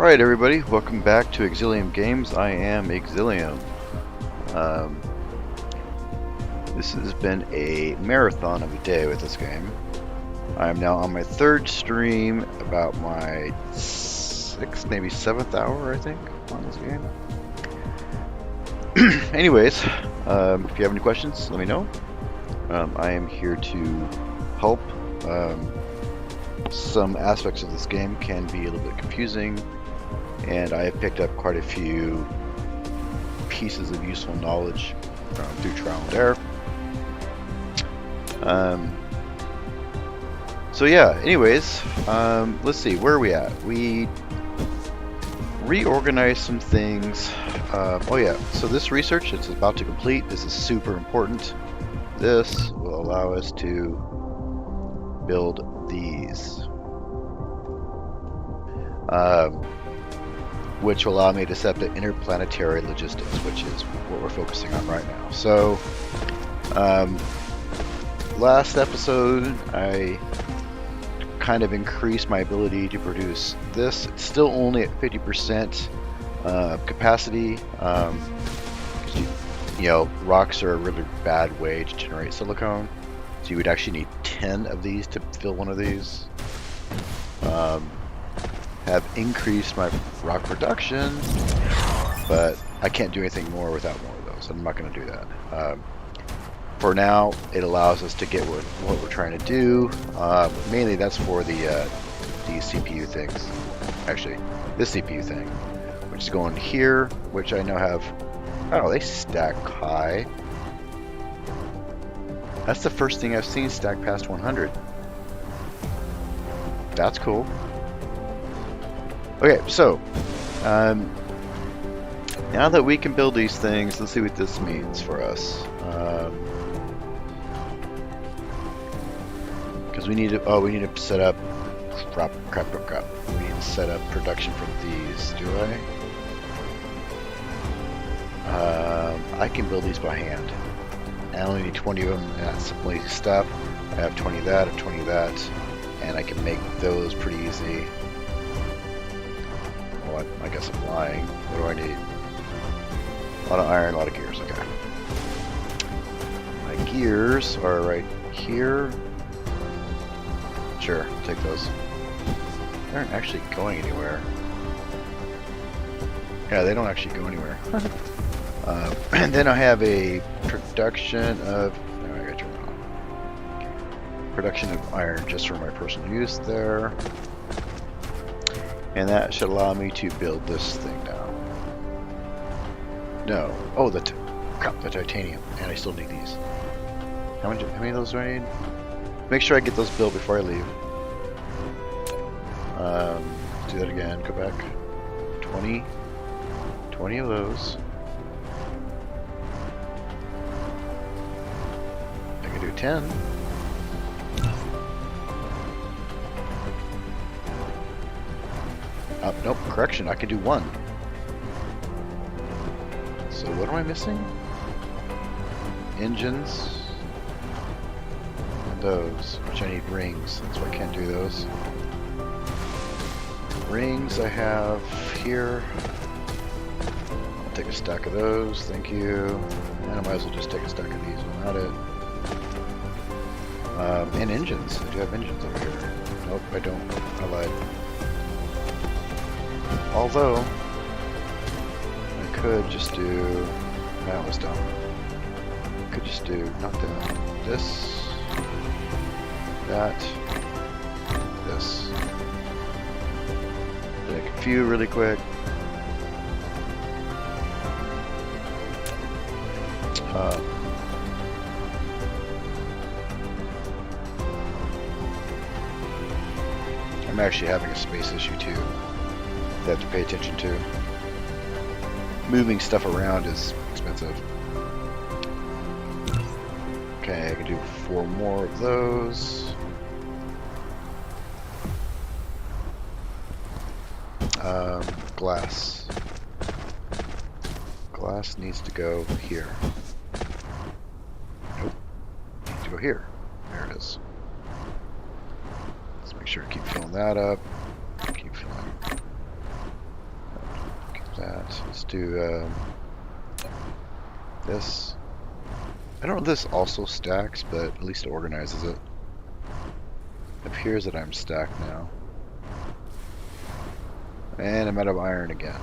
Alright everybody, welcome back to Exilium Games. I am Exilium. This has been a marathon of a day with this game. I am now on my third stream, about my sixth, maybe seventh hour I think, on this game. Anyways, if you have any questions, let me know. I am here to help. Some aspects of this game can be a little bit confusing, and I have picked up quite a few pieces of useful knowledge through trial and error. So yeah, anyways, let's see, where are we at? We reorganized some things. Oh yeah, so this research it's about to complete, this is super important. This will allow us to build these. Which will allow me to set up the interplanetary logistics, which is what we're focusing on right now. So, last episode I kind of increased my ability to produce this. It's still only at 50% capacity. You know, rocks are a really bad way to generate silicone. So you would actually need 10 of these to fill one of these. Have increased my rock production, but I can't do anything more without more of those. I'm not going to do that. For now, it allows us to get what we're trying to do. Mainly that's for these CPU things. Actually, this CPU thing, which is going here, which I now have. Oh, they stack high. That's the first thing I've seen stack past 100. That's cool. Okay, so now that we can build these things, let's see what this means for us. Because we need to. Oh, we need to set up. Crap. We need to set up production from these. Do I? I can build these by hand. I only need 20 of them, and that's some lazy stuff. I have 20 of that, I have 20 of that, and I can make those pretty easy. Well, I guess I'm lying. What do I need? A lot of iron, a lot of gears, okay. My gears are right here. Sure, take those. They aren't actually going anywhere. Yeah, they don't actually go anywhere. And then I have a production of production of iron just for my personal use there, and that should allow me to build this thing now. No, oh the titanium, and I still need these. How many of those do I need? Make sure I get those built before I leave. Let's do that again. Go back. 20 of those. 10. Nope, correction, I can do 1. So what am I missing? Engines. And those, which I need rings, that's why I can't do those. Rings I have here. I'll take a stack of those, thank you. And I might as well just take a stack of these without it. And engines. I do have engines over here. Nope, I don't. I lied. Although, I could just do... That was dumb. I could just do, not that, this, that, this. Make a few really quick. I'm actually having a space issue too that I have to pay attention to. Moving stuff around is expensive. Okay, I can do 4 more of those. Glass. Glass needs to go here. Nope. Needs to go here. There it is. Make sure to keep filling that up. Keep filling. that. Let's do this. I don't know if this also stacks, but at least it organizes it. It appears that I'm stacked now. And I'm out of iron again.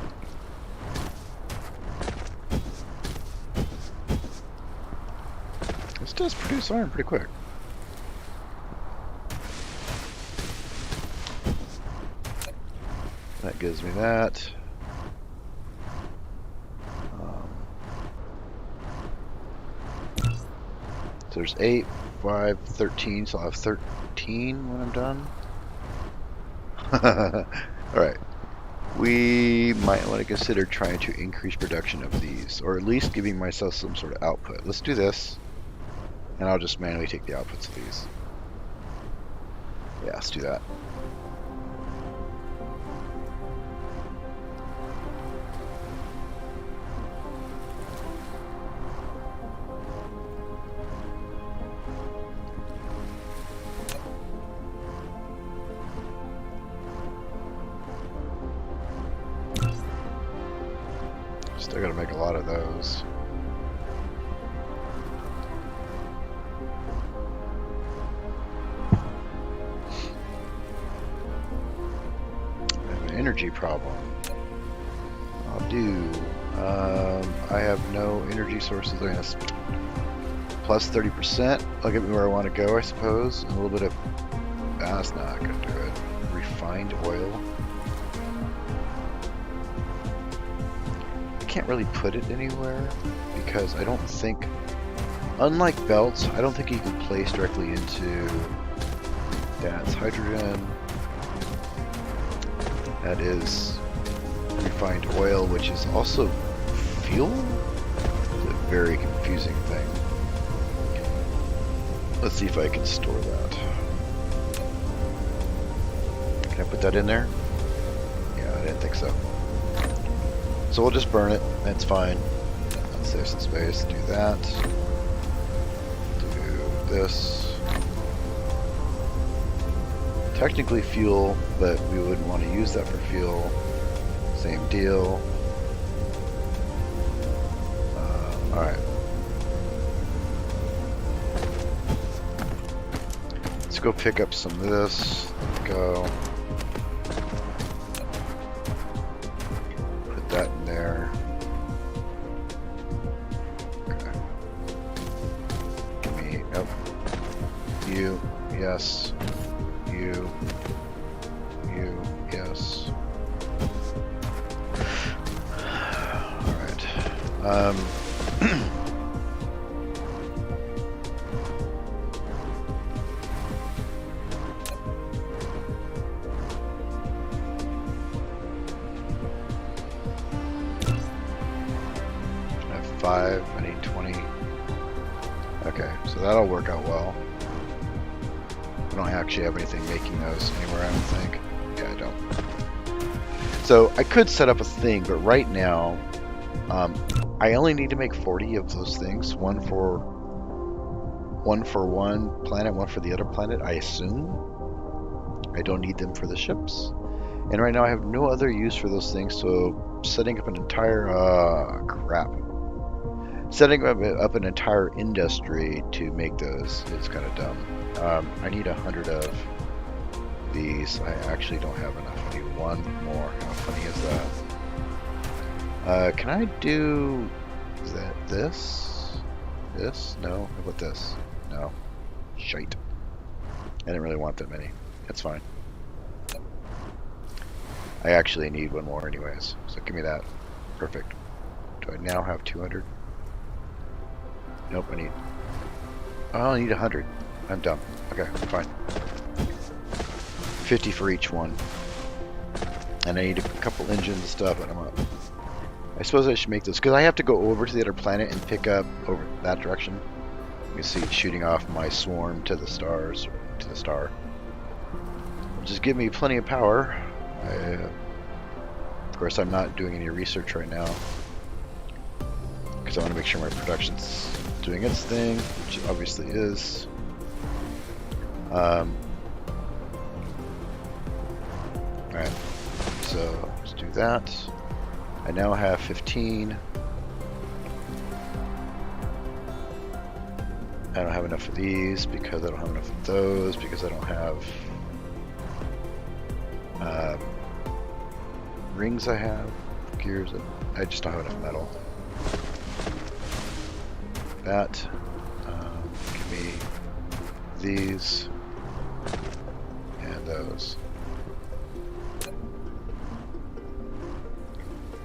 This does produce iron pretty quick. That gives me that. So there's 8, 5, 13, so I'll have 13 when I'm done. Alright. We might want to consider trying to increase production of these, or at least giving myself some sort of output. Let's do this, and I'll just manually take the outputs of these. Yeah, let's do that. Still gotta make a lot of those. I have an energy problem. I'll do. I have no energy sources. I'm gonna plus 30%. I'll get me where I want to go, I suppose. And a little bit of. That's not gonna do it. Refined oil. Can't really put it anywhere because I don't think, unlike belts, I don't think you can place directly into. That's hydrogen. That is refined oil, which is also fuel. It's a very confusing thing. Let's see if I can store that. Can I put that in there? Yeah, I didn't think so. So we'll just burn it, that's fine. Let's save some space, do that. Do this. Technically fuel, but we wouldn't want to use that for fuel. Same deal. Alright. Let's go pick up some of this. Go. That in there. Okay. Give me, oh, you, yes, you, yes. Alright. I need 20. Okay, so that'll work out well. I don't actually have anything making those anywhere, I don't think. Yeah, I don't. So I could set up a thing, but right now, I only need to make 40 of those things. One for one planet, one for the other planet, I assume. I don't need them for the ships. And right now I have no other use for those things, so setting up an entire, crap. Setting up an entire industry to make those is kind of dumb. I need 100 of these. I actually don't have enough. I need one more. How funny is that? Can I do this? This? No. How about this? No. Shite. I didn't really want that many. That's fine. I actually need one more anyways. So give me that. Perfect. Do I now have 200? Nope, I only need 100. I'm dumb. Okay, fine. 50 for each one. And I need a couple engines and stuff, and I'm up. I suppose I should make this, because I have to go over to the other planet and pick up over that direction. You can see it shooting off my swarm to the stars, to the star. It'll just give me plenty of power. Of course, I'm not doing any research right now, because I want to make sure my production's doing its thing, which it obviously is. Alright, so let's do that. I now have 15. I don't have enough of these because I don't have enough of those because I don't have rings. I have gears. I just don't have enough metal. That give me these and those.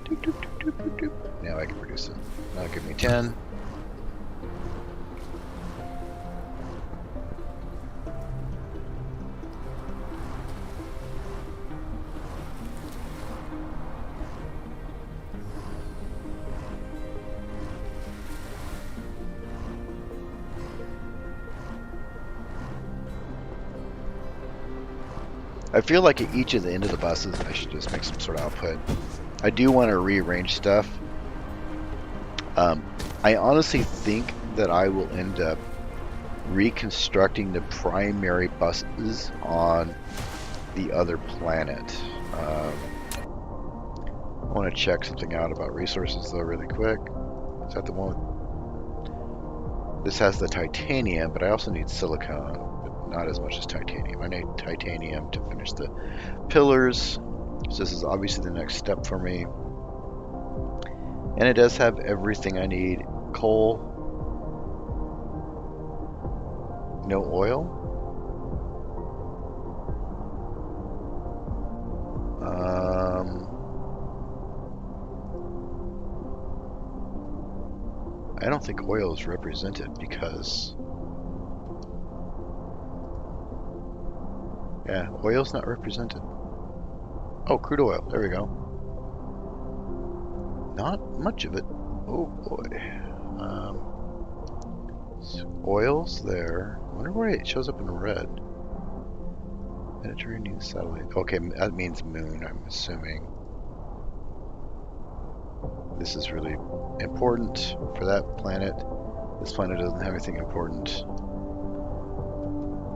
Doop, doop, doop, doop, doop, doop. Now I can produce it. Now give me 10. I feel like at each of the end of the buses, I should just make some sort of output. I do want to rearrange stuff. I honestly think that I will end up reconstructing the primary buses on the other planet. I want to check something out about resources though really quick. Is that the one? This has the titanium, but I also need silicone. Not as much as titanium. I need titanium to finish the pillars. So this is obviously the next step for me. And it does have everything I need. Coal. No oil. I don't think oil is represented because yeah, oil's not represented. Oh, crude oil. There we go. Not much of it. Oh boy. Oil's there. I wonder why it shows up in red. Mediterranean satellite. Okay, that means moon, I'm assuming. This is really important for that planet. This planet doesn't have anything important.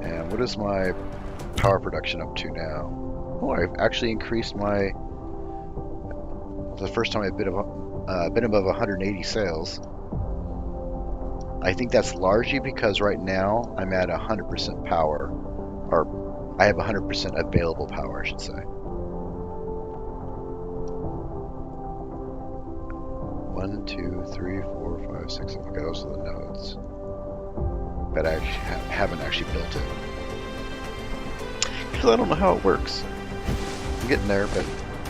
And what is my power production up to now? Oh, I've actually increased my. For the first time I've been above 180 sales. I think that's largely because right now I'm at 100% power, or I have 100% available power, I should say. 1, 2, 3, 4, 5, 6. Okay, those are the nodes. But I haven't actually built it. Because I don't know how it works. I'm getting there, but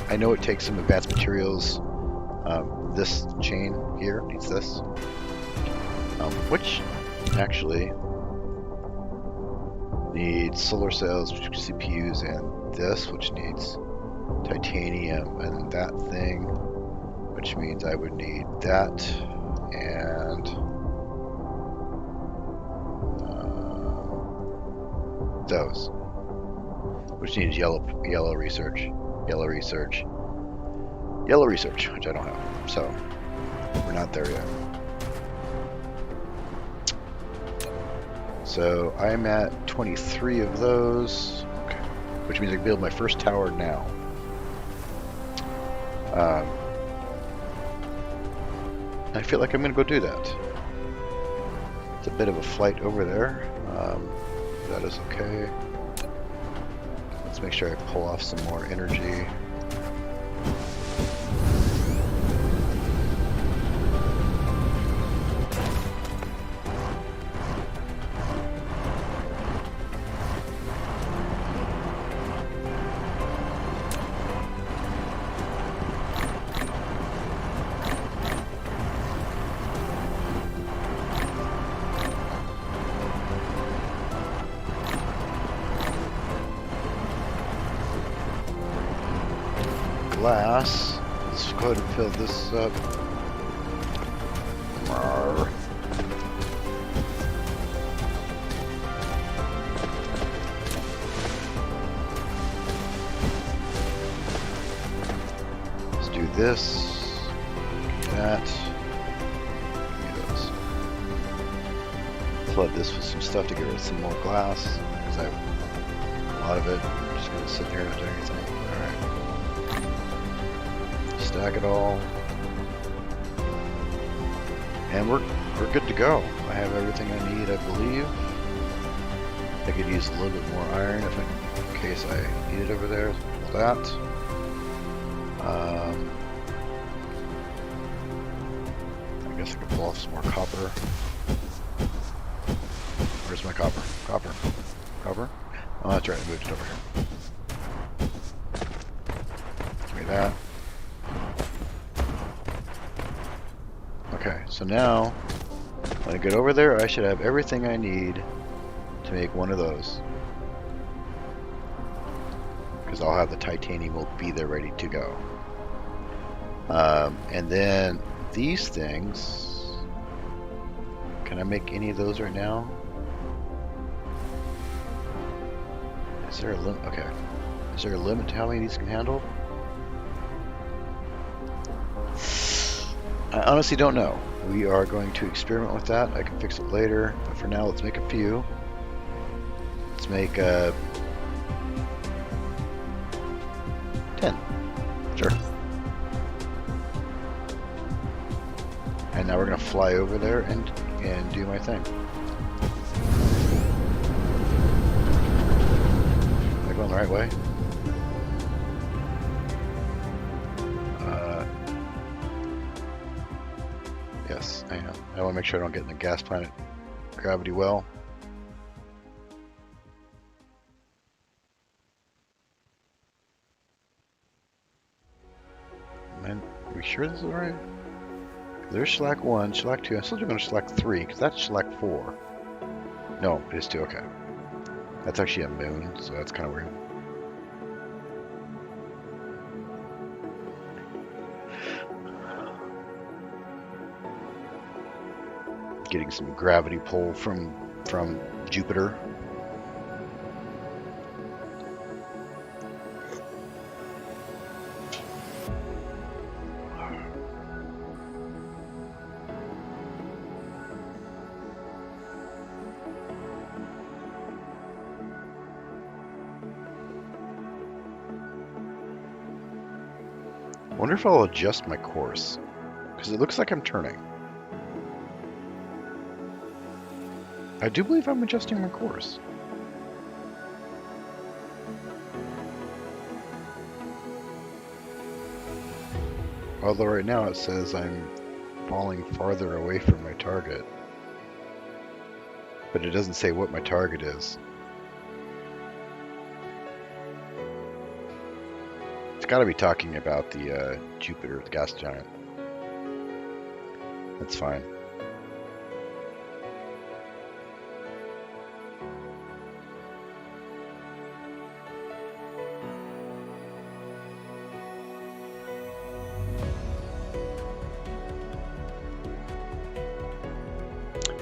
I know it takes some advanced materials. This chain here needs this. Which actually needs solar cells, CPUs, and this, which needs titanium, and that thing, which means I would need that, and those, which needs yellow research, which I don't have, so we're not there yet. So I'm at 23 of those, okay, which means I can build my first tower now. I feel like I'm going to go do that. It's a bit of a flight over there. That is okay. Let's make sure I pull off some more energy. Glass. Let's go ahead and fill this up. Rawr. Let's do this. That. Give me those. Flood this with some stuff to get rid of some more glass because I have a lot of it. I'm just gonna sit here and not do anything. Alright. stack it all. And we're good to go. I have everything I need, I believe. I could use a little bit more iron in case I need it over there. That. I guess I could pull off some more copper. Where's my copper? Copper. Copper? Oh, that's right, I moved it over here. Give me that. Okay, so now, when I get over there, I should have everything I need to make one of those. Because I'll have the titanium will be there ready to go. And then these things, can I make any of those right now? Is there a limit? Okay. Is there a limit to how many of these can handle? I honestly don't know. We are going to experiment with that. I can fix it later, but for now, let's make a few. Let's make 10. Sure. And now we're going to fly over there and do my thing. Am I going the right way? Yes, I am. I want to make sure I don't get in the gas planet gravity well. And are we sure this is right? There's Shellac 1, Shellac 2. I'm still doing Shellac 3 because that's Shellac 4. No, it is 2. Okay. That's actually a moon, so that's kind of weird. Getting some gravity pull from Jupiter. I wonder if I'll adjust my course, because it looks like I'm turning. I do believe I'm adjusting my course. Although right now it says I'm falling farther away from my target. But it doesn't say what my target is. It's got to be talking about the Jupiter, the gas giant. That's fine.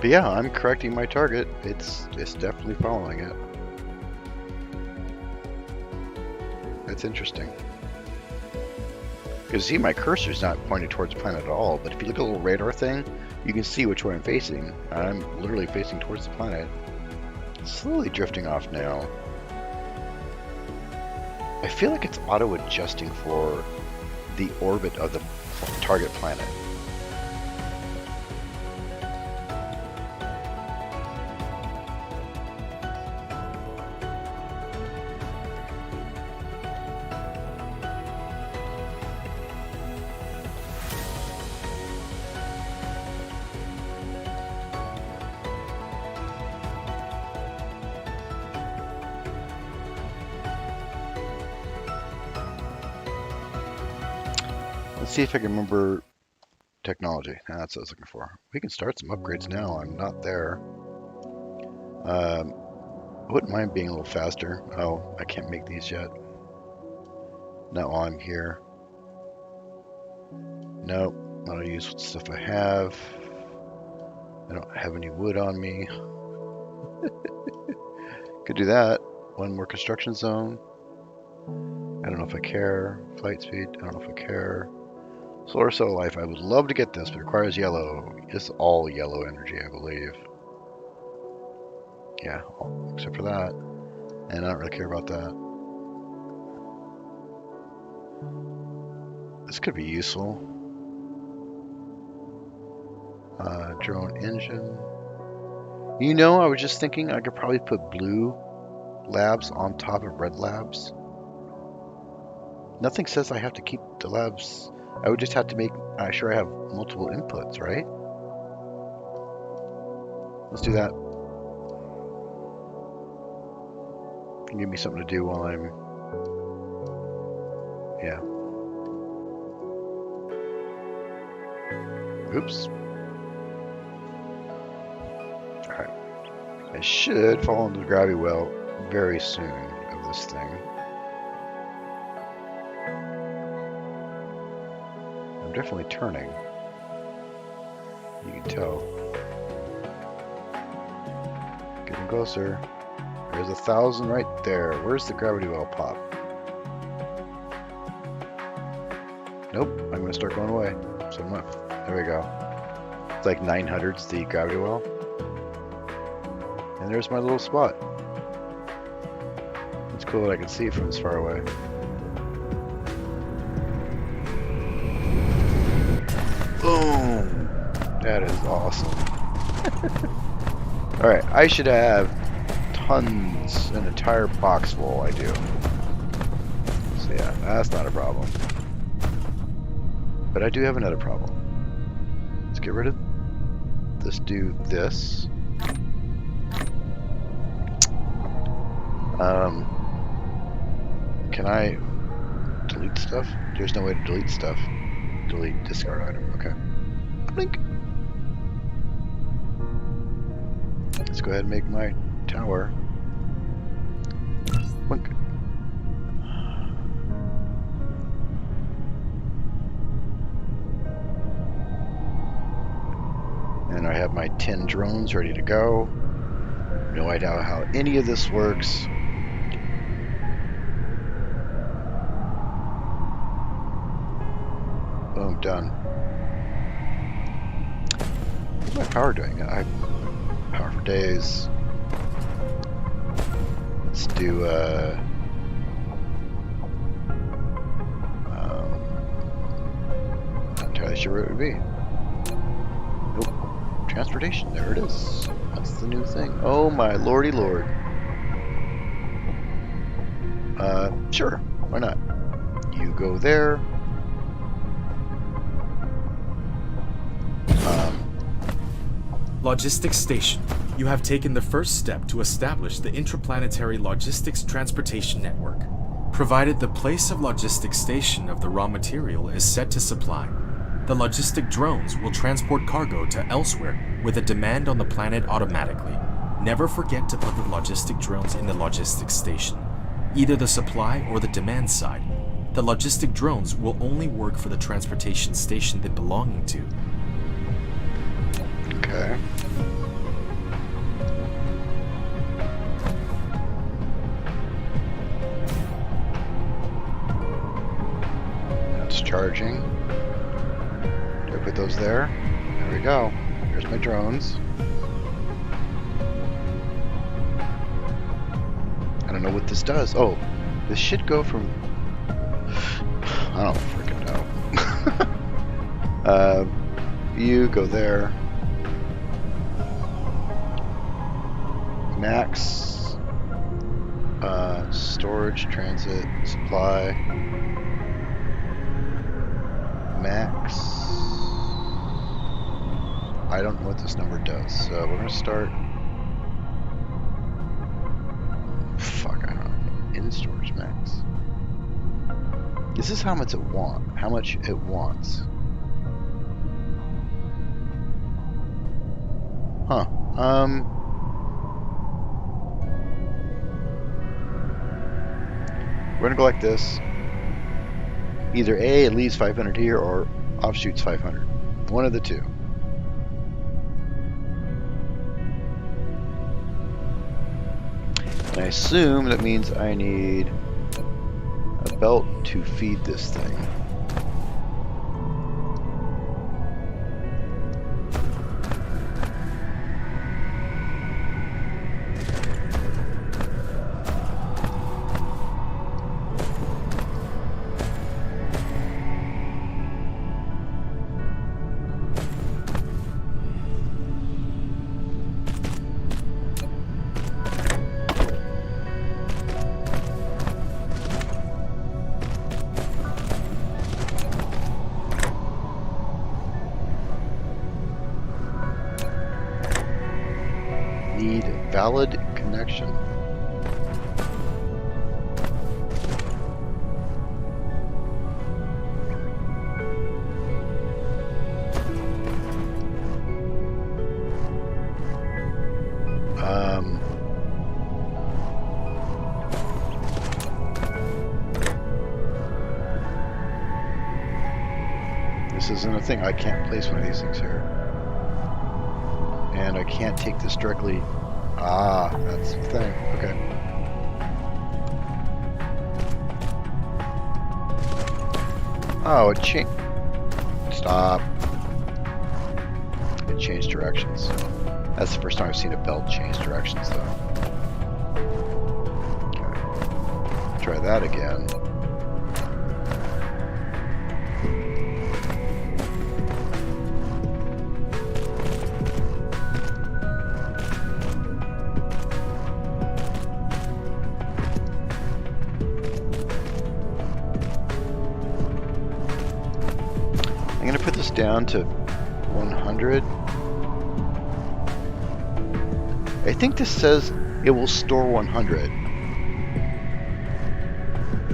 But yeah, I'm correcting my target. It's definitely following it. That's interesting. Because see, my cursor's not pointed towards the planet at all, but if you look at the little radar thing, you can see which way I'm facing. I'm literally facing towards the planet. Slowly drifting off now. I feel like it's auto-adjusting for the orbit of the target planet. Let's see if I can remember technology. That's what I was looking for. We can start some upgrades now. I'm not there. I wouldn't mind being a little faster. Oh, I can't make these yet. Not while I'm here. Nope. I'll use what stuff I have. I don't have any wood on me. Could do that. One more construction zone. I don't know if I care. Flight speed. I don't know if I care. Solar cell life. I would love to get this, but it requires yellow. It's all yellow energy, I believe. Yeah, except for that. And I don't really care about that. This could be useful. Drone engine. You know, I was just thinking I could probably put blue labs on top of red labs. Nothing says I have to keep the labs. I would just have to make sure I have multiple inputs, right? Let's do that. Give me something to do while I'm... Yeah. Oops. Alright. I should fall into the gravity well very soon of this thing. I'm definitely turning. You can tell. Getting closer. There's 1,000 right there. Where's the gravity well pop? Nope, I'm gonna start going away. So I'm not. There we go. It's like 900's the gravity well. And there's my little spot. It's cool that I can see it from this far away. Boom! That is awesome. Alright, I should have tons, an entire box full, I do. So yeah, that's not a problem. But I do have another problem. Let's get rid of this, do this. Can I delete stuff? There's no way to delete stuff. Delete discard item, okay. Blink. Let's go ahead and make my tower. Blink. And I have my 10 drones ready to go. No idea how any of this works. Boom, done. What's my power doing? I power for days. Let's do not entirely sure what it would be. Nope. Transportation, there it is. That's the new thing. Oh my lordy lord. Sure, why not? You go there. Logistics Station. You have taken the first step to establish the interplanetary logistics transportation network. Provided the place of logistics station of the raw material is set to supply, the logistic drones will transport cargo to elsewhere with a demand on the planet automatically. Never forget to put the logistic drones in the logistics station, either the supply or the demand side. The logistic drones will only work for the transportation station they're belonging to. Okay. That's charging. Do I put those there? There we go. There's my drones. I don't know what this does. Oh, this should go from... I don't freaking know. You go there. Max, storage, transit, supply, max. I don't know what this number does, so we're gonna start. Fuck, I don't know. In storage max. This is how much it wants. How much it wants. Huh. We're gonna go like this. Either A, it leaves 500 here, or offshoots 500. One of the two. And I assume that means I need a belt to feed this thing. valid connection. This isn't a thing. I can't place one of these things here. And I can't take this directly. Ah, that's the thing. Okay. Oh, it changed. Stop. It changed directions. That's the first time I've seen a belt change directions, though. Okay. Try that again. I'm going to put this down to 100. I think this says it will store 100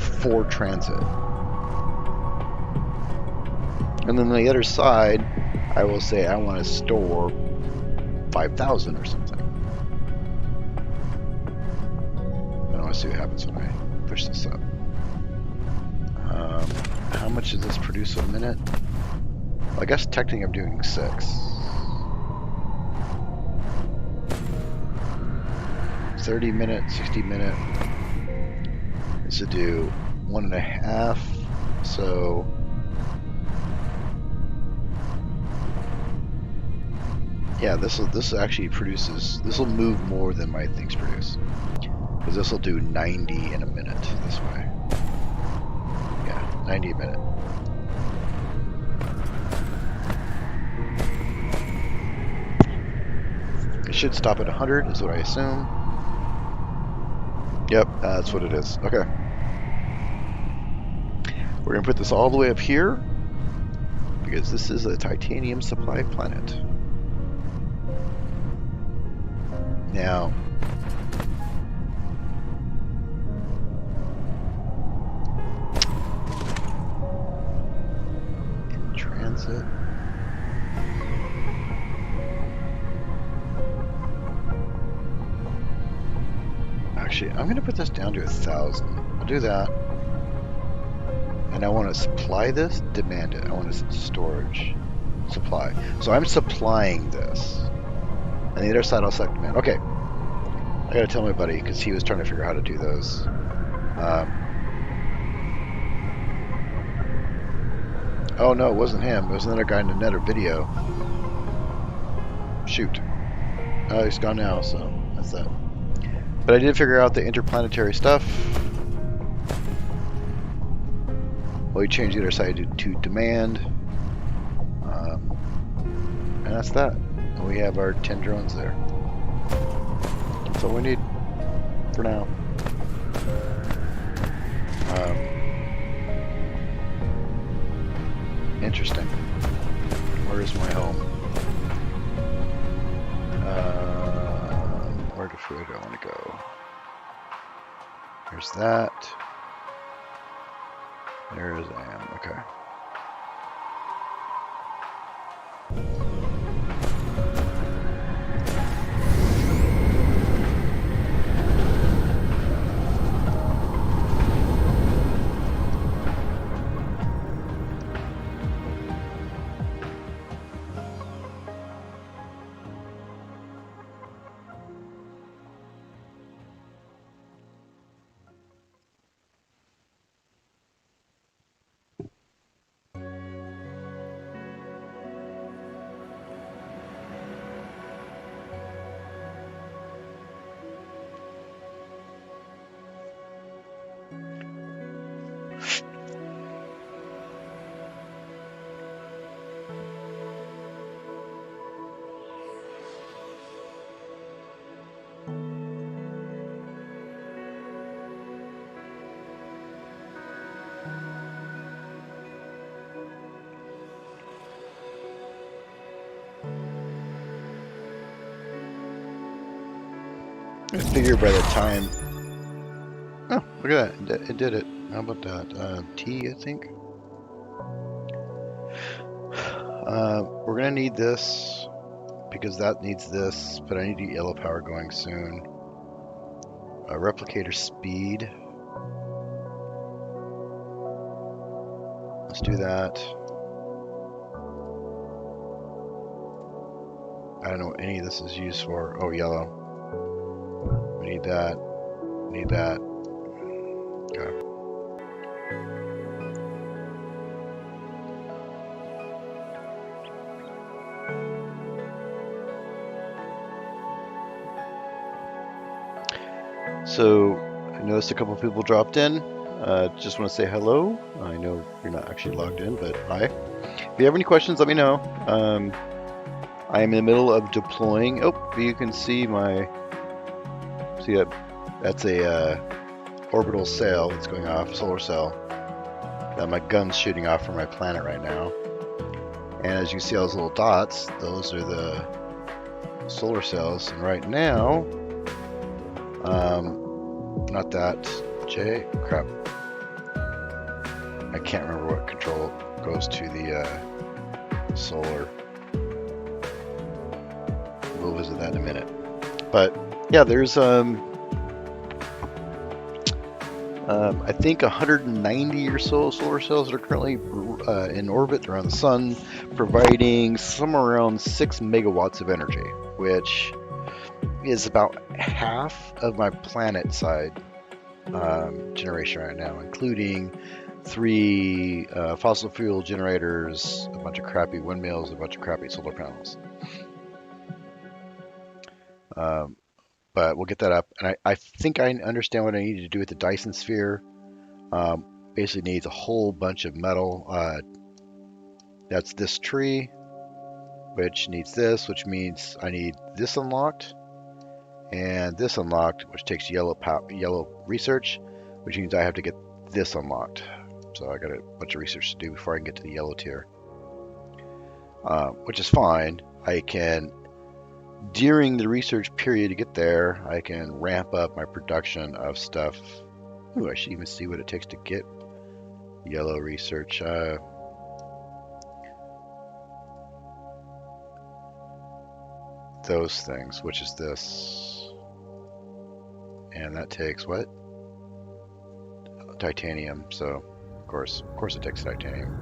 for transit. And then on the other side, I will say I want to store 5,000 or something. I want to see what happens when I push this up. How much does this produce a minute? Well, I guess technically I'm doing 6. 30-minute, 60-minute. This would do 1.5. So yeah, this actually produces. This will move more than my things produce, because this will do 90 in a minute this way. Yeah, 90 a minute. It should stop at 100, is what I assume. Yep, that's what it is. Okay. We're going to put this all the way up here, because this is a titanium supply planet. Now, in transit. Actually, I'm going to put this down to 1,000. I'll do that. And I want to supply this, demand it. I want to storage, supply. So I'm supplying this. On the other side, I'll select demand. Okay. I got to tell my buddy, because he was trying to figure out how to do those. Oh no, it wasn't him. It was another guy in another video. Shoot. Oh, he's gone now, so that's that. But I did figure out the interplanetary stuff. Well, we changed the other side to demand. And that's that. And we have our 10 drones there. That's all we need for now. Interesting. Where is my home? Where do I want to go? There's that. There's I am. Okay. I figure by the time... Oh, look at that. It did it. How about that? T, I think. We're going to need this because that needs this, but I need to get yellow power going soon. Replicator speed. Let's do that. I don't know what any of this is used for. Oh, yellow. We need that. Need that. Okay. So, I noticed a couple people dropped in. Just want to say hello. I know you're not actually logged in, but hi. If you have any questions, let me know. I am in the middle of deploying. Oh, you can see my... See that? That's a orbital sail that's going off, solar cell. My gun's shooting off from my planet right now. And as you see all those little dots, those are the solar cells. And right now... not that. J? Crap. I can't remember what control goes to the solar. We'll visit that in a minute. But yeah, there's I think 190 or so solar cells that are currently in orbit around the sun, providing somewhere around 6 megawatts of energy, which is about half of my planet side generation right now, including 3 fossil fuel generators, a bunch of crappy windmills, a bunch of crappy solar panels. But we'll get that up. And I think I understand what I need to do with the Dyson Sphere. Basically needs a whole bunch of metal. That's this tree, which needs this, which means I need this unlocked. And this unlocked, which takes yellow research, which means I have to get this unlocked. So I got a bunch of research to do before I can get to the yellow tier. Which is fine. I can... During the research period to get there, I can ramp up my production of stuff. Ooh, I should even see what it takes to get yellow research. Those things, which is this. And that takes what? Titanium, so of course it takes titanium.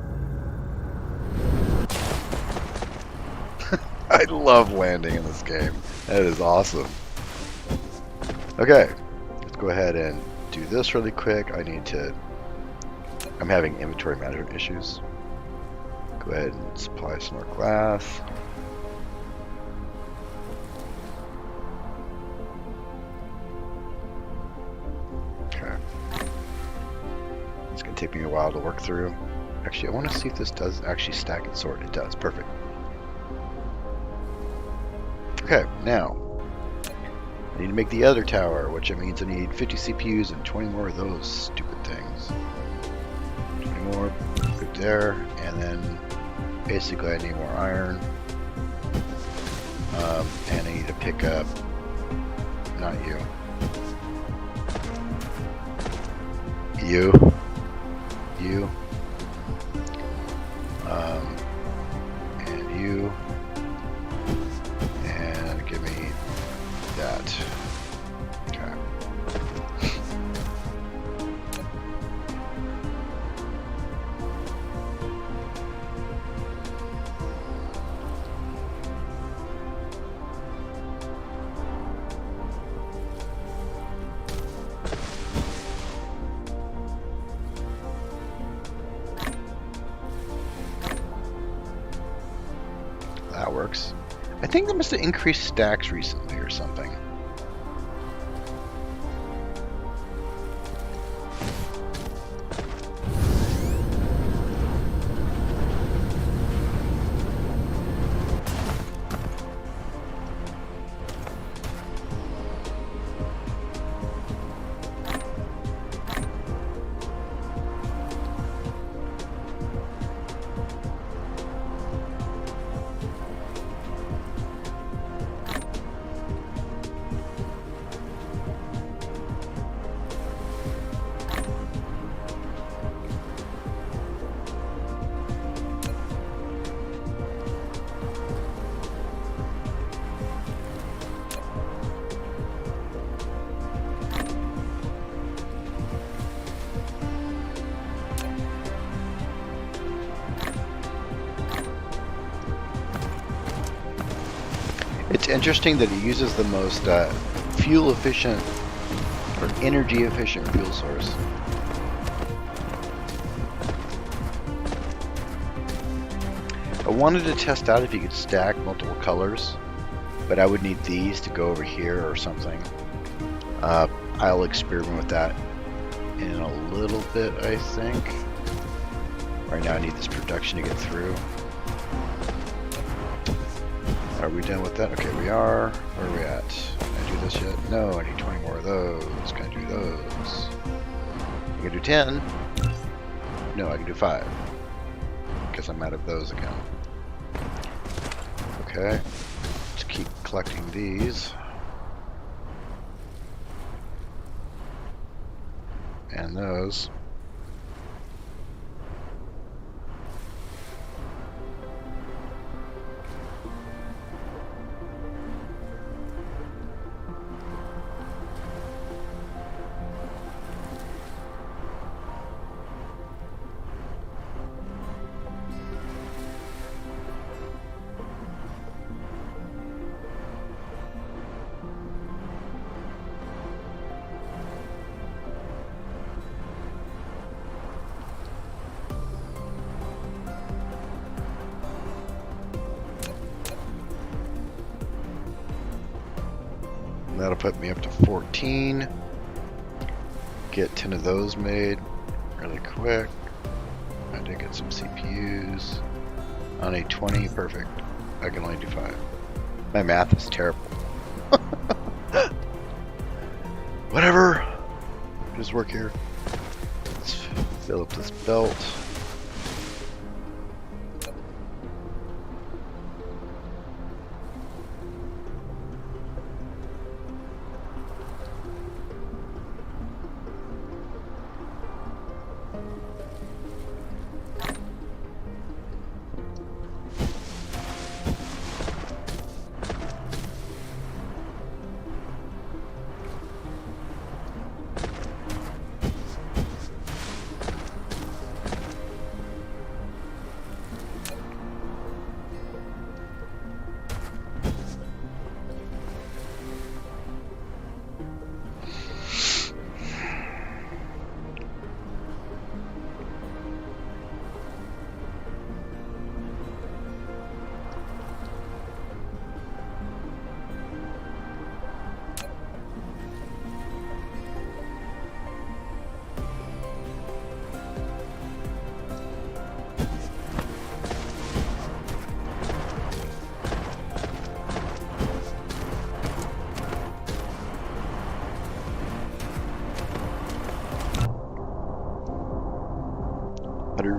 I love landing in this game. That is awesome. Okay, let's go ahead and do this really quick. I'm having inventory management issues. Go ahead and supply some more glass. Okay. It's gonna take me a while to work through. Actually, I want to see if this does actually stack and sort. It does. Perfect. Okay, now I need to make the other tower, which means I need 50 CPUs and 20 more of those stupid things. 20 more, put there, and then basically I need more iron. And I need to pick up, not you. You. And you. Give me that. Okay. That works. I think they must have increased stacks recently or something. It's interesting that it uses the most fuel efficient or energy efficient fuel source. I wanted to test out if you could stack multiple colors, but I would need these to go over here or something. I'll experiment with that in a little bit, I think. Right now I need this production to get through. Are we done with that? Okay, we are. Where are we at? Can I do this yet? No, I need 20 more of those. Can I do those? I can do 10. No, I can do 5. Because I'm out of those again. Okay. Let's keep collecting these. And those. That'll put me up to 14. Get 10 of those made really quick. I did get some CPUs. I need 20, perfect. I can only do 5. My math is terrible. Whatever. Just work here. Let's fill up this belt.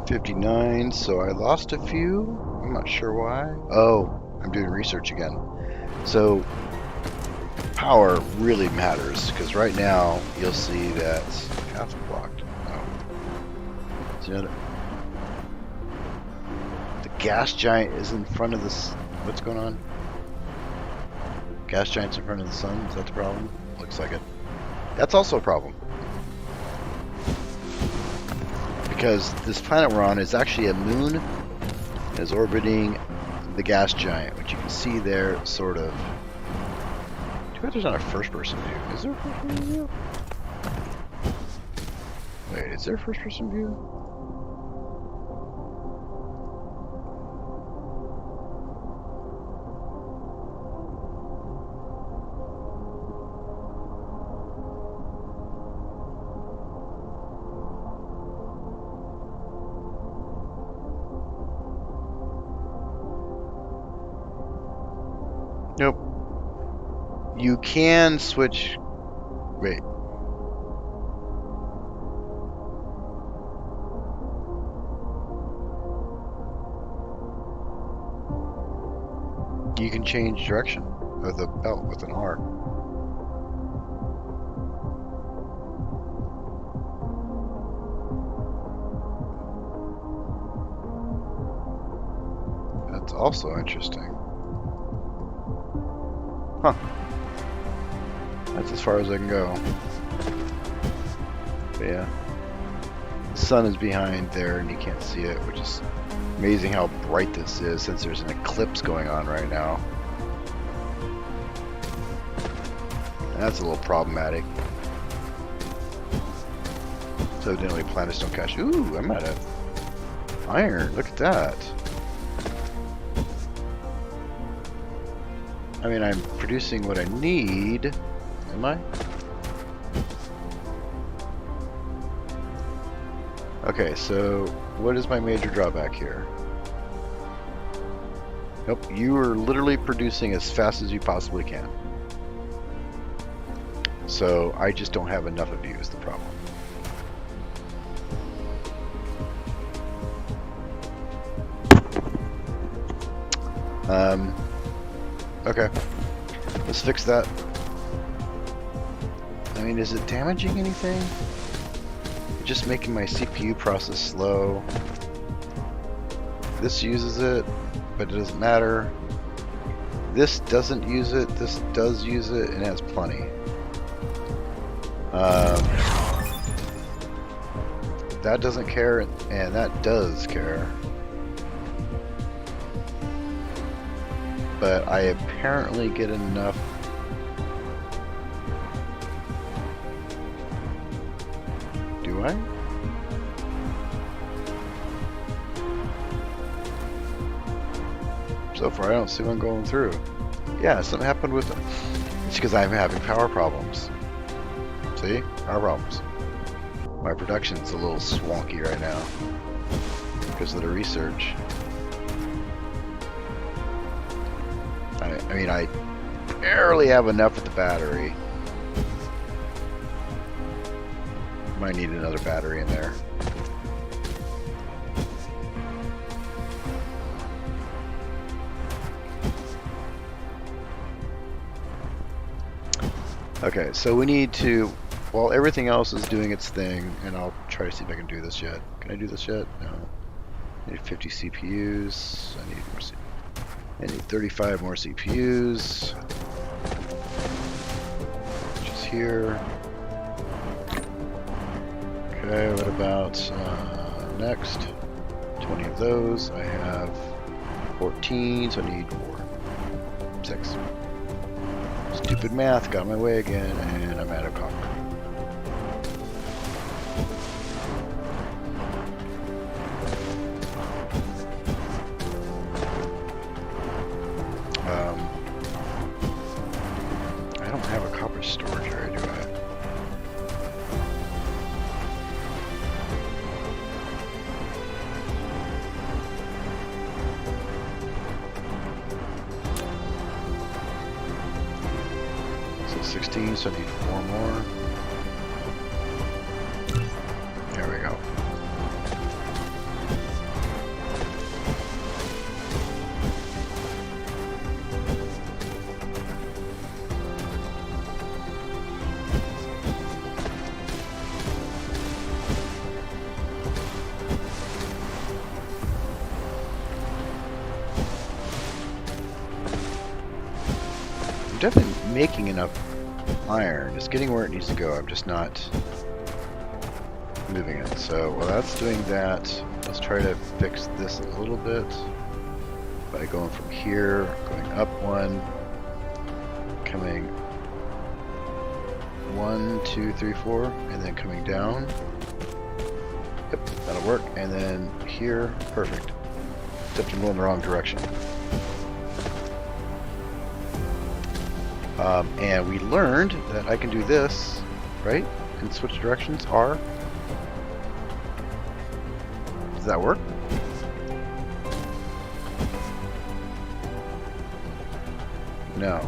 $159, so I lost a few. I'm not sure why. Oh, I'm doing research again. So power really matters, because right now you'll see that path blocked. Oh. So the gas giant is in front of this. What's going on? Gas giant's in front of the sun. Is that the problem? Looks like it. That's also a problem. Because this planet we're on is actually a moon and is orbiting the gas giant, which you can see there, sort of. Too bad there's not a first-person view. Is there a first-person view? Wait, is there a first-person view? Nope. You can switch. Wait. You can change direction of the belt with an R. That's also interesting. Huh. That's as far as I can go. But yeah. The sun is behind there and you can't see it, which is amazing how bright this is since there's an eclipse going on right now. That's a little problematic. So evidently planets don't cache. Ooh, I'm out of iron. Look at that. I mean, I'm producing what I need. Am I? Okay, so what is my major drawback here? Nope, you are literally producing as fast as you possibly can. So I just don't have enough of you is the problem. Okay, let's fix that. I mean, is it damaging anything? Just making my CPU process slow. This uses it, but it doesn't matter. This doesn't use it, this does use it, and it has plenty. That doesn't care, and that does care. But I apparently get enough. Do I? So far, I don't see one going through. Yeah, something happened with it. It's because I'm having power problems. See? Power problems. My production's a little swanky right now because of the research. I mean, I barely have enough with the battery. Might need another battery in there. Okay, so we need to, while everything else is doing its thing, and I'll try to see if I can do this yet. Can I do this yet? No. I need 50 CPUs. I need more CPUs. I need 35 more CPUs. Which is here. Okay, what about next? 20 of those. I have 14, so I need 6. Stupid math got in my way again, and I'm out of copper. I don't have a copper storage area, do I? So 16, so I need 4 more. There we go. Definitely making enough iron. It's getting where it needs to go. I'm just not moving it. So while that's doing that, let's try to fix this a little bit by going from here, going up 1, coming 1, 2, 3, 4, and then coming down. Yep, that'll work. And then here, perfect. Except I'm going the wrong direction. And we learned that I can do this, right? And switch directions, R. Does that work? No.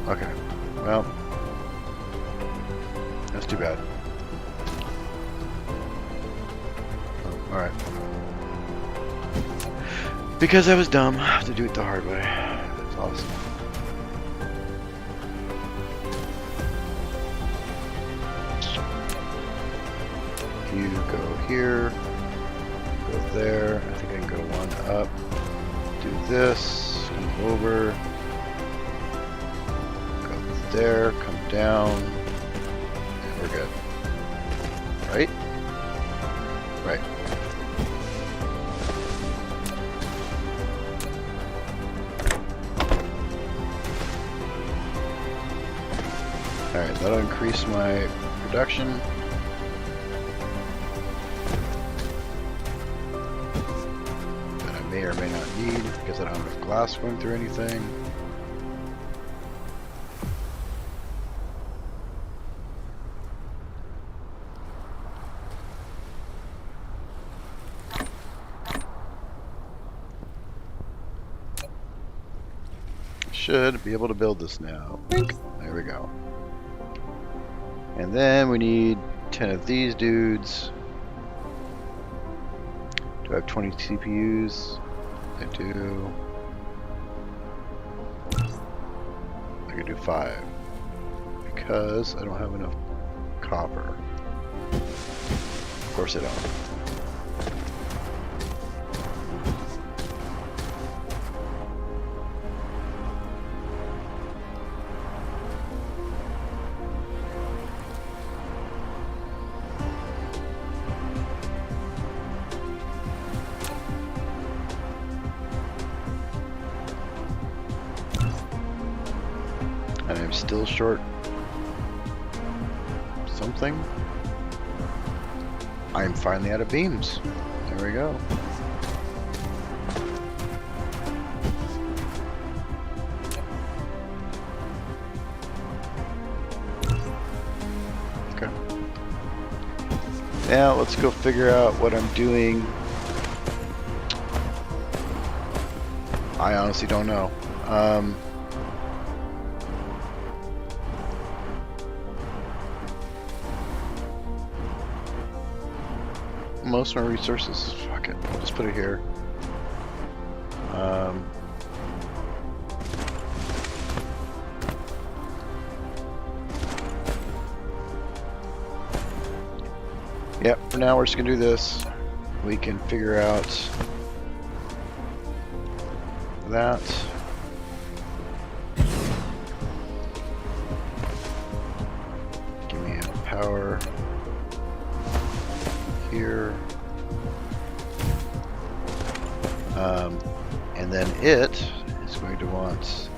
Okay. Well, that's too bad. Oh, alright. Because I was dumb to do it the hard way. That's awesome. You go here, go there. I think I can go 1 up. Do this, come over, go there, come down, and we're good. Right? Right. that'll increase my production. That I may or may not need because I don't have enough glass going through anything. Should be able to build this now. There we go. And then we need 10 of these dudes. Do I have 20 CPUs? I do. I can do 5 because I don't have enough copper. Of course I don't. And I'm still short something. I'm finally out of beams. There we go. Okay. Now let's go figure out what I'm doing. I honestly don't know. Most of my resources, fuck it, I'll just put it here. Yep, for now we're just gonna do this. We can figure out that. Give me a power here. And then it is going to want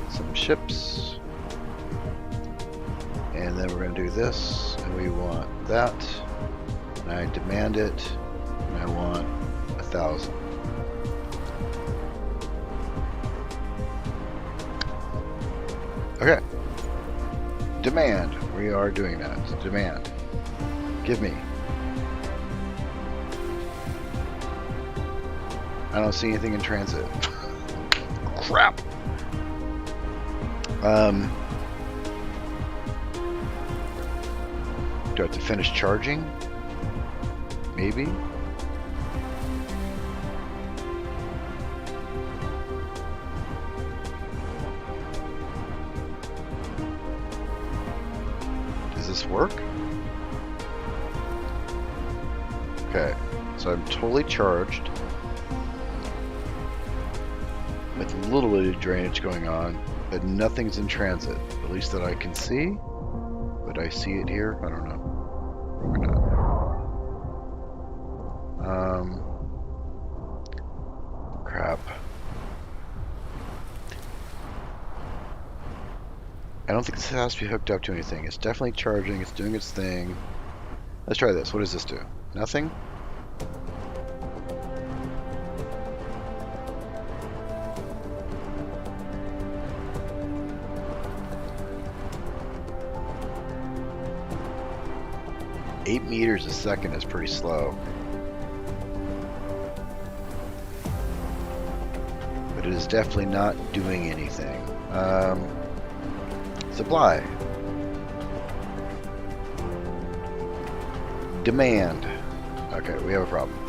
some ships. And then we're going to do this, and we want that. And I demand it, and I want 1,000. Okay. Demand. We are doing that. Demand. Give me. I don't see anything in transit. Crap. Do I have to finish charging? Maybe. Does this work? Okay, so I'm totally charged. With a little bit of drainage going on, but nothing's in transit, at least that I can see. Would I see it here? I don't know. Probably not. Crap. I don't think this has to be hooked up to anything. It's definitely charging. It's doing its thing. Let's try this. What does this do? Nothing? Eight meters a second is pretty slow. But it is definitely not doing anything. Supply. Demand. Okay, we have a problem.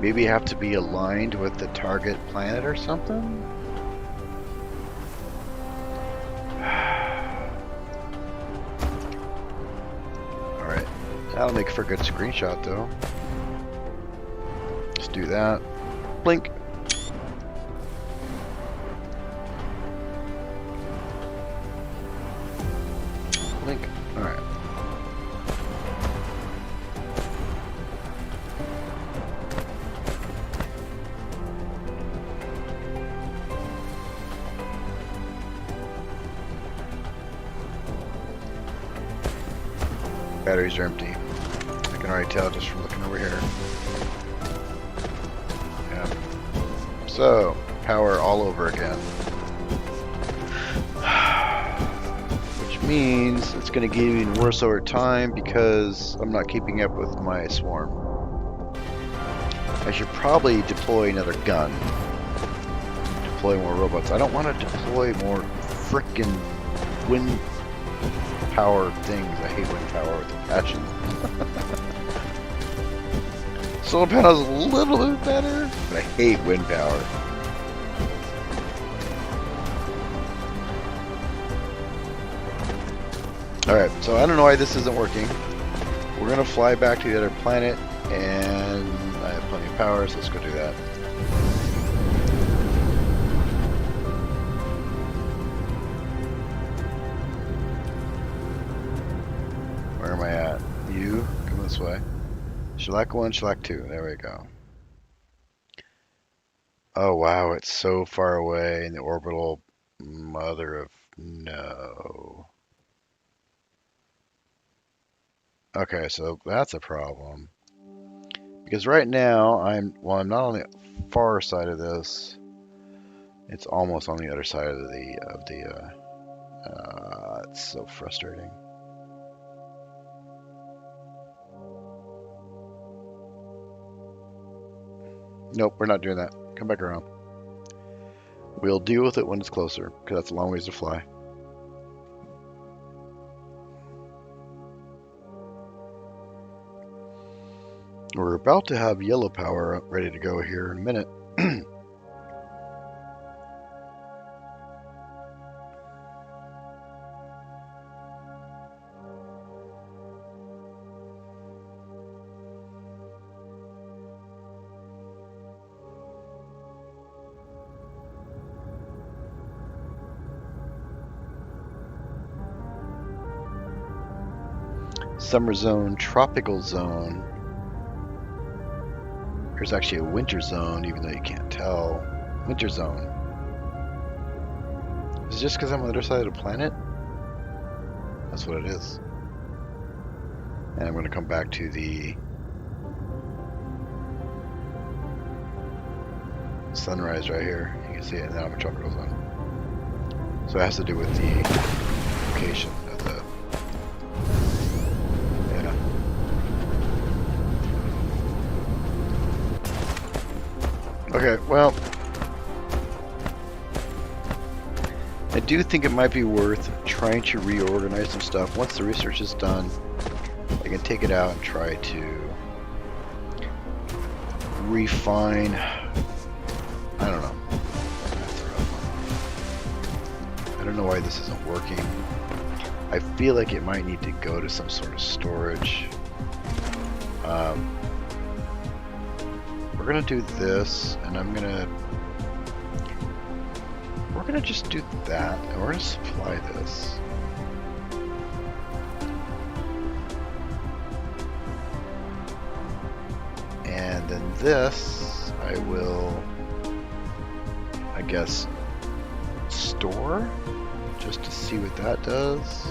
Maybe have to be aligned with the target planet or something? Alright. That'll make for a good screenshot though. Let's do that. Blink. Blink. Alright. Batteries are empty. I can already tell just from looking over here. Yeah. So, power all over again. Which means it's going to get even worse over time because I'm not keeping up with my swarm. I should probably deploy another gun. Deploy more robots. I don't want to deploy more frickin' wind power things. I hate wind power with a passion. Solar panel's a little bit better, but I hate wind power. Alright, so I don't know why this isn't working. We're gonna fly back to the other planet, and I have plenty of power, so let's go do that. Where am I at? You, come this way. Shellac 1, Shellac 2, there we go. Oh wow, it's so far away in the orbital mother of no. Okay, so that's a problem. Because right now, I'm not on the far side of this. It's almost on the other side of it's so frustrating. Nope, we're not doing that. Come back around. We'll deal with it when it's closer, because that's a long ways to fly. We're about to have yellow power ready to go here in a minute. Summer zone, tropical zone. There's actually a winter zone, even though you can't tell. Winter zone. Is it just because I'm on the other side of the planet? That's what it is. And I'm going to come back to the sunrise right here. You can see it, and then I'm a tropical zone. So it has to do with the location of the... Yeah. Okay, well, I do think it might be worth trying to reorganize some stuff. Once the research is done, I can take it out and try to refine. I don't know. I don't know why this isn't working. I feel like it might need to go to some sort of storage. We're gonna do this, and we're gonna just do that, and we're gonna supply this. And then this, I will, I guess, store, just to see what that does.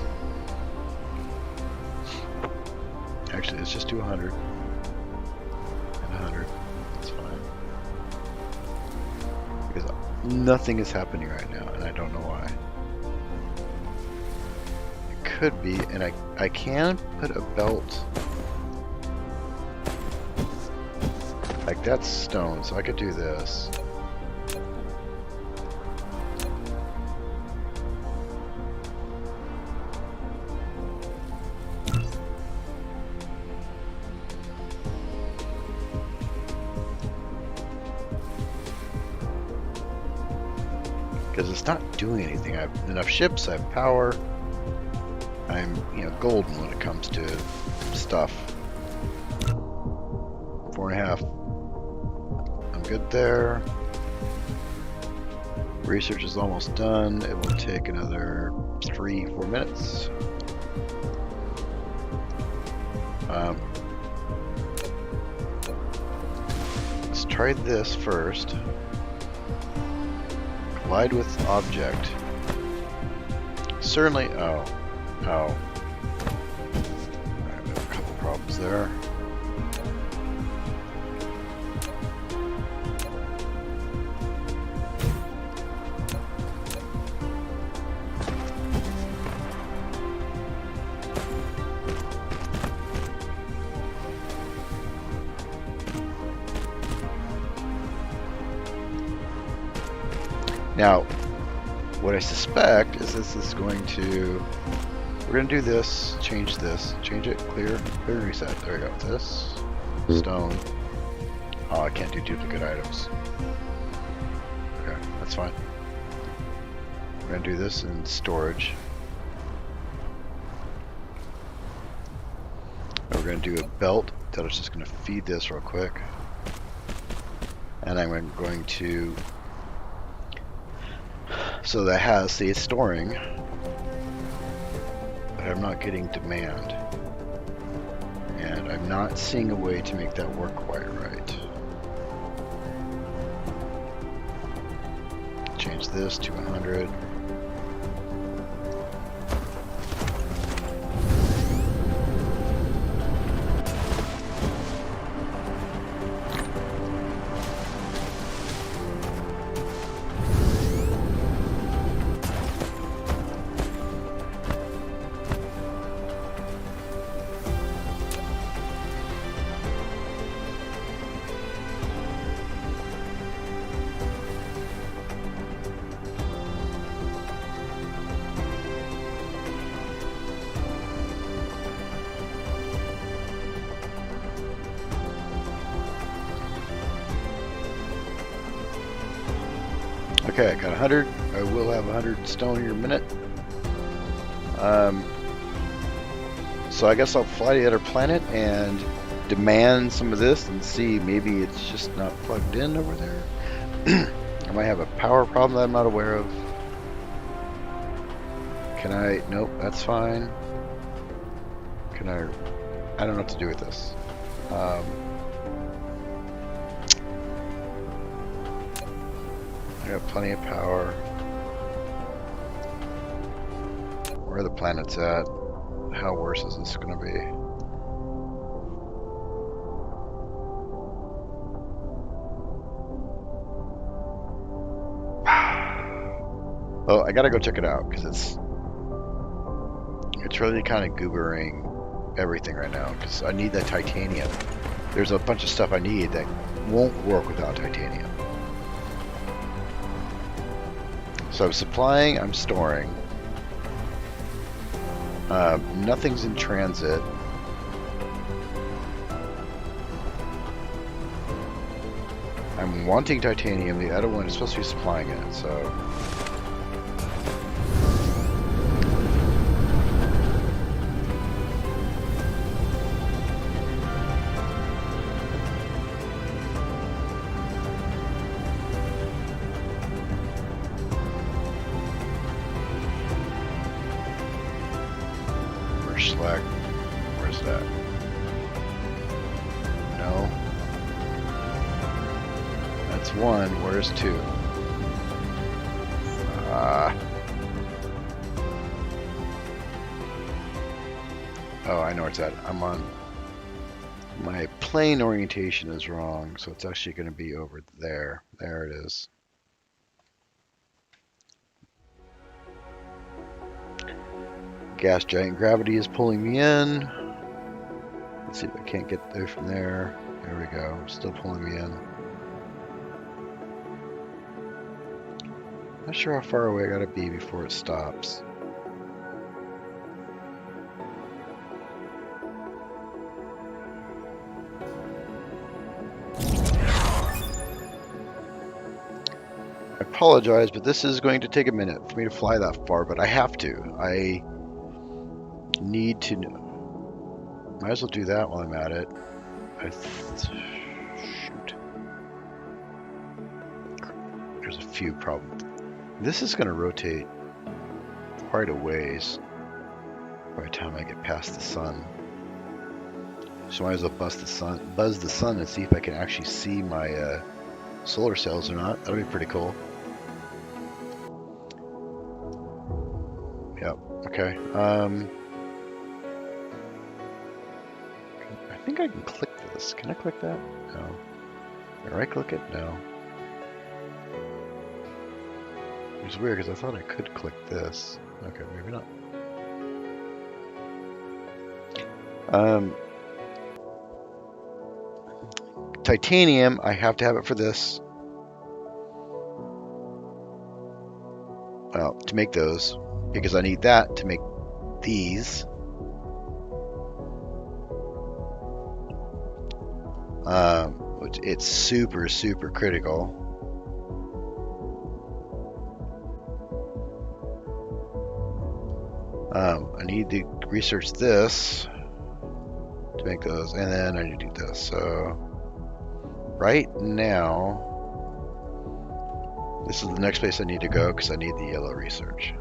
Actually, let's just do 100. And 100. That's fine. Because nothing is happening right now, and I don't know why. It could be, and I can put a belt. Like, that's stone, so I could do this. because it's not doing anything. I have enough ships, I have power. I'm, golden when it comes to stuff. 4.5. I'm good there. Research is almost done. It will take another 3-4 minutes. Let's try this first. Collide with object. Certainly. Oh. Alright, we have a couple problems there. Now, what I suspect is this is going to, we're going to do this, change it, clear and reset. There we go. This, stone. Oh, I can't do duplicate items. Okay, that's fine. We're going to do this in storage. And we're going to do a belt that is just going to feed this real quick. And I'm going to, so that has, see, it's storing, but I'm not getting demand. And I'm not seeing a way to make that work quite right. Change this to 100. Okay, I got 100. I will have 100 stone here in a minute. So I guess I'll fly to the other planet and demand some of this and see, maybe it's just not plugged in over there. I might have a power problem that I'm not aware of. Can I? Nope, that's fine. Can I don't know what to do with this. I got plenty of power. Where are the planets at? How worse is this going to be? Well, I gotta go check it out because it's really kind of goobering everything right now because I need that titanium. There's a bunch of stuff I need that won't work without titanium. So I'm supplying, I'm storing. Nothing's in transit. I'm wanting titanium. The other one is supposed to be supplying it, so. Select. Where's that? No. That's one. Where's two? Oh, I know where it's at. I'm on. My plane orientation is wrong, so it's actually going to be over there. There it is. Gas giant gravity is pulling me in. Let's see if I can't get there from there. There we go. Still pulling me in. Not sure how far away I gotta be before it stops. I apologize, but this is going to take a minute for me to fly that far, but I have to. I need to know. Might as well do that while I'm at it. Shoot. There's a few problems. This is going to rotate quite a ways by the time I get past the sun. So I might as well buzz the sun and see if I can actually see my solar cells or not. That'll be pretty cool. Yep. Okay. I think I can click this. Can I click that? No. Can I right click it? No. It's weird because I thought I could click this. Okay, maybe not. Titanium, I have to have it for this. Well, to make those, because I need that to make these. Which it's super, super critical. I need to research this to make those, and then I need to do this. So right now, this is the next place I need to go because I need the yellow research.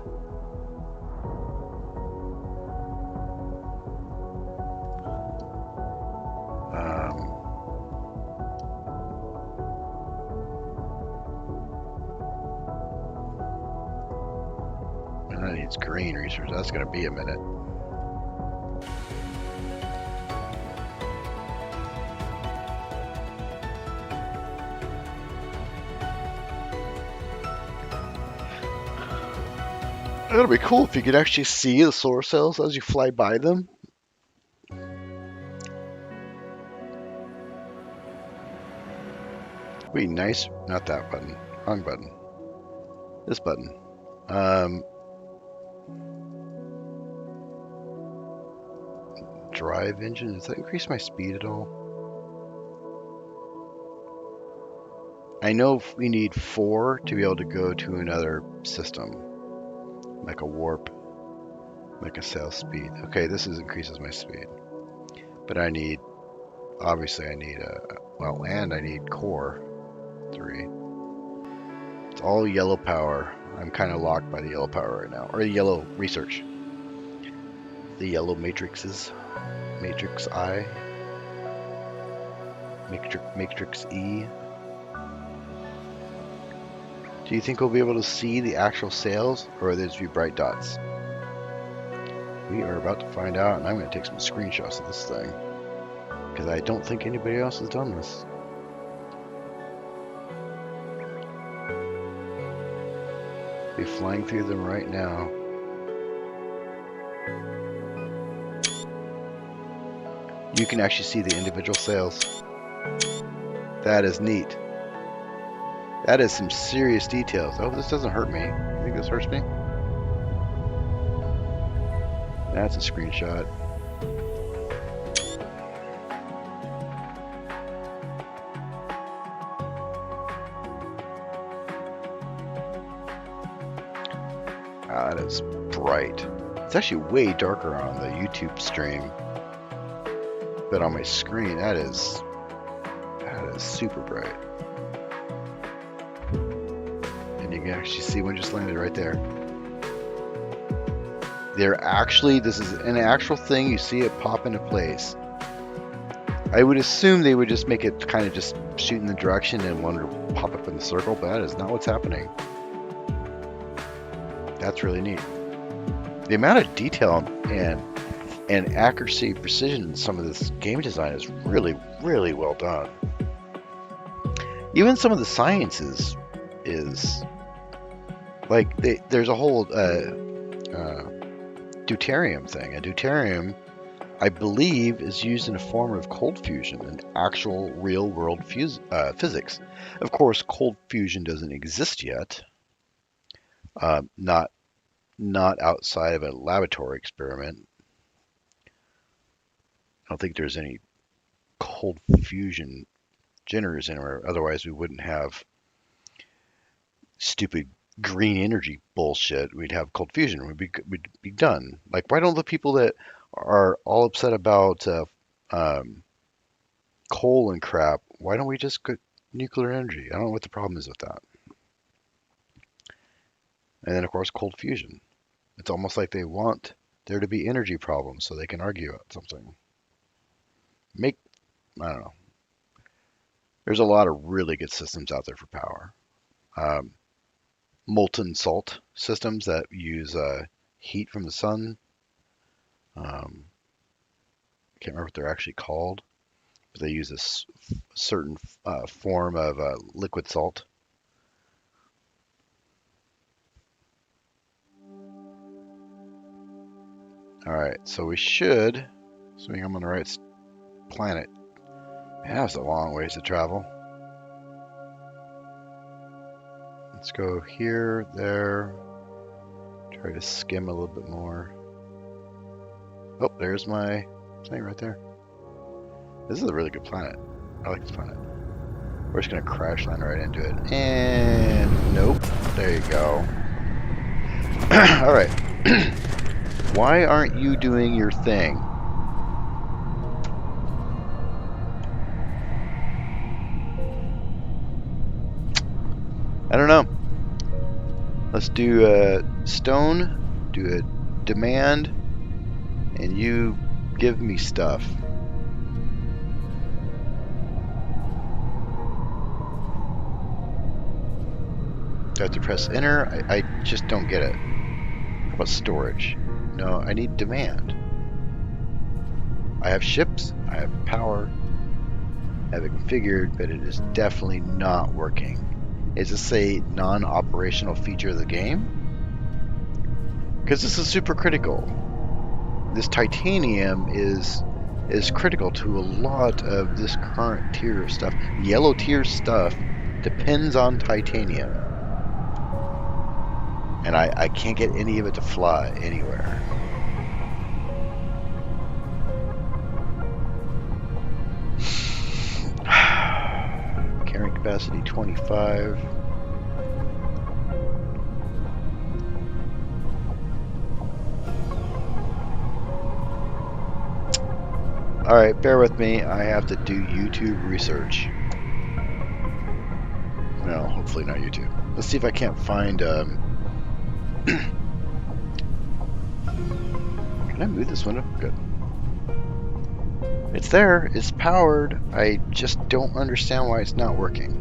And that needs green research. That's going to be a minute. It'll be cool if you could actually see the solar cells as you fly by them. It'd be nice. Not that button. Wrong button. This button. Drive engine. Does that increase my speed at all? I know we need 4 to be able to go to another system. Like a warp, like a sail speed. Okay, this increases my speed. But I need, obviously I need and I need core 3. It's all yellow power. I'm kind of locked by the yellow power right now, or the yellow research. The yellow matrices, matrix I, matrix E. Do you think we'll be able to see the actual sails, or will these be bright dots? We are about to find out, and I'm going to take some screenshots of this thing, because I don't think anybody else has done this. Be flying through them right now. You can actually see the individual sails. That is neat. That is some serious details. I hope this doesn't hurt me. You think this hurts me? That's a screenshot. Ah, that is bright. It's actually way darker on the YouTube stream. But on my screen, that is super bright. You can actually see one just landed right there. This is an actual thing. You see it pop into place. I would assume they would just make it kind of just shoot in the direction and one would pop up in the circle, but that is not what's happening. That's really neat. The amount of detail and accuracy, precision in some of this game design is really, really well done. Even some of the science is like there's a whole deuterium thing. A deuterium, I believe, is used in a form of cold fusion in actual real-world physics. Of course, cold fusion doesn't exist yet. Not outside of a laboratory experiment. I don't think there's any cold fusion generators anywhere. Otherwise, we wouldn't have stupid green energy bullshit, we'd have cold fusion. We'd be done. Like, why don't the people that are all upset about um, coal and crap, why don't we just get nuclear energy? I don't know what the problem is with that. And then, of course, cold fusion. It's almost like they want there to be energy problems so they can argue about something. I don't know. There's a lot of really good systems out there for power. Um, Molten salt systems that use heat from the sun. Um, can't remember what they're actually called, but they use a certain form of liquid salt. All right, so we should, assuming I'm on the right planet. Man, that's a long ways to travel. Let's go here, there. Try to skim a little bit more. Oh, there's my thing right there. This is a really good planet. I like this planet. We're just gonna crash land right into it. And nope. There you go. All right. Why aren't you doing your thing? I don't know. Let's do a stone, do a demand, and you give me stuff. Do I have to press enter? I just don't get it. How about storage? No, I need demand. I have ships, I have power, I have it configured, but it is definitely not working. Is this a non-operational feature of the game? Because this is super critical. This titanium is critical to a lot of this current tier of stuff. Yellow tier stuff depends on titanium. And I can't get any of it to fly anywhere. Carrying capacity 25. Alright, bear with me. I have to do YouTube research. No, hopefully not YouTube. Let's see if I can't find... Can I move this window? Good. It's there. It's powered. I just don't understand why it's not working.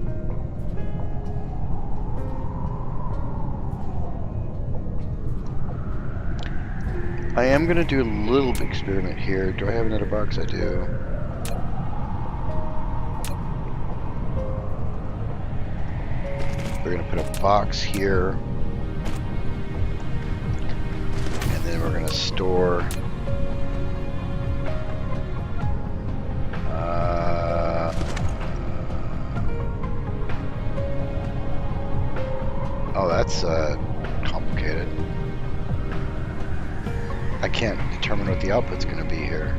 I am going to do a little experiment here. Do I have another box? I do. We're going to put a box here. And then we're going to store... oh, that's complicated. I can't determine what the output's going to be here.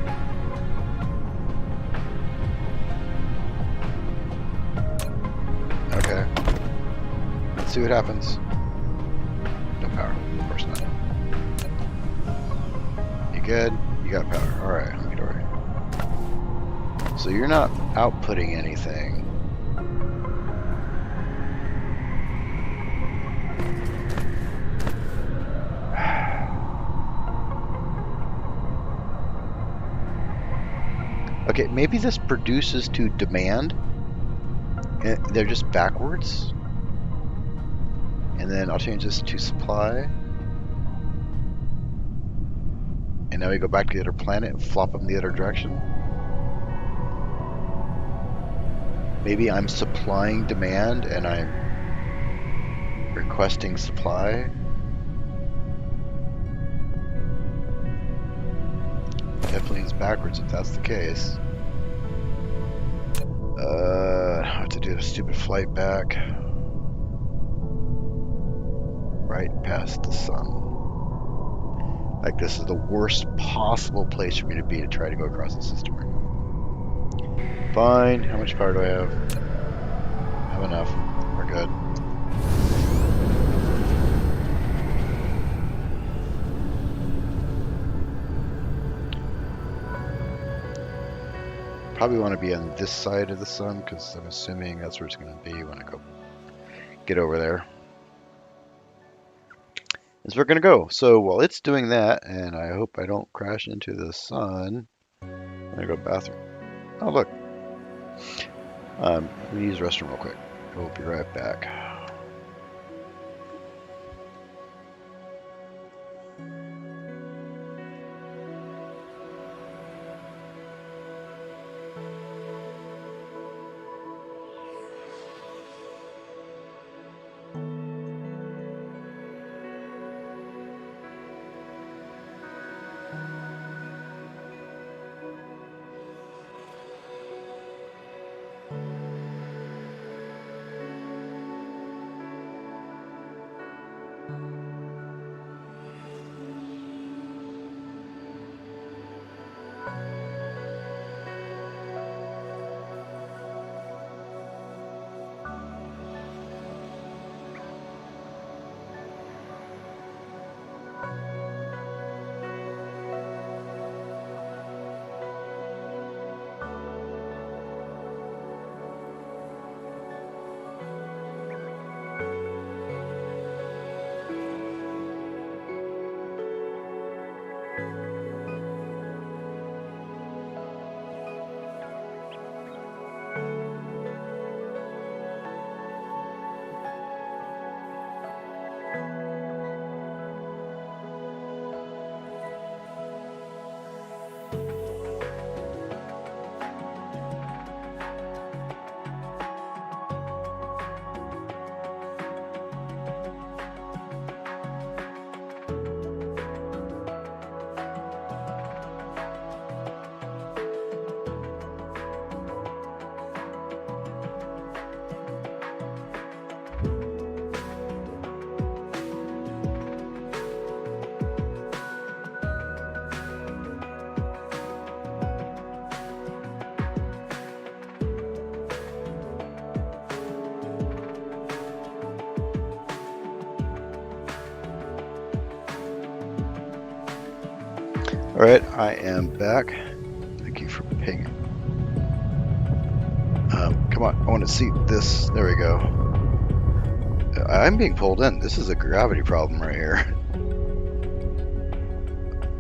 Okay. Let's see what happens. No power. Of course not. You good? You got power. Alright, hunky-dory. So you're not outputting anything. Okay, maybe this produces to demand. And they're just backwards. And then I'll change this to supply. And now we go back to the other planet and flop them the other direction. Maybe I'm supplying demand and I'm requesting supply. Definitely is backwards if that's the case. I have to do the stupid flight back. Right past the sun. Like, this is the worst possible place for me to be to try to go across the system. Fine. How much power do I have? I have enough. We're good. Probably want to be on this side of the sun because I'm assuming that's where it's going to be when I go get over there. Is where we're going to go. So while it's doing that, and I hope I don't crash into the sun, I'm going to go to the bathroom. Oh, look. Let me use the restroom real quick. We'll be right back. All right, I am back. Thank you for pinging. Come on, I want to see this. There we go. I'm being pulled in. This is a gravity problem right here.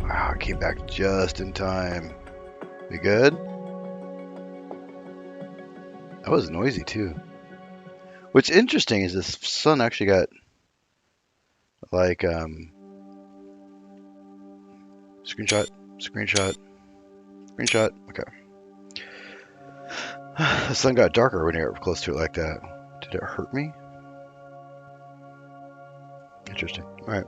Wow, I came back just in time. We good? That was noisy too. What's interesting is this sun actually got like screenshot. Okay. The sun got darker when you're close to it like that. Did it hurt me? Interesting. All right.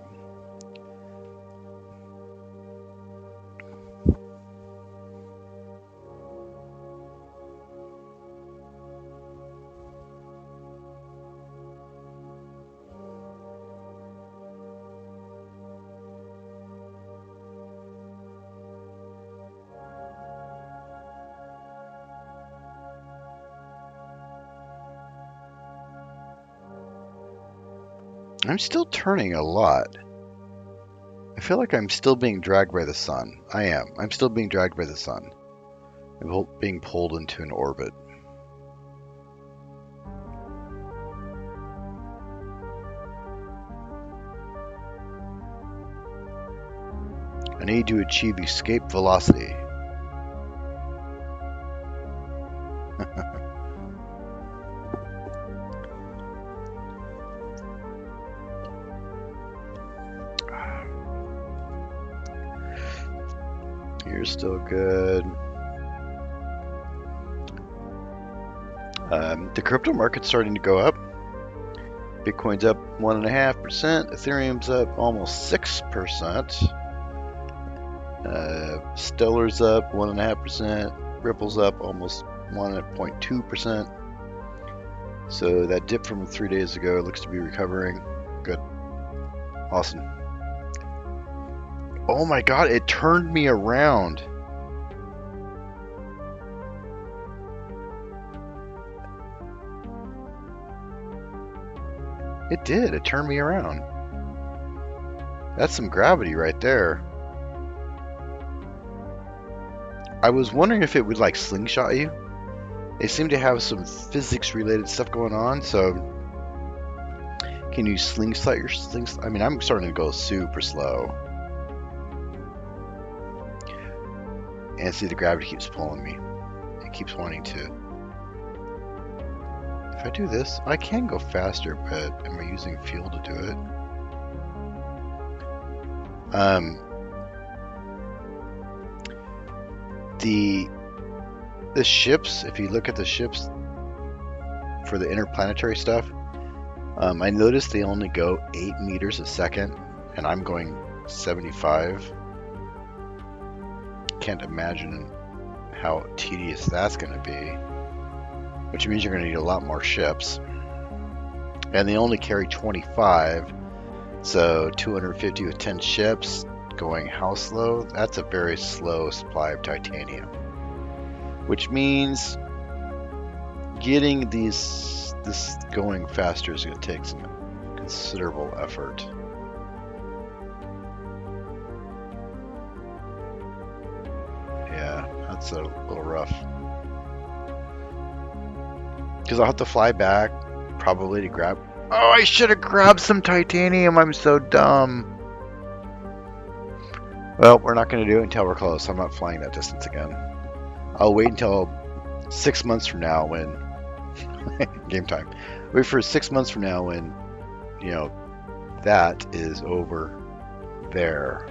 I'm still turning a lot. I feel like I'm still being dragged by the sun. I am. I'm still being dragged by the sun. I'm being pulled into an orbit. I need to achieve escape velocity. You're still good. The crypto market's starting to go up. Bitcoin's up 1.5%. Ethereum's up almost 6%. Stellar's up 1.5%. Ripple's up almost 1.2%. So that dip from 3 days ago looks to be recovering. Good. Awesome. Oh my god, it turned me around. It did. It turned me around. That's some gravity right there. I was wondering if it would like slingshot you. They seem to have some physics related stuff going on, so can you slingshot your slings? I mean, I'm starting to go super slow. And see, the gravity keeps pulling me. It keeps wanting to. If I do this, I can go faster, but am I using fuel to do it? The ships, if you look at the ships for the interplanetary stuff, I noticed they only go 8 meters a second, and I'm going 75. Can't imagine how tedious that's going to be, which means you're going to need a lot more ships, and they only carry 25, so 250 with 10 ships going how slow? That's a very slow supply of titanium, which means getting this going faster is going to take some considerable effort. Yeah, that's a little rough. Because I'll have to fly back, probably to grab... Oh, I should have grabbed some titanium. I'm so dumb. Well, we're not going to do it until we're close. I'm not flying that distance again. I'll wait until 6 months from now when... game time. Wait for 6 months from now when, you know, that is over there.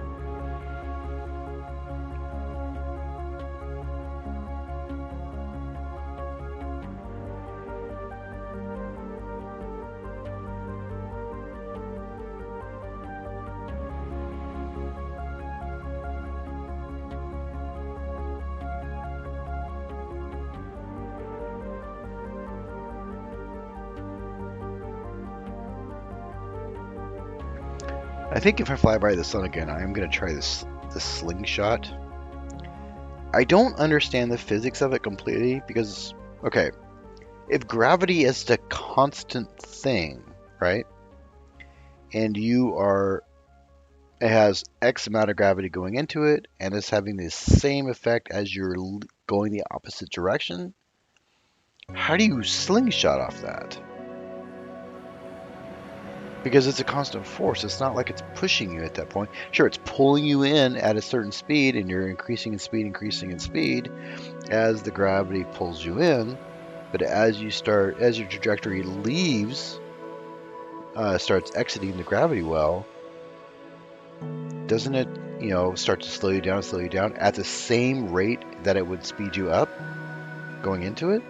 I think if I fly by the sun again, I am going to try this slingshot. I don't understand the physics of it completely because, okay, if gravity is the constant thing, right, and it has X amount of gravity going into it, and it's having the same effect as you're going the opposite direction, how do you slingshot off that? Because it's a constant force. It's not like it's pushing you at that point. Sure, it's pulling you in at a certain speed, and you're increasing in speed as the gravity pulls you in. But as your trajectory leaves, starts exiting the gravity well, doesn't it, start to slow you down at the same rate that it would speed you up going into it?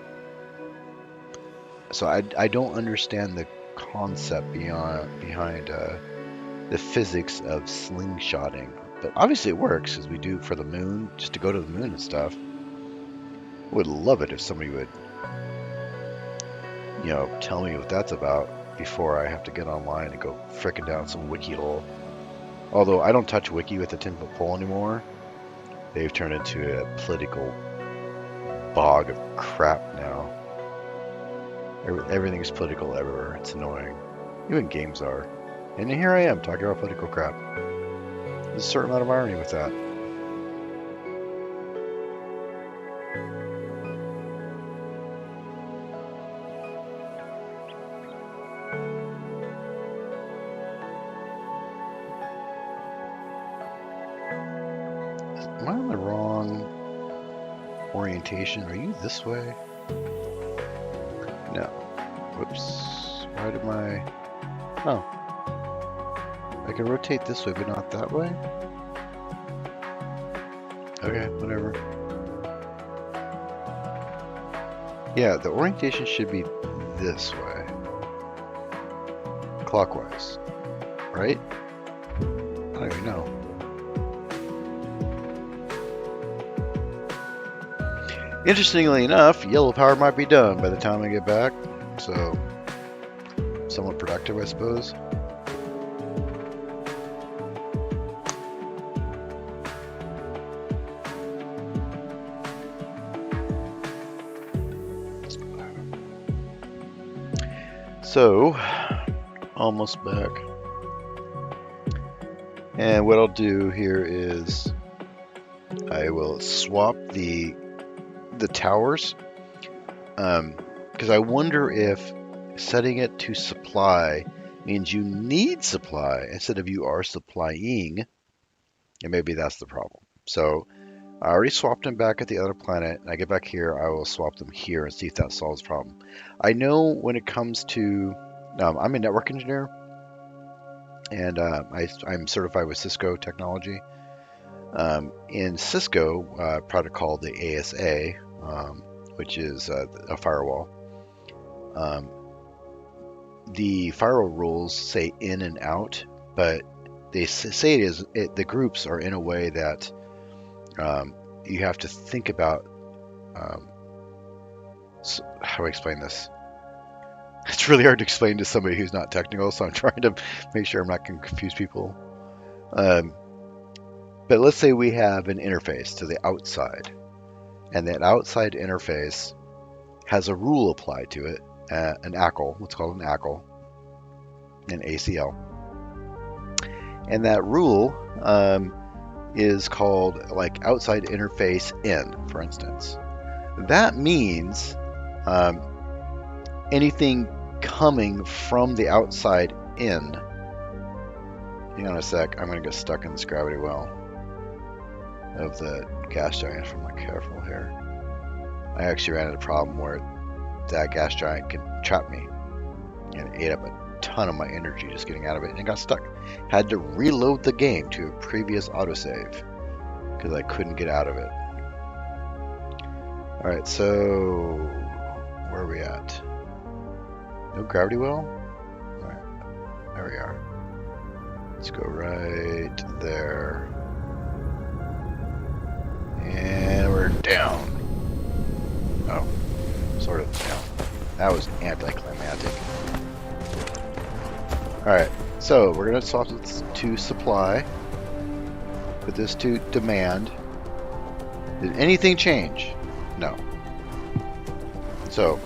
So I don't understand the concept behind the physics of slingshotting, but obviously it works, as we do for the moon, just to go to the moon and stuff. Would love it if somebody would tell me what that's about before I have to get online and go frickin' down some wiki hole. Although I don't touch wiki with a 10-foot pole anymore. They've turned into a political bog of crap now. Everything's political everywhere. It's annoying. Even games are. And here I am talking about political crap. There's a certain amount of irony with that. Am I on the wrong orientation? Are you this way? No. Whoops. Why did my... Oh. I can rotate this way, but not that way? Okay, whatever. Yeah, the orientation should be this way. Clockwise. Right? I don't even know. Interestingly enough, yellow power might be done by the time I get back, so somewhat productive, I suppose. So, almost back. And what I'll do here is I will swap the towers, because I wonder if setting it to supply means you need supply instead of you are supplying, and maybe that's the problem. So I already swapped them back at the other planet. I get back here, I will swap them here and see if that solves the problem. I know when it comes to, I'm a network engineer, and I'm certified with Cisco technology. In Cisco, a product called the ASA, which is a firewall. The firewall rules say in and out, but they say the groups are in a way that you have to think about. How do I explain this? It's really hard to explain to somebody who's not technical, so I'm trying to make sure I'm not going to confuse people. But let's say we have an interface to the outside, and that outside interface has a rule applied to it, an ACL, what's called an ACL, an ACL. And that rule is called like outside interface in, for instance. That means anything coming from the outside in. Hang on a sec, I'm going to get stuck in this gravity well of the gas giant if I'm not careful here. I actually ran into a problem where that gas giant could trap me and ate up a ton of my energy just getting out of it and got stuck. Had to reload the game to a previous autosave because I couldn't get out of it. Alright, so where are we at? No gravity well? Alright, there we are. Let's go right there. And we're down. Oh, sort of down. That was anticlimactic. Alright, so we're going to swap this to supply. Put this to demand. Did anything change? No. So,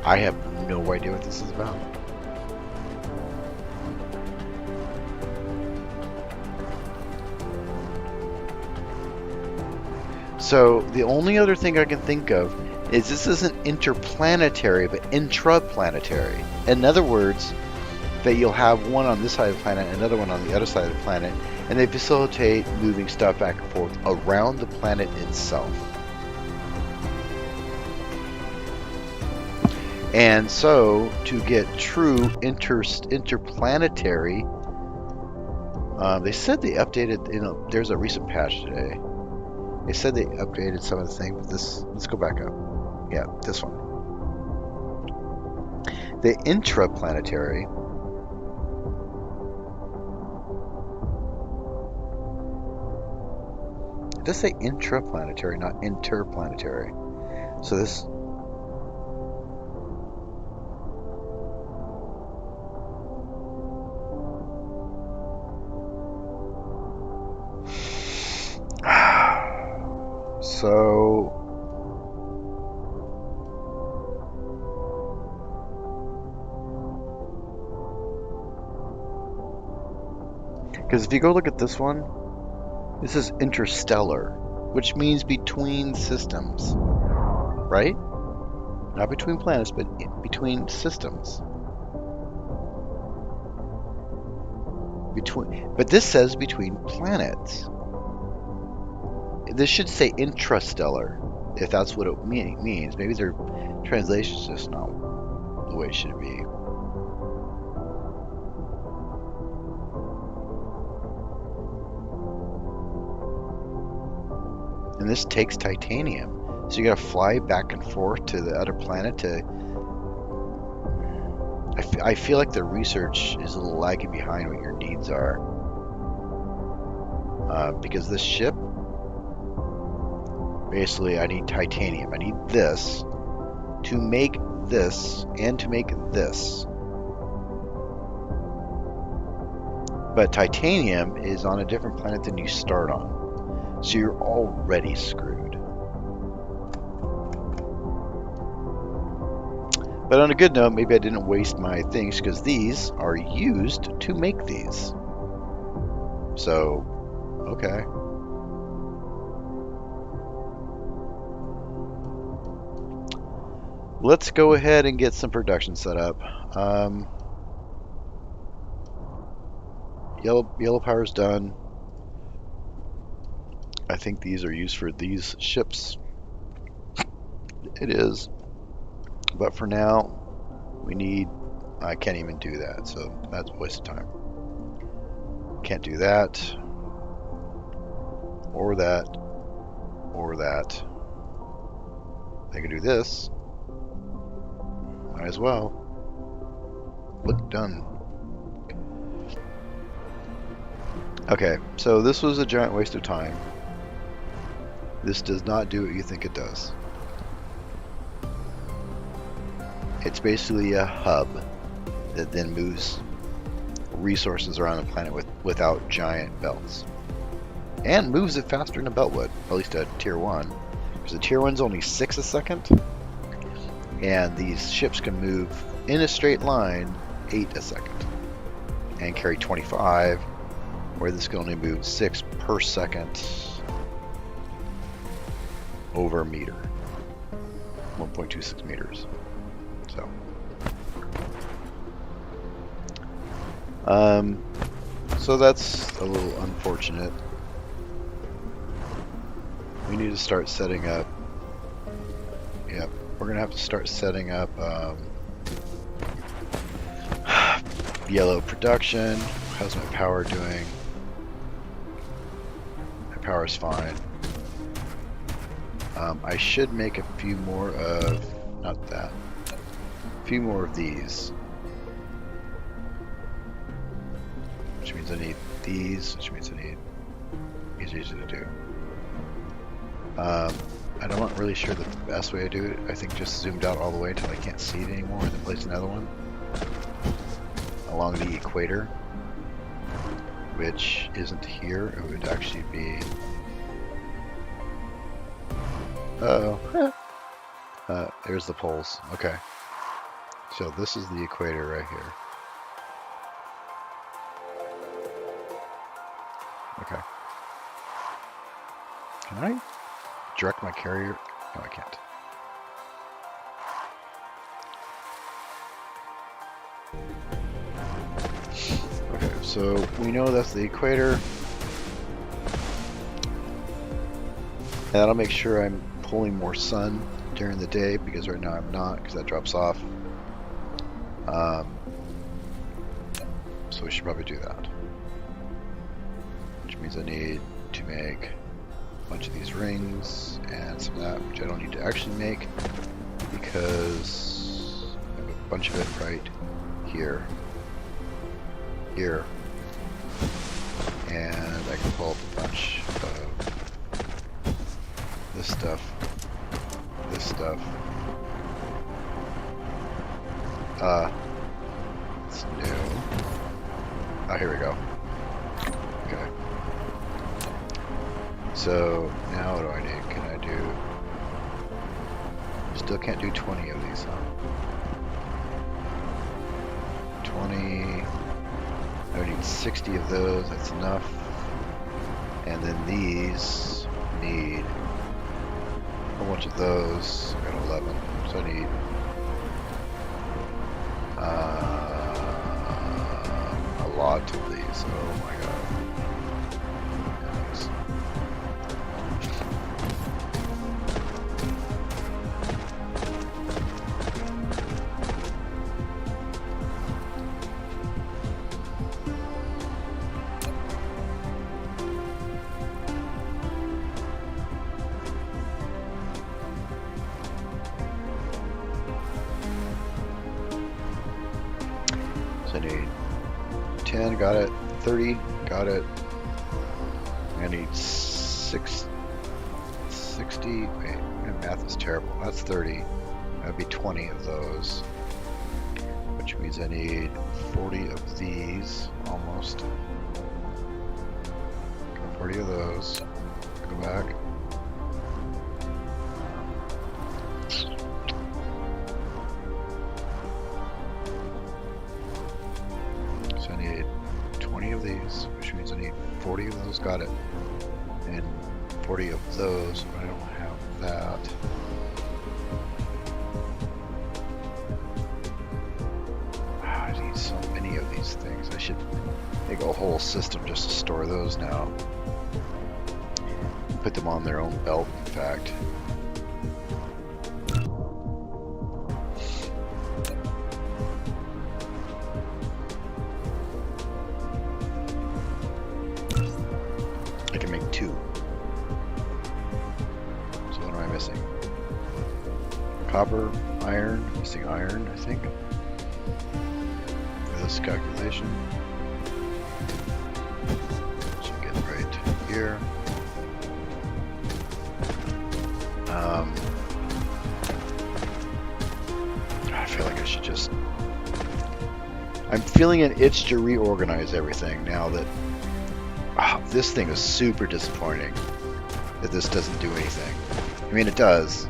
I have no idea what this is about. So the only other thing I can think of is this isn't interplanetary, but intraplanetary. In other words, that you'll have one on this side of the planet, another one on the other side of the planet, and they facilitate moving stuff back and forth around the planet itself. And so, to get true interplanetary, they said they updated, there's a recent patch today. They said they updated some of the things, but let's go back up. Yeah, this one. The intraplanetary it does say intraplanetary, not interplanetary. So this because if you go look at this one, this is interstellar, which means between systems, right? Not between planets, but between systems. But this says between planets. This should say intrastellar, if that's what it means. Maybe their translation's just not the way it should be. And this takes titanium. So you gotta fly back and forth to the other planet to... I feel like the research is a little lagging behind what your needs are. Because this ship... Basically, I need titanium. I need this to make this and to make this. But titanium is on a different planet than you start on. So you're already screwed. But on a good note, maybe I didn't waste my things because these are used to make these. So, okay. Let's go ahead and get some production set up. Yellow power's done. I think these are used for these ships. It is. But for now, I can't even do that, so that's a waste of time. Can't do that. Or that. Or that. I can do this. Might as well. Look, done. Okay, so this was a giant waste of time. This does not do what you think it does. It's basically a hub that then moves resources around the planet without giant belts. And moves it faster than a belt would, at least a tier 1. Because the tier 1's only 6 a second. And these ships can move in a straight line 8 a second. And carry 25, where this can only move 6 per second over a meter. 1.26 meters. So that's a little unfortunate. We need to start setting up. Yep, we're gonna have to start setting up yellow production. How's my power doing? My power is fine. I should make a few more of, not that, a few more of these. Which means I need these, which means I need, these are easy to do. I'm not really sure the best way to do it. I think just zoomed out all the way until I can't see it anymore and then place another one along the equator, which isn't here. It would actually be, there's the poles. Okay, so this is the equator right here. Okay. Can I direct my carrier? No, I can't. Okay, so we know that's the equator. And that'll make sure I'm pulling more sun during the day, because right now I'm not, because that drops off. So we should probably do that. Which means I need to make a bunch of these rings and some of that, which I don't need to actually make because I have a bunch of it right here, here, and I can pull up a bunch of this stuff, it's new. Oh, here we go. Okay. So now what do I need? Can I do? Still can't do 20 of these, huh? 20. I need 60 of those. That's enough. And then these need a bunch of those. I got 11, so I need a lot of these. Oh my god. I need 10, got it. 30, got it. I need 60. Wait, my math is terrible. That's 30. That'd be 20 of those. Which means I need 40 of these, almost. 40 of those. Go back. 20 of these, which means I need 40 of those. Got it. And 40 of those, but I don't have that. I need so many of these things. I should make a whole system just to store those now. Put them on their own belt, in fact. I can make 2. So what am I missing? Copper, iron, missing iron, I think. For this calculation. Should get right here. I feel like I should just... I'm feeling an itch to reorganize everything now that... this thing is super disappointing that this doesn't do anything. I mean, it does.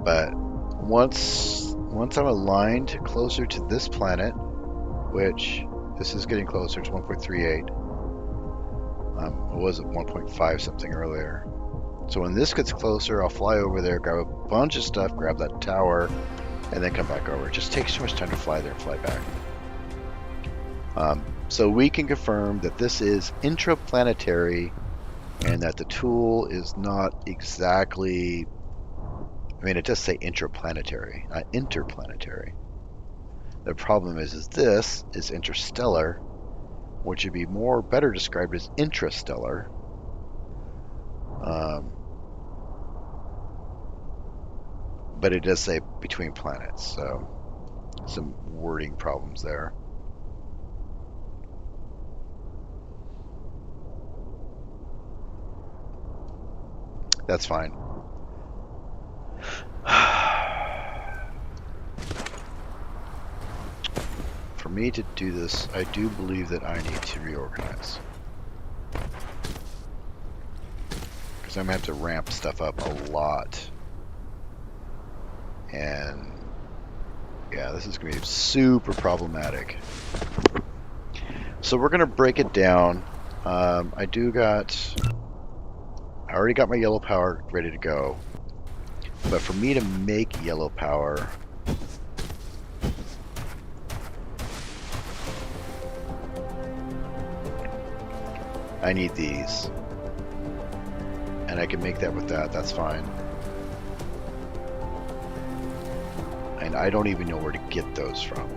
But once I'm aligned closer to this planet, which this is getting closer to 1.38. It was at 1.5 something earlier. So when this gets closer, I'll fly over there, grab a bunch of stuff, grab that tower, and then come back over. It just takes too much time to fly there and fly back. So we can confirm that this is intraplanetary and that the tool is not exactly... I mean, it does say intraplanetary, not interplanetary. The problem is this is interstellar, which would be better described as intrastellar. But it does say between planets, so some wording problems there. That's fine. For me to do this, I do believe that I need to reorganize. Because I'm going to have to ramp stuff up a lot. And yeah, this is going to be super problematic. So we're going to break it down. I already got my yellow power ready to go. But for me to make yellow power, I need these. And I can make that with that, that's fine. And I don't even know where to get those from.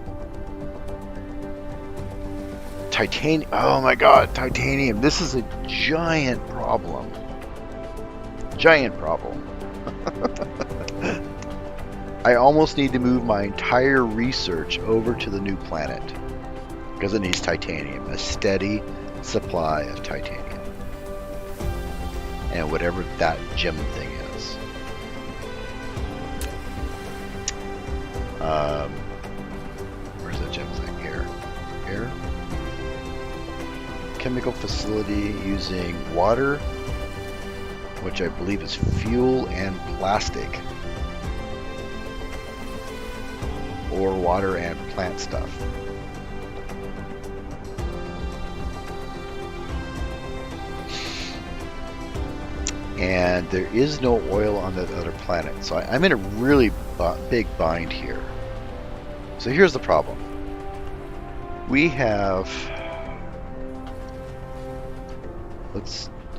Titanium, oh my god, titanium. This is a giant problem. Giant problem. I almost need to move my entire research over to the new planet because it needs titanium, a steady supply of titanium, and whatever that gem thing is. Where's that gem thing? Here. Chemical facility using water, which I believe is fuel and plastic. Or water and plant stuff. And there is no oil on that other planet. So I'm in a really big bind here. So here's the problem. We have...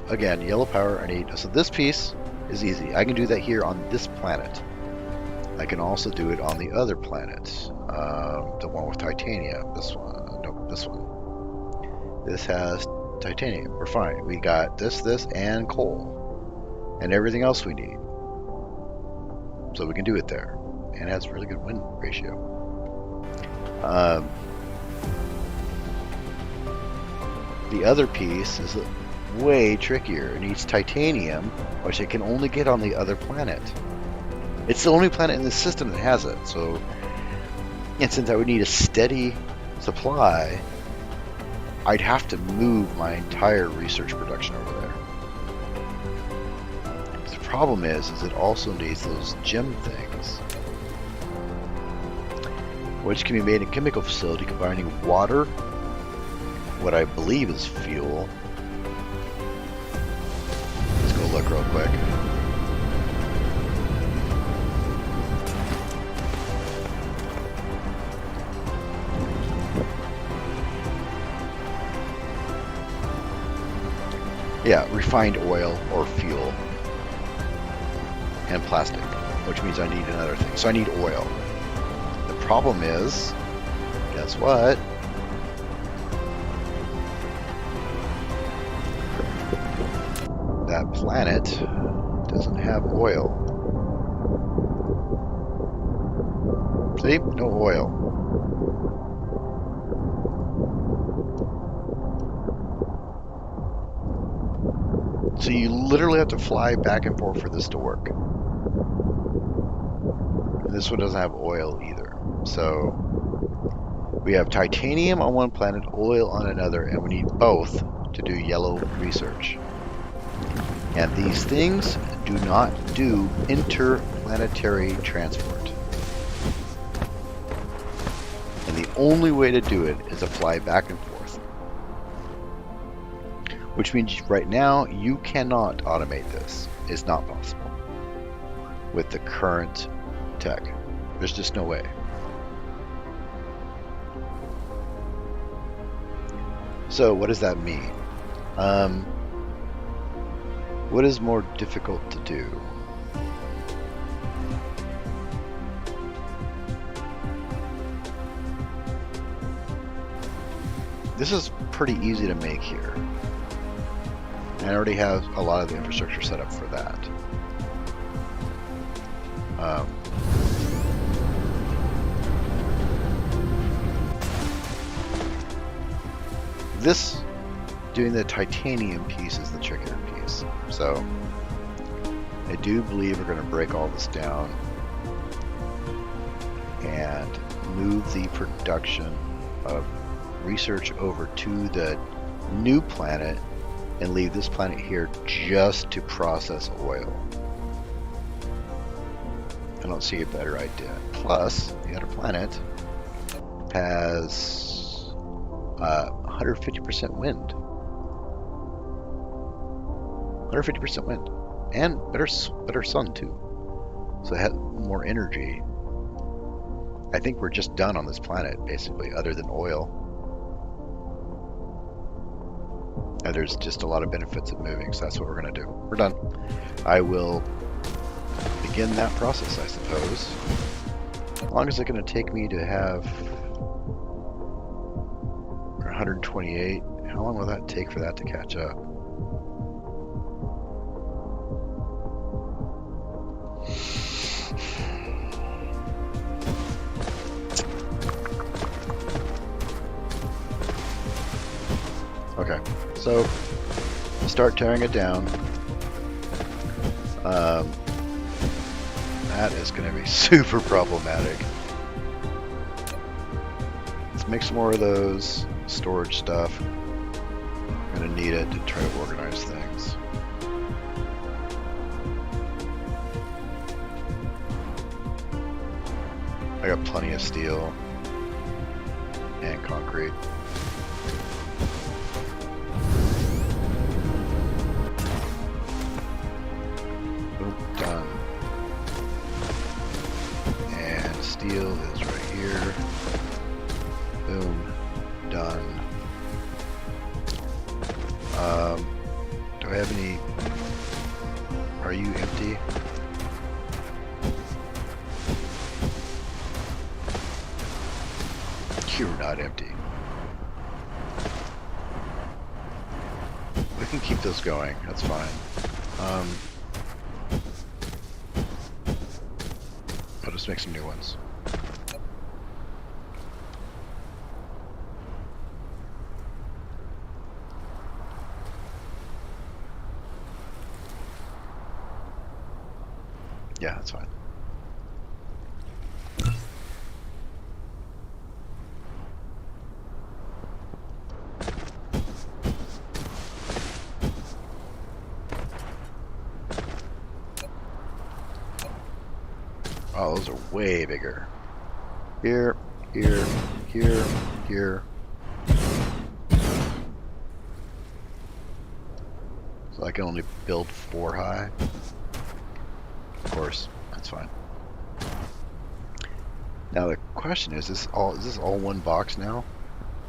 Again, yellow power, I need... So this piece is easy. I can do that here on this planet. I can also do it on the other planet. The one with titanium. This one. Nope, this one. This has titanium. We're fine. We got this, and coal. And everything else we need. So we can do it there. And it has really good win ratio. The other piece is way trickier. It needs titanium, which it can only get on the other planet. It's the only planet in the system that has it. So, and since I would need a steady supply, I'd have to move my entire research production over there. The problem is it also needs those gem things, which can be made in a chemical facility combining water what I believe is fuel. Let's go look real quick. Yeah, refined oil or fuel and plastic, which means I need another thing. So I need oil. The problem is, guess what? That planet doesn't have oil. See? No oil. So you literally have to fly back and forth for this to work. And this one doesn't have oil either. So we have titanium on one planet, oil on another, and we need both to do yellow research. And these things do not do interplanetary transport. And the only way to do it is to fly back and forth. Which means right now you cannot automate this. It's not possible with the current tech. There's just no way. So what does that mean? What is more difficult to do? This is pretty easy to make here. And I already have a lot of the infrastructure set up for that. This, doing the titanium piece, is the trickier piece. So I do believe we're going to break all this down and move the production of research over to the new planet and leave this planet here just to process oil. I don't see a better idea. Plus, the other planet has 150% wind. 150% wind. And better sun too. So it has more energy. I think we're just done on this planet, basically, other than oil. And there's just a lot of benefits of moving, so that's what we're going to do. We're done. I will begin that process, I suppose. How long is it going to take me to have 128? How long will that take for that to catch up? Okay, so start tearing it down. That is going to be super problematic. Let's make some more of those storage stuff. I'm going to need it to try to organize things. I got plenty of steel and concrete. Done. And steel is right here. Boom. Done. Do I have any? Are you empty? You're not empty. We can keep those going. That's fine. I'll just make some new ones. Yeah, that's fine. Oh, those are way bigger. Here, here, here, here. So I can only build 4 high. Of course, that's fine. Now the question is this all one box now?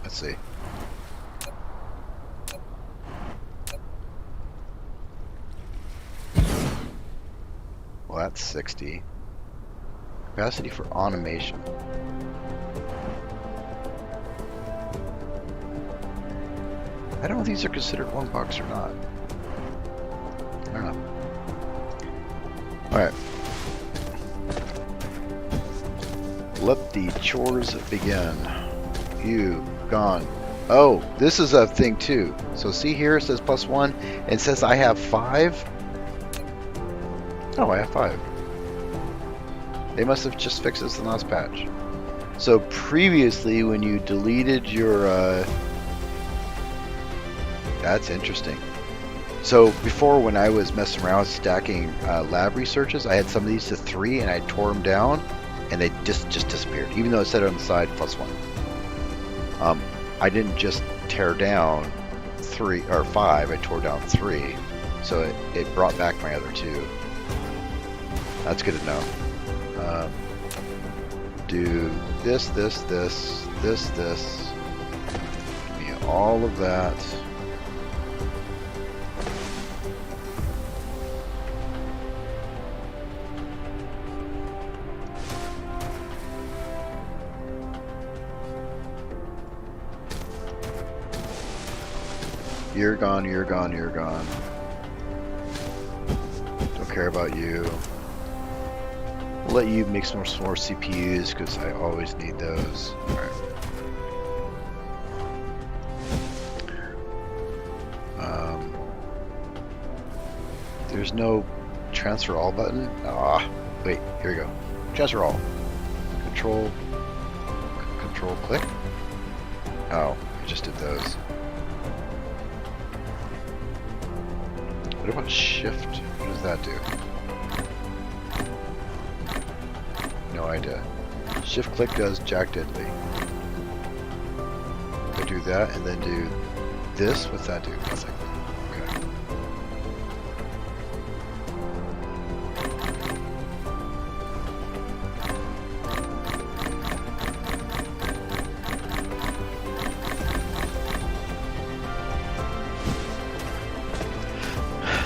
Let's see. Well, that's 60. Capacity for automation. I don't know if these are considered one box or not. I don't know. Alright. Let the chores begin. You gone. Oh, this is a thing too. So see here, it says +1. It says I have 5. Oh, I have 5. They must have just fixed this in the last patch. So previously, when you deleted your... That's interesting. So before, when I was messing around stacking lab researches, I had some of these to 3 and I tore them down and they just disappeared, even though it said on the side +1. I didn't just tear down 3 or 5, I tore down 3, so it brought back my other 2. That's good to know. Do this. Give me all of that. You're gone, you're gone, you're gone. Don't care about you. We'll let you make some more CPUs because I always need those. Alright. There's no transfer all button. Ah, wait, here we go. Transfer all. Control click. Oh, I just did those. What about shift? What does that do? No idea. Shift click does jack diddly. I do that and then do this. What's that do? Nothing. Okay.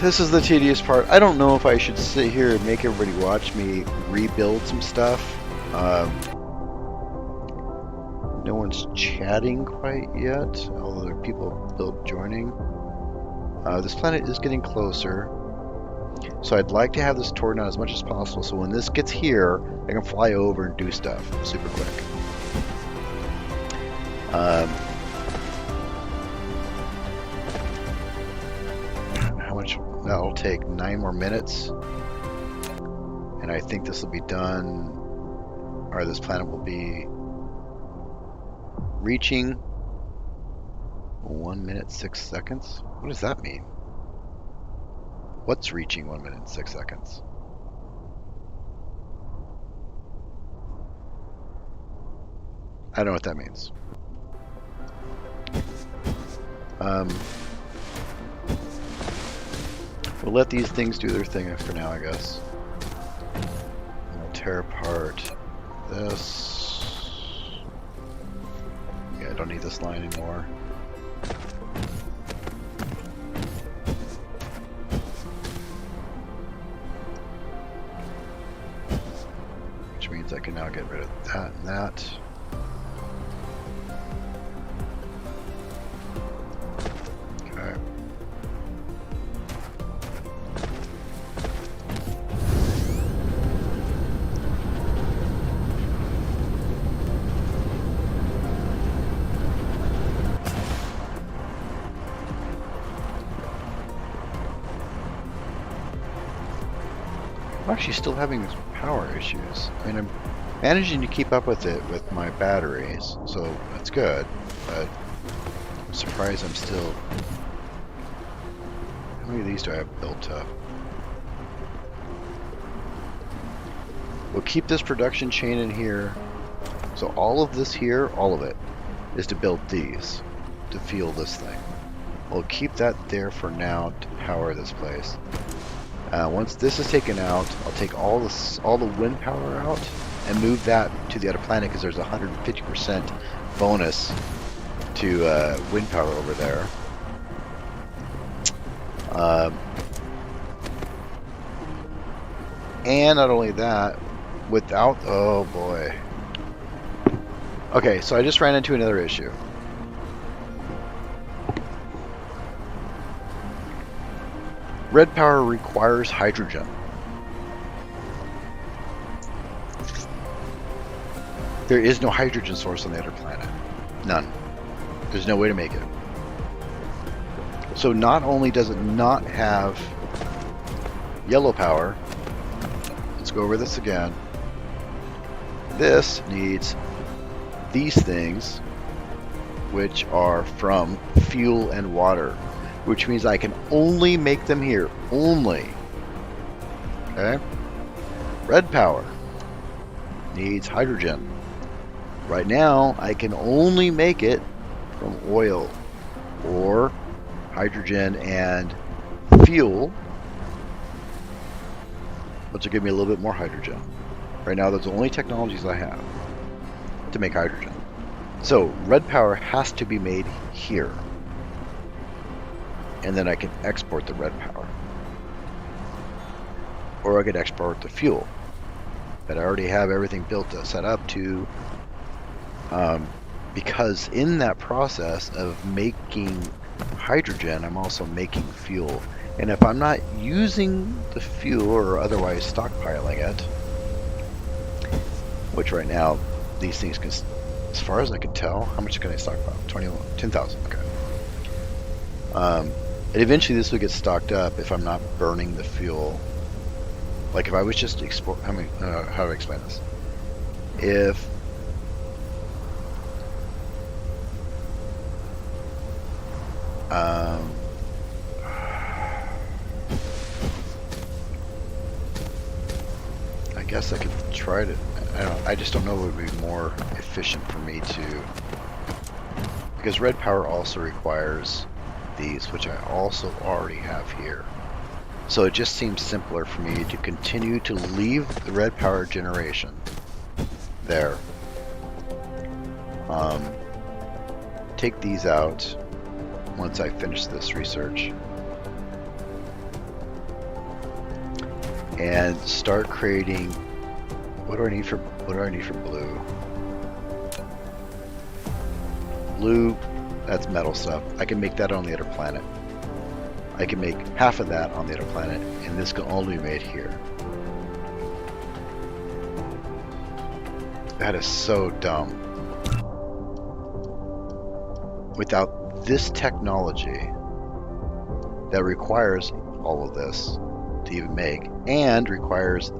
This is the tedious part. I don't know if I should sit here and make everybody watch me rebuild some stuff. No one's chatting quite yet, although there are people joining. This planet is getting closer, so I'd like to have this torn down as much as possible, so when this gets here, I can fly over and do stuff super quick. How much? That'll take 9 more minutes, and I think this will be done, or this planet will be reaching 1 minute 6 seconds. What does that mean? What's reaching 1 minute 6 seconds? I don't know what that means. We'll let these things do their thing for now, I guess. We'll tear apart this. Yeah, I don't need this line anymore. Which means I can now get rid of that and that. Okay. I'm actually still having power issues. I mean, I'm managing to keep up with it with my batteries, so that's good, but I'm surprised I'm still... How many of these do I have built up? We'll keep this production chain in here. So all of this here, all of it, is to build these, to fuel this thing. We'll keep that there for now to power this place. Once this is taken out, I'll take all the wind power out and move that to the other planet because there's a 150% bonus to wind power over there. And not only that, without... Oh boy. Okay, so I just ran into another issue. Red power requires hydrogen. There is no hydrogen source on the other planet. None. There's no way to make it. So not only does it not have yellow power, let's go over this again. This needs these things, which are from fuel and water, which means I can only make them here. Only. Okay? Red power needs hydrogen. Right now, I can only make it from oil or hydrogen and fuel, which will give me a little bit more hydrogen. Right now, those are the only technologies I have to make hydrogen. So, red power has to be made here. And then I can export the red power. Or I could export the fuel. But I already have everything built to set up to... because in that process of making hydrogen, I'm also making fuel. And if I'm not using the fuel or otherwise stockpiling it, which right now these things can, as far as I can tell, how much can I stockpile? 10,000. Okay. And eventually this will get stocked up if I'm not burning the fuel. Like if I was just export, how do I explain this? If I guess I could try to. I just don't know what would be more efficient for me to. Because red power also requires these, which I also already have here. So it just seems simpler for me to continue to leave the red power generation there. Take these out once I finish this research. And start creating. What do I need for blue? Blue, that's metal stuff. I can make that on the other planet. I can make half of that on the other planet, and this can only be made here. That is so dumb. Without this technology that requires all of this to even make, and requires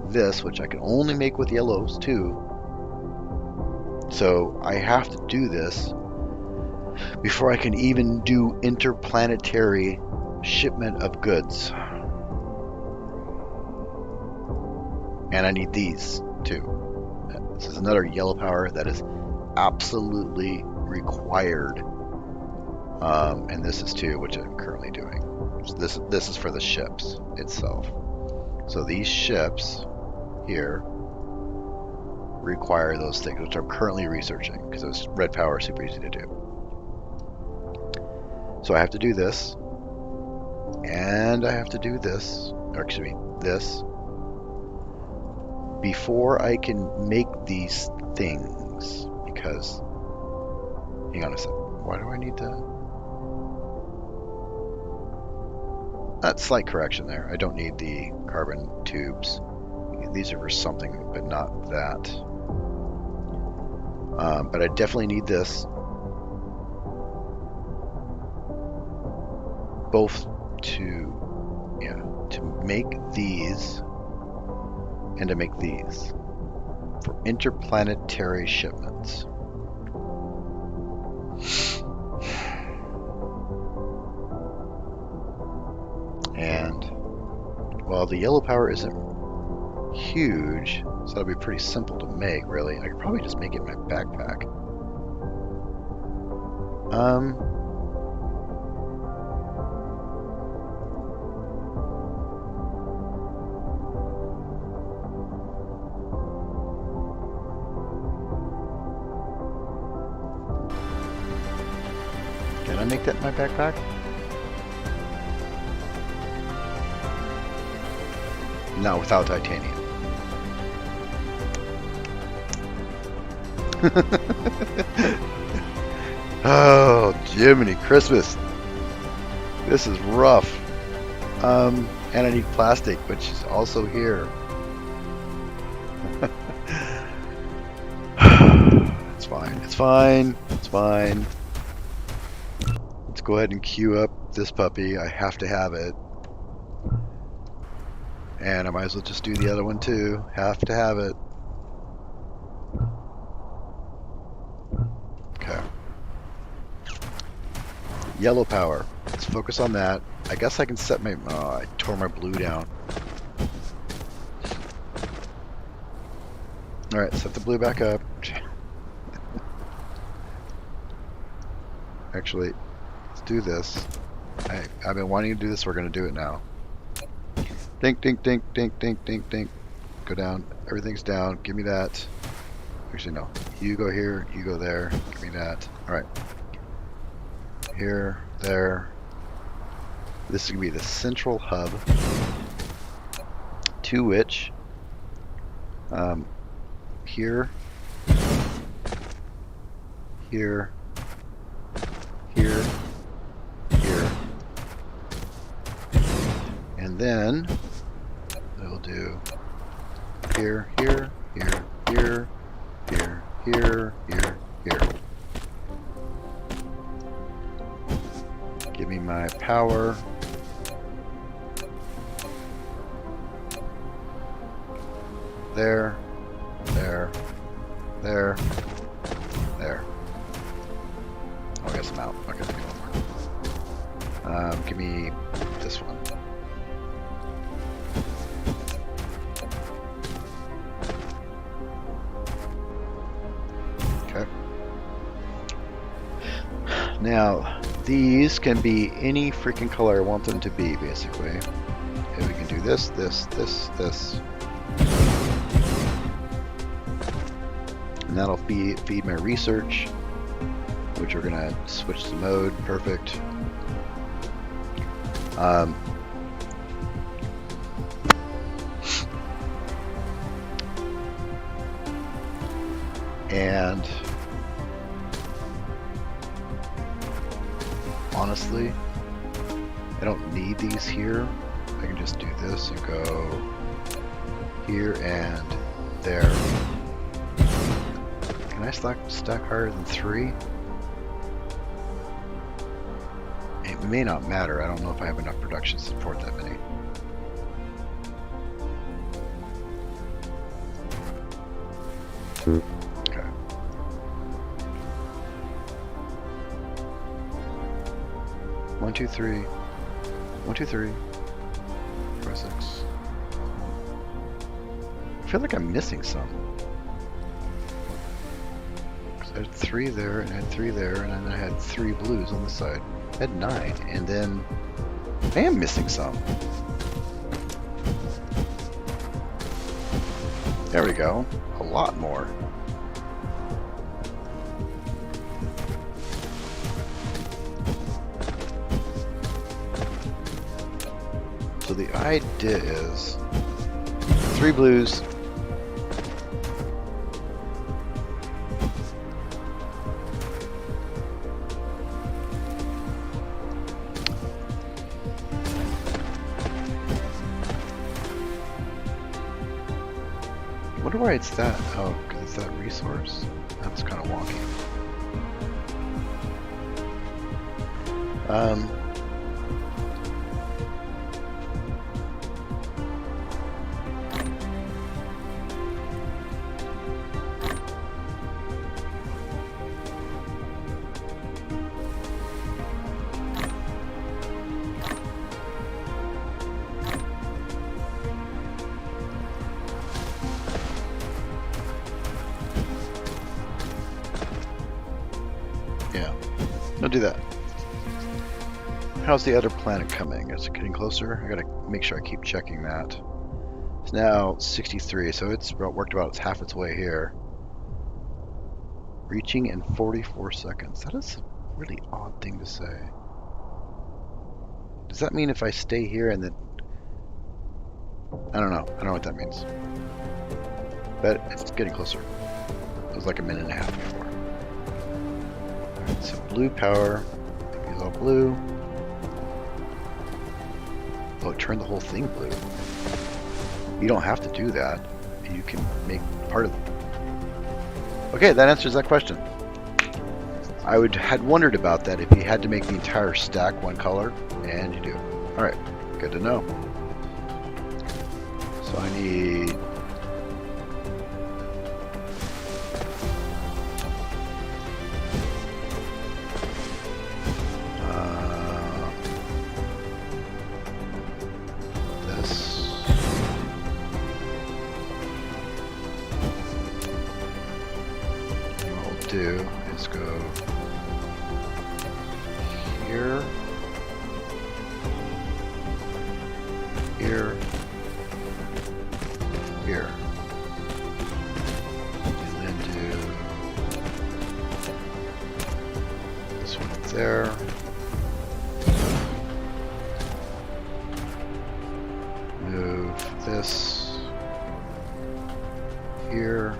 this, which I can only make with yellows too. So I have to do this before I can even do interplanetary shipment of goods. And I need these too. This is another yellow power that is absolutely required. And this is too, which I'm currently doing. So this is for the ships itself. So these ships here require those things, which I'm currently researching because those red power is super easy to do. So I have to do this, and I have to do this, or excuse me, this, before I can make these things, because, hang on a second, why do I need that? That's slight correction there. I don't need the carbon tubes. These are for something, but not that. But I definitely need this. Both to make these and to make these for interplanetary shipments. And while the yellow power isn't huge, so that'll be pretty simple to make, really. I could probably just make it in my backpack. I make that in my backpack? No, without titanium. Oh, Jiminy Christmas. This is rough. And I need plastic, which is also here. It's fine. It's fine. It's fine. Let's go ahead and queue up this puppy. I have to have it. And I might as well just do the other one too. Have to have it. Okay. Yellow power. Let's focus on that. I guess I can set my... Oh, I tore my blue down. Alright, set the blue back up. Actually, let's do this. I've been wanting to do this, we're going to do it now. Dink, dink, dink, dink, dink, dink, dink. Go down. Everything's down. Give me that. Actually, no. You go here, you go there. Give me that. Alright. Here, there. This is going to be the central hub, to which here, here, here, here, and then we'll do here, here, here, here, here, here, here, here. Give me my power. There, there, there, there. Oh, I guess I'm out. Okay, give me one more. Give me this one. Okay. Now, these can be any freaking color I want them to be, basically. Okay, we can do this, this, this, this. And that'll feed my research, which we're gonna switch to mode. Perfect. And honestly, I don't need these here. I can just do this and go here and there. Can I stack higher than 3? It may not matter. I don't know if I have enough production to support that many. Okay. One, two, three. 1, 2, 3. 4, 6. I feel like I'm missing some. I had 3 there, and I had 3 there, and then I had 3 blues on the side. I had 9, and then I am missing some. There we go. A lot more. So the idea is 3 blues. I wonder why it's that. Oh, because it's that resource. That's kind of wonky. Yeah, I'll do that. How's the other planet coming? Is it getting closer? I gotta make sure I keep checking that. It's now 63, so it's worked about half its way here. Reaching in 44 seconds. That is really odd thing to say. Does that mean if I stay here and then... I don't know. I don't know what that means. But it's getting closer. It was like a minute and a half before. Alright, so blue power. It's all blue. Oh, it turned the whole thing blue. You don't have to do that. You can make part of it. Okay, that answers that question. I had wondered about that if you had to make the entire stack one color, and you do. Alright, good to know. So I need... this. And what we'll do is go here, here, here, and then do this one up there, move this here,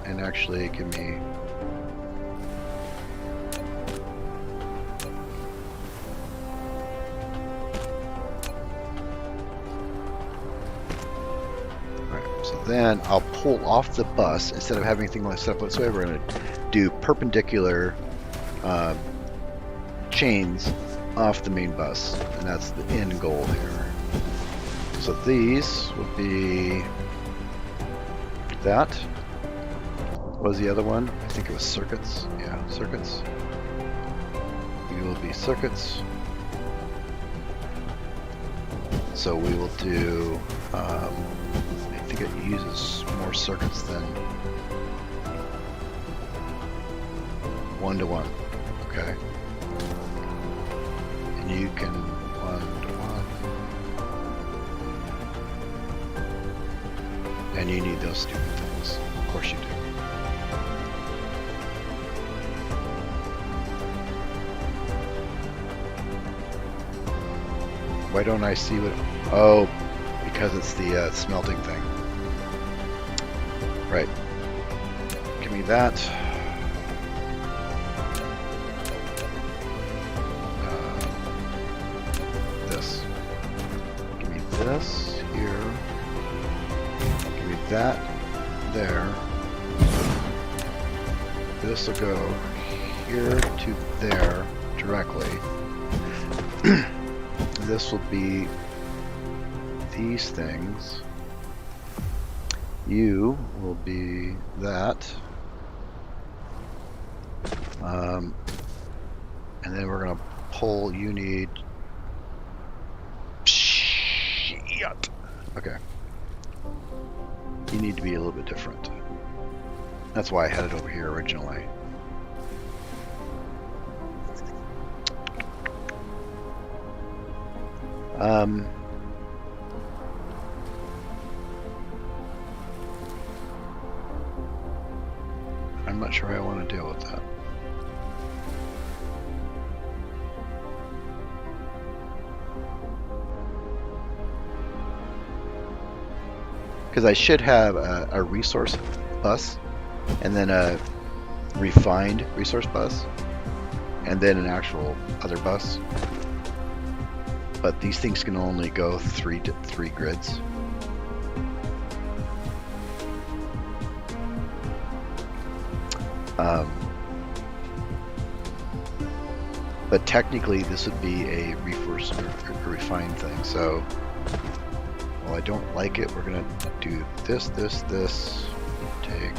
and actually give me then I'll pull off the bus instead of having anything like set up whatsoever. We're going to do perpendicular chains off the main bus, and that's the end goal here. So these will be that. What was the other one? I think it was circuits. Yeah, circuits. You will be circuits. So we will do. I think it uses more circuits than 1-to-1. Okay. And you can 1-to-1. And you need those stupid things. Of course you do. Why don't I see what... Oh, because it's the smelting thing. Right. Give me that. This. Give me this here. Give me that there. This will go here to there directly. This will be these things. You will be that. And then we're going to pull, you need... Shit. Okay. You need to be a little bit different. That's why I had it over here originally. I'm not sure how I want to deal with that. Because I should have a resource bus, and then a refined resource bus, and then an actual other bus. But these things can only go three grids. But technically this would be a resource or a refined thing. So, well, I don't like it. We're gonna do this, this, this. Take.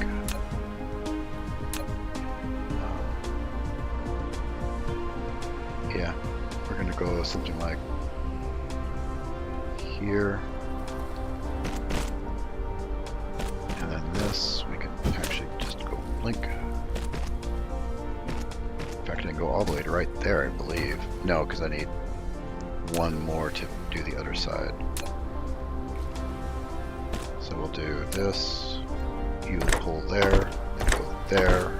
Yeah, we're gonna go something like here, and then this. We can actually just go blink. In fact, I can go all the way to right there, I believe. No, because I need one more to do the other side. So we'll do this. You pull there, and go there.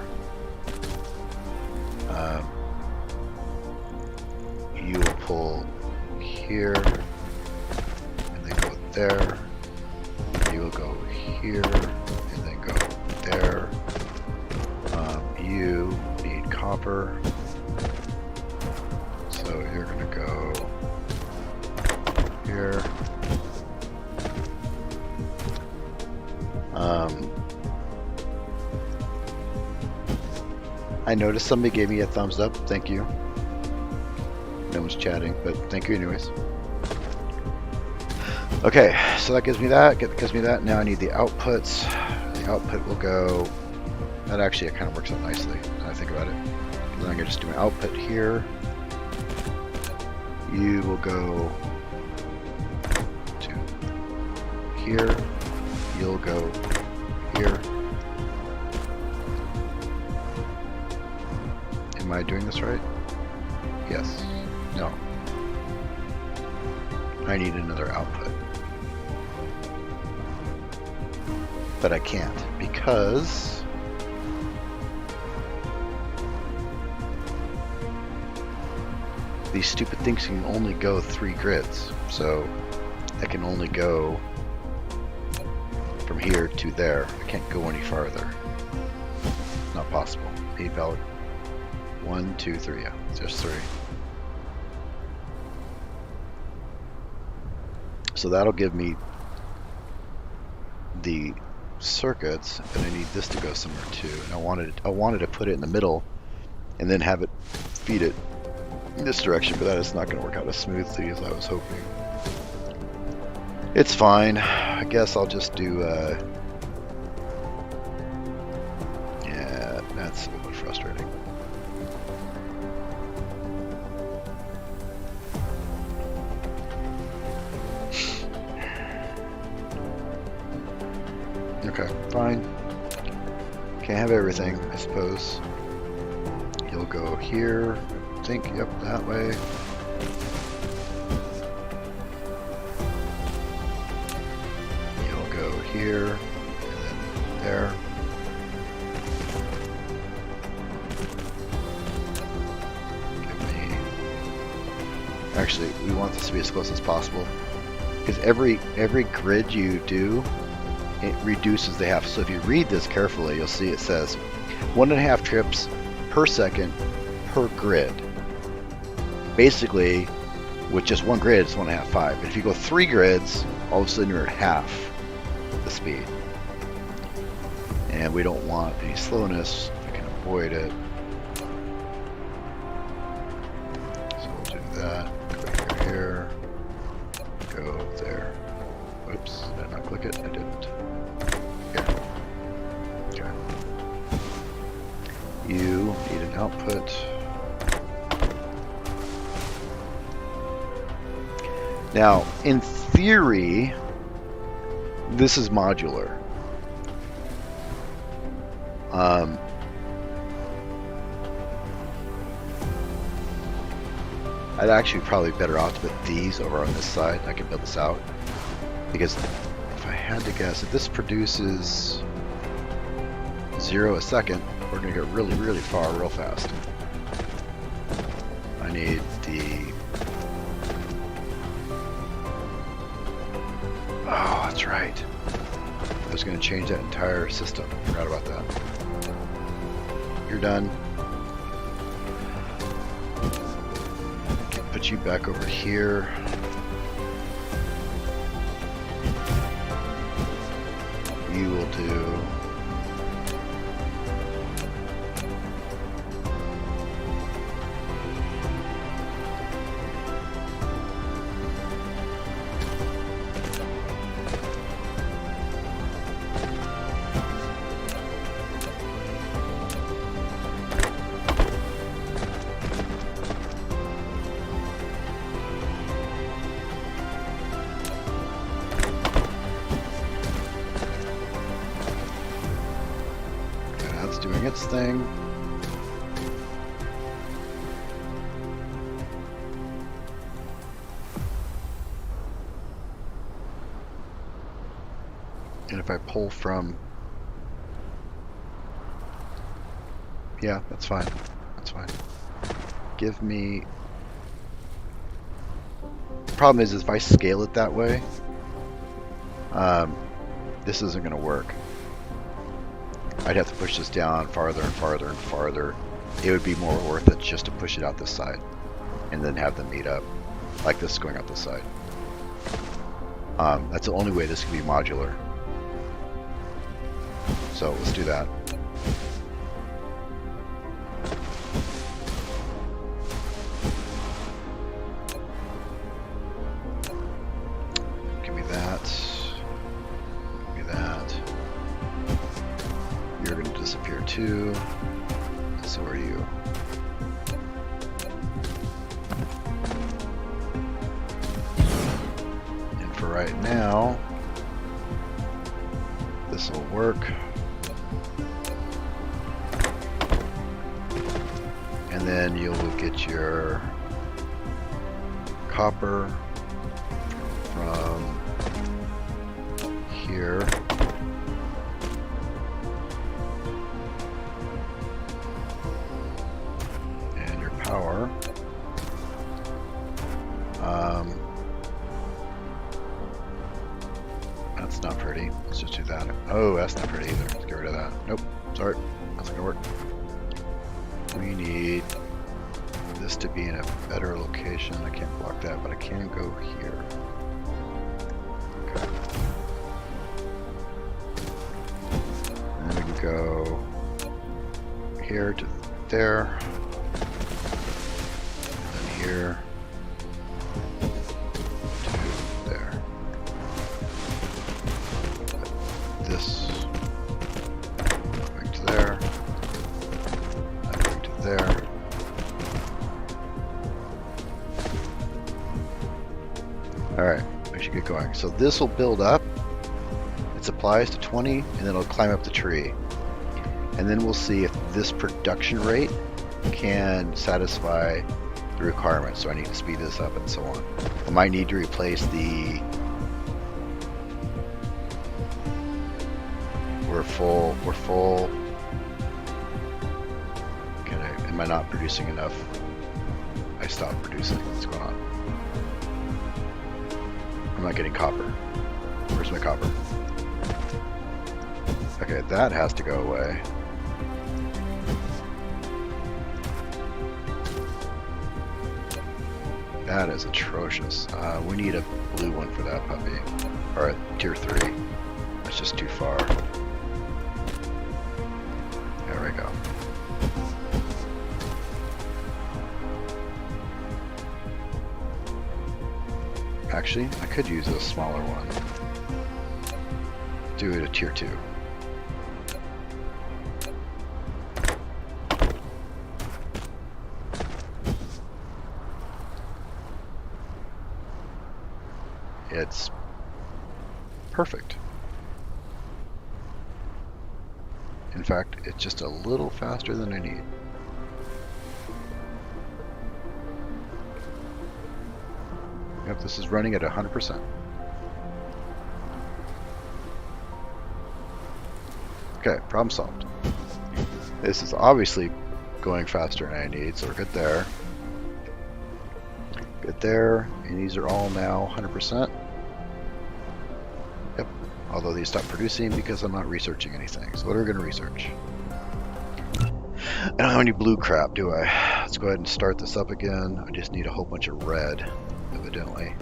jumper. So you're going to go here. I noticed somebody gave me a thumbs up. Thank you. No one's chatting, but thank you anyways. Okay, so that gives me that. Gives me that. Now I need the outputs. The output will go. That actually kind of works out nicely. Now I think about it. Then I can just do an output here. You will go to here. You'll go here. Am I doing this right? Yes. No. I need another output. But I can't because these stupid things can only go 3 grids. So I can only go from here to there. I can't go any farther. Not possible. Need valid. 1, 2, 3. Yeah, just 3. So that'll give me the circuits, and I need this to go somewhere too. And I wanted to put it in the middle, and then have it feed it in this direction, but that is not going to work out as smoothly as I was hoping. It's fine. I guess I'll just do. Yeah, that's a little bit frustrating. Okay, fine. Can't have everything, I suppose. You'll go here. I think, yep, that way. You'll go here, and then there. Give me... Actually, we want this to be as close as possible. Because every grid you do, it reduces the half. So if you read this carefully, you'll see it says 1.5 trips per second per grid. Basically, with just one grid, it's 1.5, 5. But if you go 3 grids, all of a sudden you're at half the speed. And we don't want any slowness. We can avoid it. So we'll do that. Click here. Go there. Oops, did I not click it? I didn't. Here. Okay. You need an output. Now, in theory, this is modular. I'd actually probably better off to put these over on this side. I can build this out. Because if I had to guess, if this produces 0 a second, we're going to get really, really far real fast. I need the... Oh, that's right. I was going to change that entire system. Forgot about that. You're done. Put you back over here. You will do... doing its thing. And if I pull from... Yeah, that's fine. That's fine. Give me... The problem is if I scale it that way, this isn't going to work. I'd have to push this down farther and farther and farther it would be more worth it just to push it out this side and then have them meet up, like this going out this side. That's the only way this can be modular. So let's do that. Give me that. Give me that. You're going to disappear too. So are you. And for right now, this will work. And then you'll get your copper from here. And your power. That's not pretty. Let's just do that. Oh, that's not pretty either. Let's get rid of that. Nope. Sorry. That's not gonna work. We need this to be in a better location. I can't block that, but I can go here. Okay. And then we can go here to there. And then here to there. This going to there. There. Alright, we should get going. So this will build up. It supplies to 20, and then it'll climb up the tree. And then we'll see if this production rate can satisfy the requirements. So I need to speed this up and so on. I might need to replace the... We're full. Am I not producing enough? I stopped producing. What's going on? I'm not getting copper. Where's my copper? Okay, that has to go away. That is atrocious. We need a blue one for that puppy. Or a tier 3. That's just too far. There we go. Actually, I could use a smaller one. Do it a tier 2. It's perfect. In fact, it's just a little faster than I need. Yep, this is running at 100%. Okay, problem solved. This is obviously going faster than I need, so we're good there. Good there, and these are all now 100%. Yep, although these stopped producing because I'm not researching anything. So what are we going to research? I don't have any blue crap, do I? Let's go ahead and start this up again. I just need a whole bunch of red. Evidently.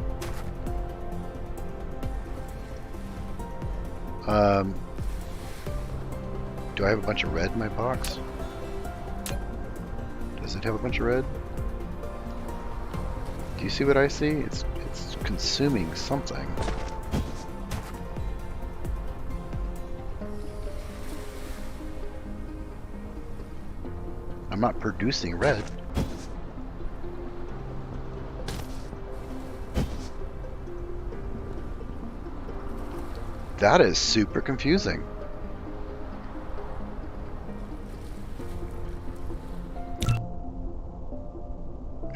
Do I have a bunch of red in my box? Does it have a bunch of red? Do you see what I see? It's consuming something. I'm not producing red. That is super confusing.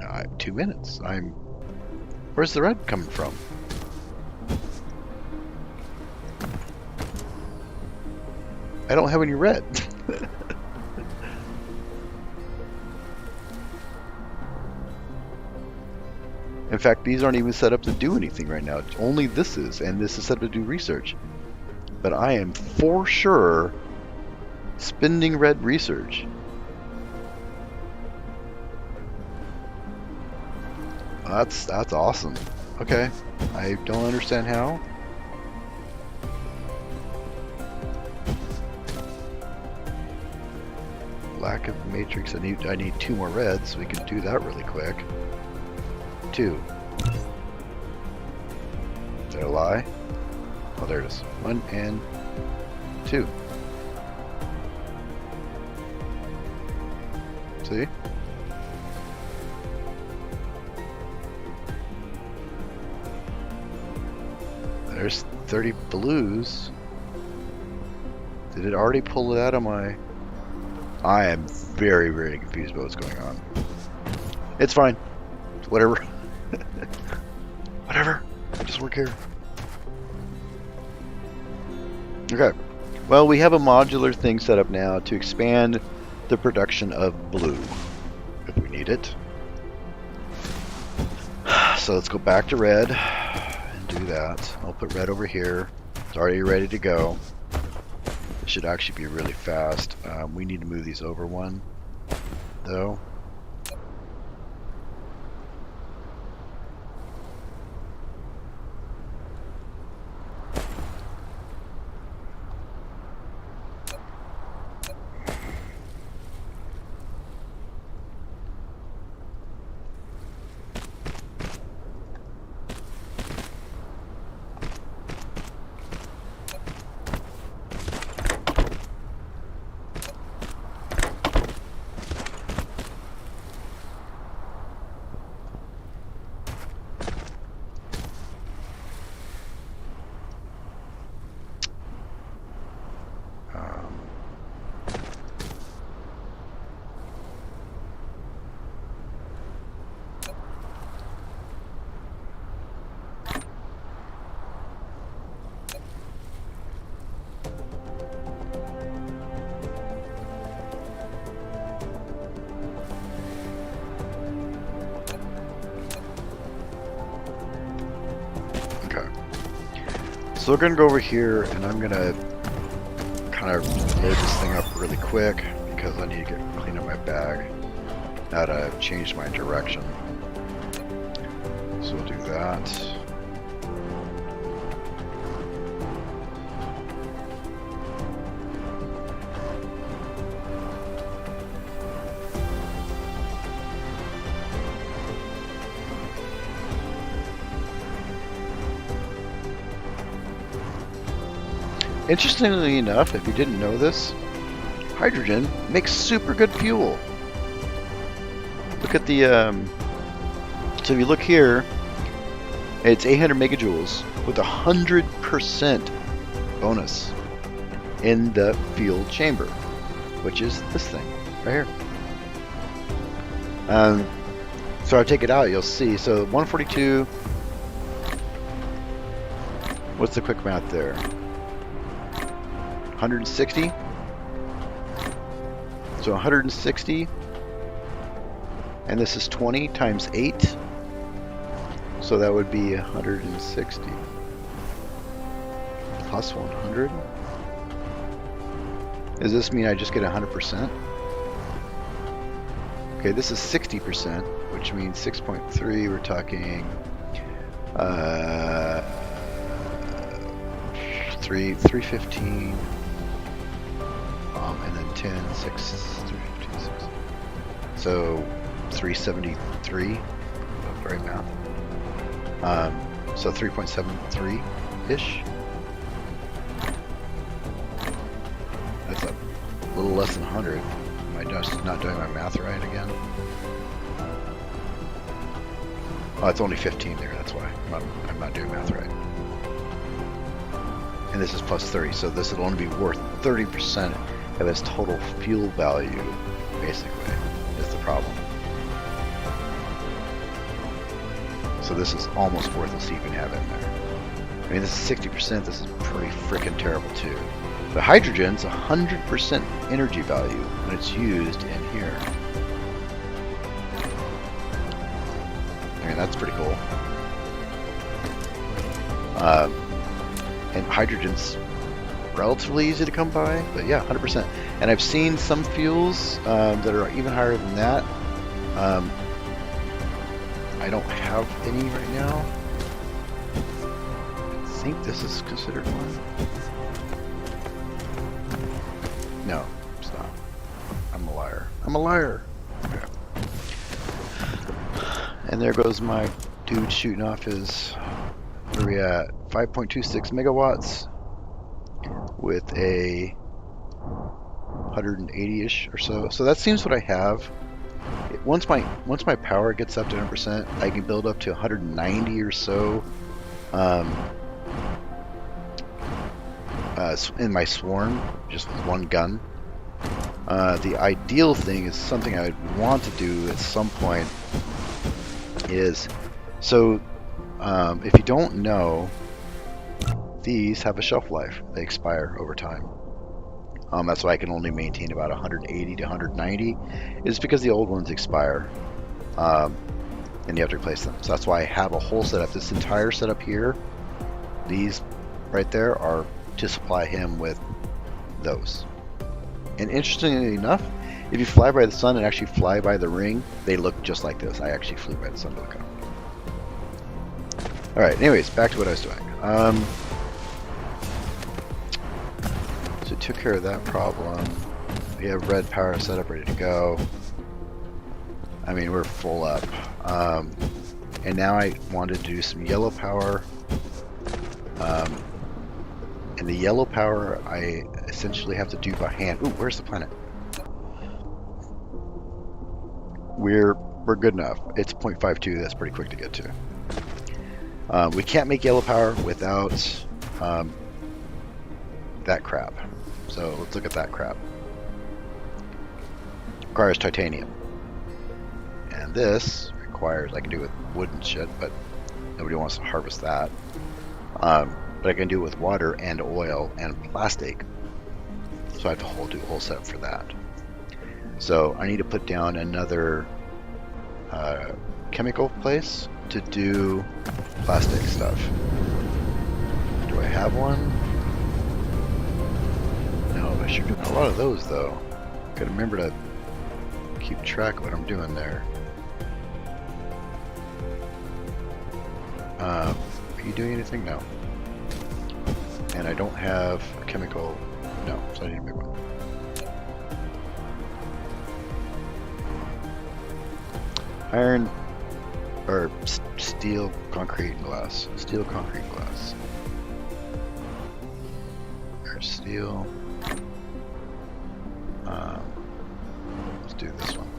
I have 2 minutes. Where's the red coming from? I don't have any red. In fact, these aren't even set up to do anything right now. Only this is, and this is set up to do research. But I am for sure spending red research. That's awesome. Okay, I don't understand how. Lack of matrix. I need 2 more reds, so we can do that really quick. 2. Did I lie? Oh, there it is. 1 and 2. See? There's 30 blues. Did it already pull it out of my... I am very, very confused about what's going on. It's fine. Whatever. Whatever. I just work here. Okay. Well, we have a modular thing set up now to expand the production of blue, if we need it. So let's go back to red and do that. I'll put red over here. It's already ready to go. It should actually be really fast. We need to move these over 1, though. So we're gonna go over here, and I'm gonna kind of load this thing up really quick because I need to clean up my bag. Now that I've changed my direction, so we'll do that. Interestingly enough, if you didn't know this, hydrogen makes super good fuel. Look at the, so if you look here, it's 800 megajoules with 100% bonus in the fuel chamber, which is this thing right here. So I take it out, you'll see. So 142, what's the quick math there? 160. So 160, and this is 20 times 8, so that would be 160 plus 100. Does this mean I just get 100%? Okay, this is 60%, which means 6.3. We're talking 315. And then 10, 6, 315, 6. So 373, very math. So 3.73-ish. That's a little less than 100. Am I just not doing my math right again? Oh, it's only 15 there, that's why. I'm not doing math right. And this is plus 30, so this will only be worth 30% of its total fuel value, basically, is the problem. So this is almost worthless to even have in there. I mean, this is 60%, this is pretty freaking terrible too. The hydrogen's 100% energy value when it's used in here. I mean, that's pretty cool. And hydrogen's relatively easy to come by, but yeah, 100%. And I've seen some fuels that are even higher than that. I don't have any right now. I think this is considered one. No, it's not. I'm a liar. I'm a liar. Okay. And there goes my dude shooting off his, where are we at? 5.26 megawatts with a 180-ish or so. So that seems what I have. Once my power gets up to 100%, I can build up to 190 or so in my swarm, just with one gun. The ideal thing is something I would want to do at some point is, so if you don't know, these have a shelf life. They expire over time. That's why I can only maintain about 180 to 190, is because the old ones expire, and you have to replace them. So that's why I have a whole setup. This entire setup here, these right there, are to supply him with those. And interestingly enough, if you fly by the sun and actually fly by the ring, they look just like this. I actually flew by the sun to look up. Alright, anyways, back to what I was doing. So took care of that problem. We have red power set up, ready to go. I mean, we're full up. And now I wanted to do some yellow power. And the yellow power I essentially have to do by hand. Ooh, where's the planet? We're good enough. It's 0.52. That's pretty quick to get to. We can't make yellow power without that crap. So let's look at that crap. Requires titanium. And this requires, I can do it with wood and shit, but nobody wants to harvest that. But I can do it with water and oil and plastic. So I have to do a whole setup for that. So I need to put down another chemical place to do plastic stuff. Do I have one? No, I sure do. A lot of those though. Gotta remember to keep track of what I'm doing there. Are you doing anything? No. And I don't have a chemical. No, so I need a big one. Iron, or steel, concrete, and glass. Steel, concrete, glass. There's steel. Let's do this one.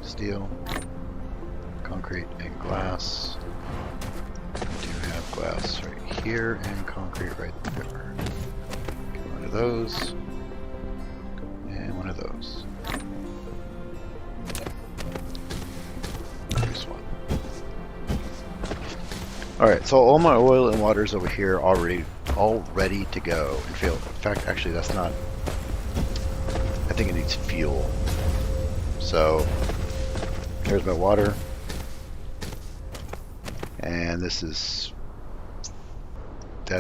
Steel, concrete, and glass. I do have glass right here and concrete right there. Get one of those. And one of those. This one. Alright, so all my oil and water is over here all ready to go. In fact, actually that's not, I think it needs fuel. So there's my water. And that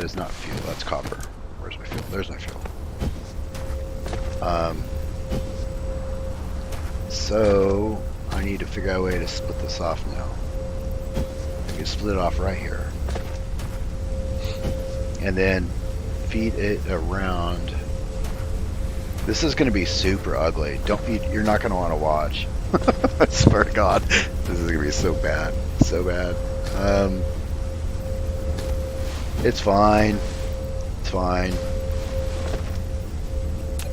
is not fuel, that's copper. Where's my fuel? There's my fuel. So I need to figure out a way to split this off now. I can split it off right here. And then feed it around. This is going to be super ugly. You're not going to want to watch. I swear to God, this is going to be so bad. So bad. It's fine. It's fine.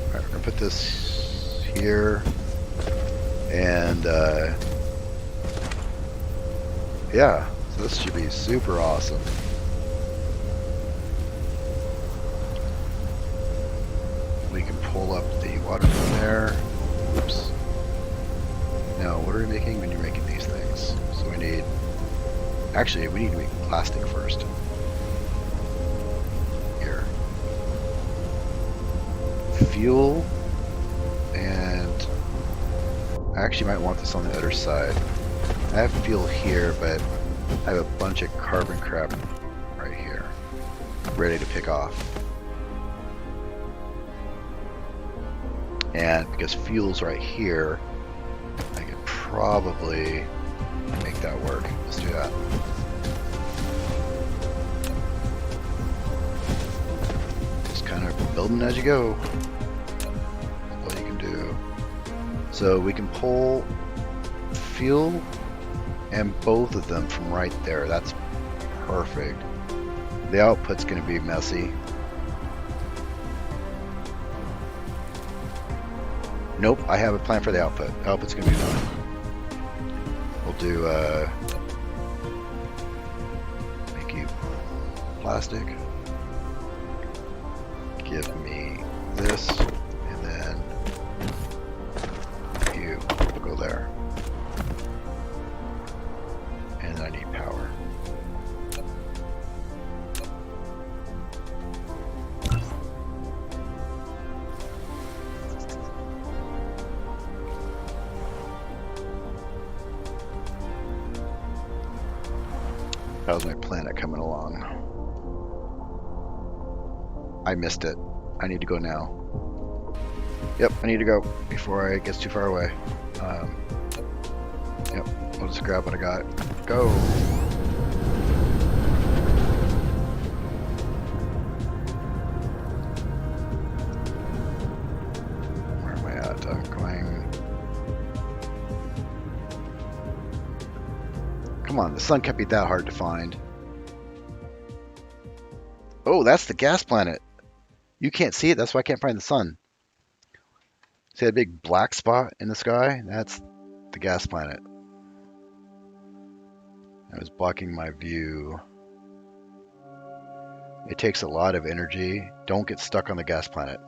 Alright, we're gonna put this here. And, yeah. So this should be super awesome. We can pull up the water from there. Oops. Now, what are we making when you're making these things? So we need... Actually, we need to make plastic first. Here. Fuel. And I actually might want this on the other side. I have fuel here, but I have a bunch of carbon crap right here. Ready to pick off. And because fuel's right here, I could probably make that work. Let's do that. Just kind of building as you go. What you can do. So we can pull fuel and both of them from right there. That's perfect. The output's going to be messy. Nope, I have a plan for the output. Output's going to be fine. We'll do make you plastic. Give me this, and then you will go there. And I need power. How's my planet coming along? I missed it. I need to go now. Yep, I need to go before it gets too far away. Yep, I'll just grab what I got. Go! Where am I at? I'm going... Come on, the sun can't be that hard to find. Oh, that's the gas planet. You can't see it, that's why I can't find the sun. See that big black spot in the sky? That's the gas planet. I was blocking my view. It takes a lot of energy. Don't get stuck on the gas planet.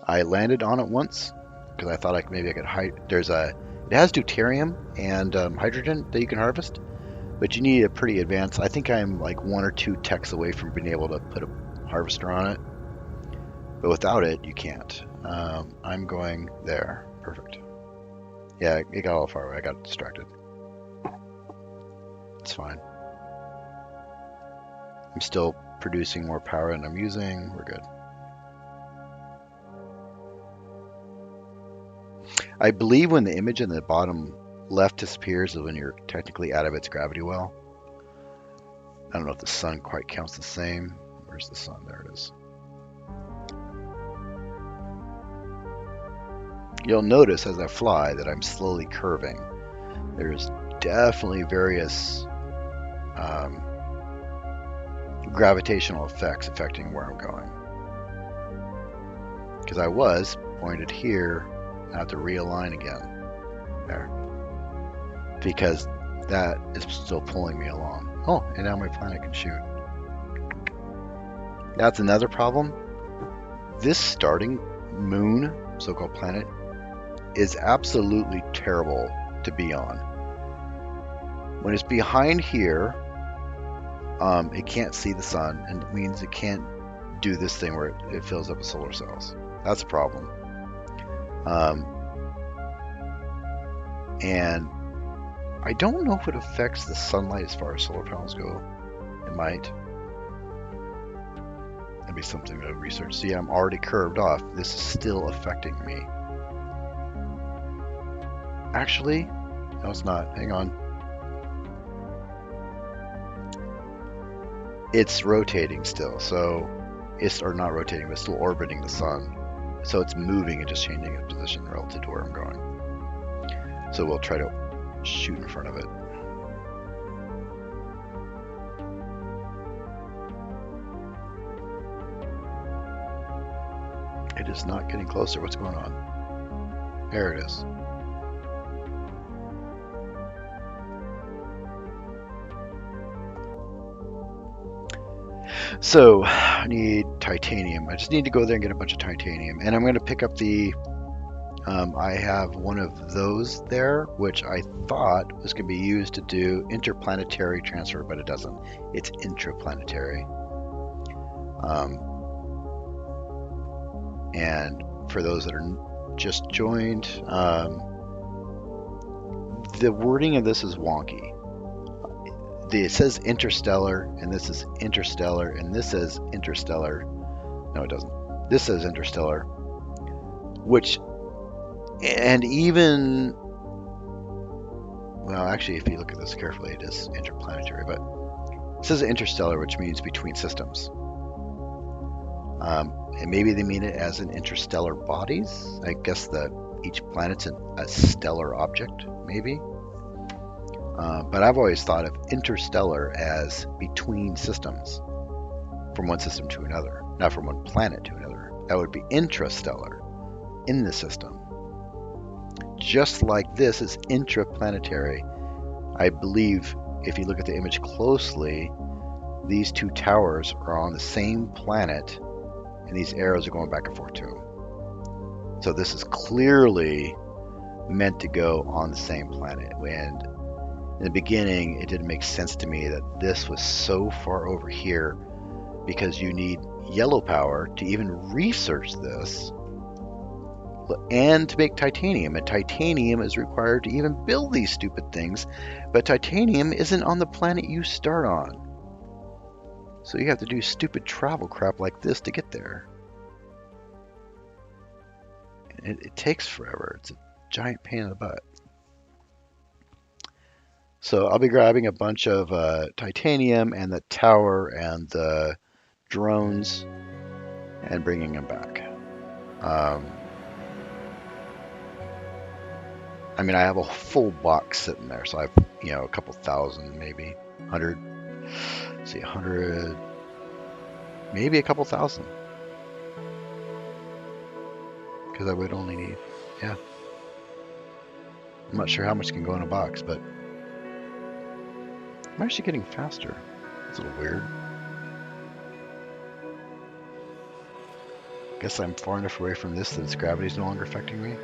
I landed on it once because I thought maybe I could hide. It has deuterium and hydrogen that you can harvest. But you need a pretty advanced, I think I'm like 1 or 2 techs away from being able to put a harvester on it. But without it, you can't. I'm going there. Perfect. Yeah, it got all far away. I got distracted. It's fine. I'm still producing more power than I'm using. We're good. I believe when the image in the bottom left disappears is when you're technically out of its gravity well. I don't know if the sun quite counts the same. Where's the sun? There it is. You'll notice as I fly that I'm slowly curving. There's definitely various gravitational effects affecting where I'm going. Because I was pointed here, I have to realign again. There. Because that is still pulling me along. Oh, and now my planet can shoot. That's another problem. This starting moon, so-called planet, is absolutely terrible to be on. When it's behind here, it can't see the sun, and it means it can't do this thing where it fills up with solar cells. That's a problem. And I don't know if it affects the sunlight as far as solar panels go. It might. That'd be something to research. See, I'm already curved off. This is still affecting me. Actually, no, it's not. Hang on. It's rotating still, so or not rotating, but still orbiting the sun. So it's moving and just changing its position relative to where I'm going. So we'll try to shoot in front of it. It is not getting closer. What's going on? There it is. So I need titanium. I just need to go there and get a bunch of titanium, and I'm going to pick up the I have one of those there, which I thought was going to be used to do interplanetary transfer, but it doesn't. It's intraplanetary. And for those that are just joined, the wording of this is wonky. It says interstellar, and this is interstellar, and this says interstellar. No, it doesn't. This says interstellar, which, and even well, actually, if you look at this carefully, it is interplanetary, but it says interstellar, which means between systems. And maybe they mean it as in interstellar bodies. I guess that each planet's a stellar object, maybe. But I've always thought of interstellar as between systems, from one system to another, not from one planet to another. That would be intrastellar, in the system. Just like this is intraplanetary. I believe if you look at the image closely, these two towers are on the same planet, and these arrows are going back and forth to them. So this is clearly meant to go on the same planet. And in the beginning, it didn't make sense to me that this was so far over here, because you need yellow power to even research this and to make titanium. And titanium is required to even build these stupid things, but titanium isn't on the planet you start on. So you have to do stupid travel crap like this to get there. And it takes forever. It's a giant pain in the butt. So I'll be grabbing a bunch of titanium and the tower and the drones and bringing them back. I mean, I have a full box sitting there, so I've, a couple thousand, maybe 100. Let's see, 100, maybe a couple thousand. Because I would only need, yeah. I'm not sure how much can go in a box, but I'm actually getting faster. It's a little weird. Guess I'm far enough away from this that its gravity's no longer affecting me.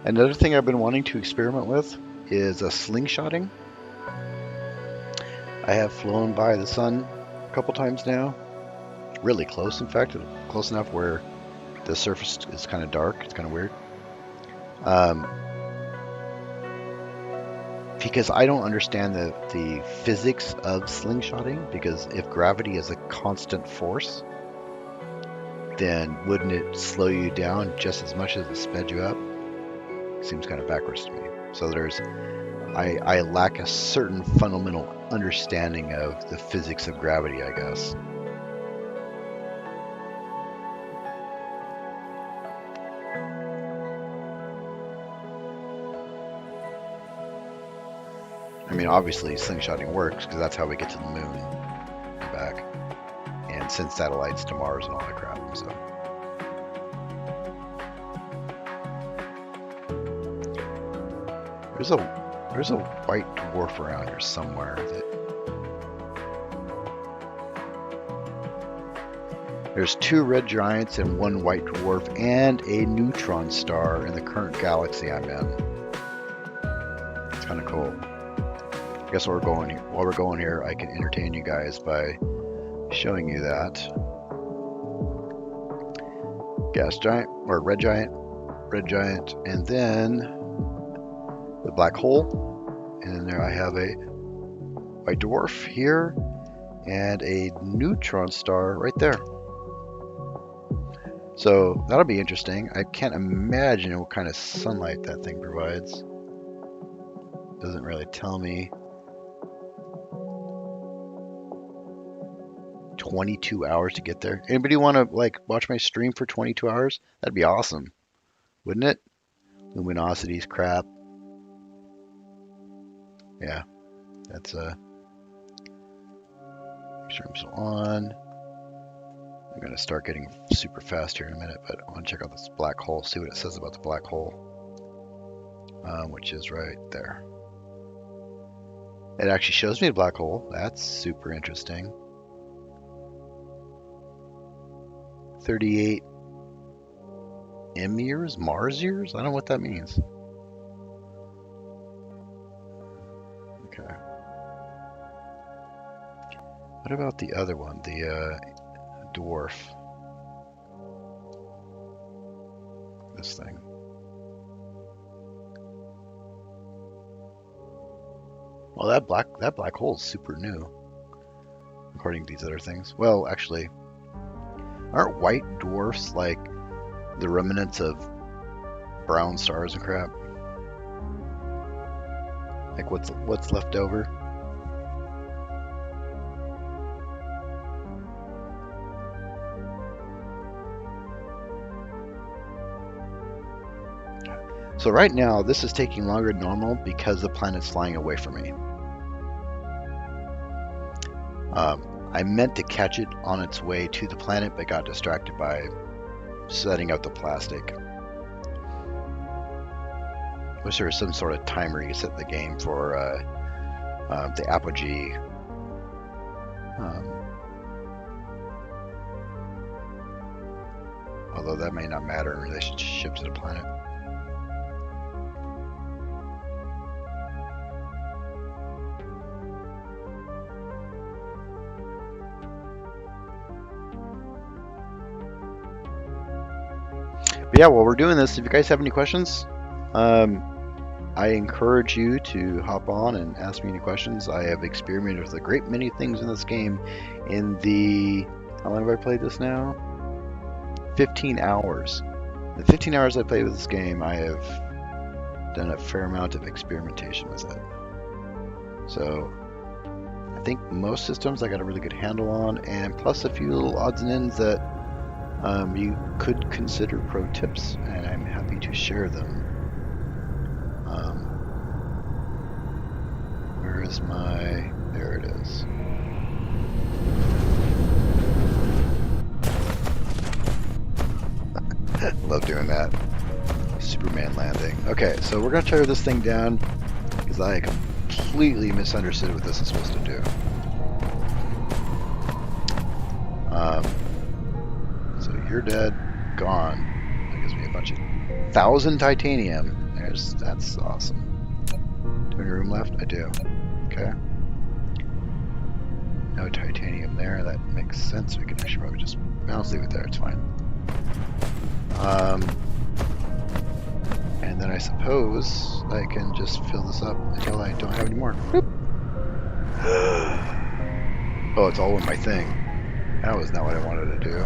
Another thing I've been wanting to experiment with is slingshotting. I have flown by the sun a couple times now. Really close, in fact. Close enough where the surface is kind of dark. It's kind of weird. Because I don't understand the physics of slingshotting, because if gravity is a constant force, then wouldn't it slow you down just as much as it sped you up? Seems kind of backwards to me. So I lack a certain fundamental understanding of the physics of gravity, I guess. I mean, obviously slingshotting works because that's how we get to the moon and back, and send satellites to Mars and all that crap. So there's a white dwarf around here somewhere that there's 2 red giants and 1 white dwarf and a neutron star in the current galaxy I'm in. It's kind of cool. I guess while we're going here, I can entertain you guys by showing you that. Gas giant, or red giant, and then the black hole, and then there I have a white dwarf here, and a neutron star right there. So that'll be interesting. I can't imagine what kind of sunlight that thing provides. Doesn't really tell me. 22 hours to get there. Anybody want to watch my stream for 22 hours? That'd be awesome, wouldn't it? Luminosity's crap. Yeah, that's stream's still on. I'm gonna start getting super fast here in a minute, but I want to check out this black hole, see what it says about the black hole, which is right there. It actually shows me the black hole. That's super interesting. 38 M years, Mars years? I don't know what that means. Okay. What about the other one, the dwarf? This thing. Well, that black hole is super new, according to these other things. Well, actually, aren't white dwarfs like the remnants of brown stars and crap. Like what's left over. So right now, this is taking longer than normal because the planet's flying away from me. I meant to catch it on its way to the planet, but got distracted by setting up the plastic. Wish there was some sort of timer you set the game for the apogee. Although that may not matter in relationship to the planet. But yeah, while we're doing this, if you guys have any questions, I encourage you to hop on and ask me any questions. I have experimented with a great many things in this game in the... How long have I played this now? 15 hours. The 15 hours I played with this game, I have done a fair amount of experimentation with it. So I think most systems I got a really good handle on, and plus a few little odds and ends that you could consider pro tips, and I'm happy to share them. Where is my... There it is. Love doing that. Superman landing. Okay, so we're gonna tear this thing down because I completely misunderstood what this is supposed to do. So you're dead, gone. That gives me a bunch of 1,000 titanium. That's awesome. Do you have any room left? I do. Okay. No titanium there. That makes sense. We can actually probably just leave it there. It's fine. And then I suppose I can just fill this up until I don't have any more. Boop. Oh, it's all in my thing. That was not what I wanted to do.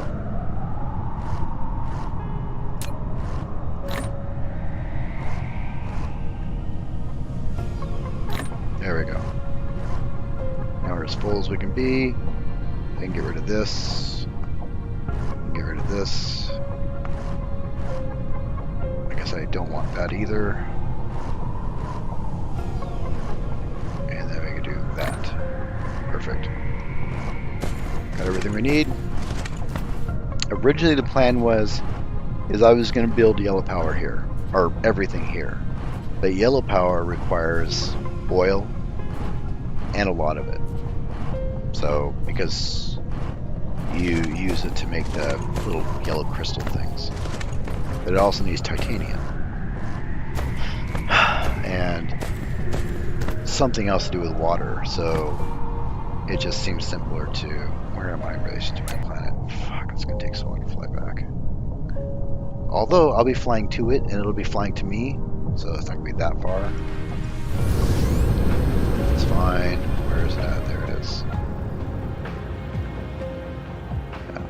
There we go. Now we're as full as we can be. I can get rid of this. Get rid of this. I guess I don't want that either. And then we can do that. Perfect. Got everything we need. Originally the plan is I was going to build yellow power here, or everything here. But yellow power requires oil and a lot of it. So because you use it to make the little yellow crystal things. But it also needs titanium. And something else to do with water, so it just seems simpler to... Where am I in relation to my planet? Fuck, it's gonna take so long to fly back. Although I'll be flying to it and it'll be flying to me, so it's not gonna be that far. It's fine. Where is that? There it is. Yeah.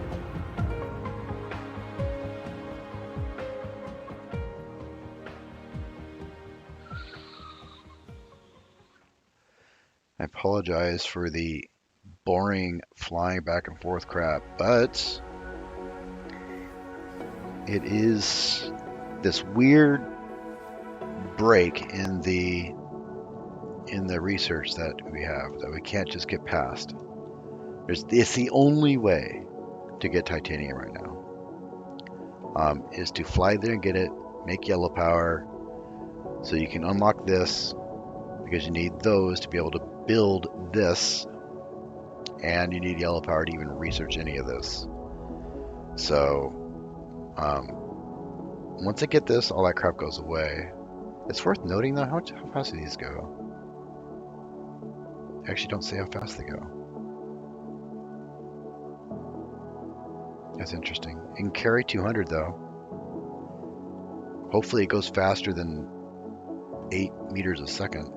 I apologize for the boring flying back and forth crap, but it is this weird break in the research that we have that we can't just get past. It's the only way to get titanium right now, is to fly there and get it, make yellow power, so you can unlock this, because you need those to be able to build this, and you need yellow power to even research any of this. So once I get this, all that crap goes away. It's worth noting though, how fast do these go? I actually don't say how fast they go. That's interesting. It can carry 200 though. Hopefully it goes faster than 8 meters a second.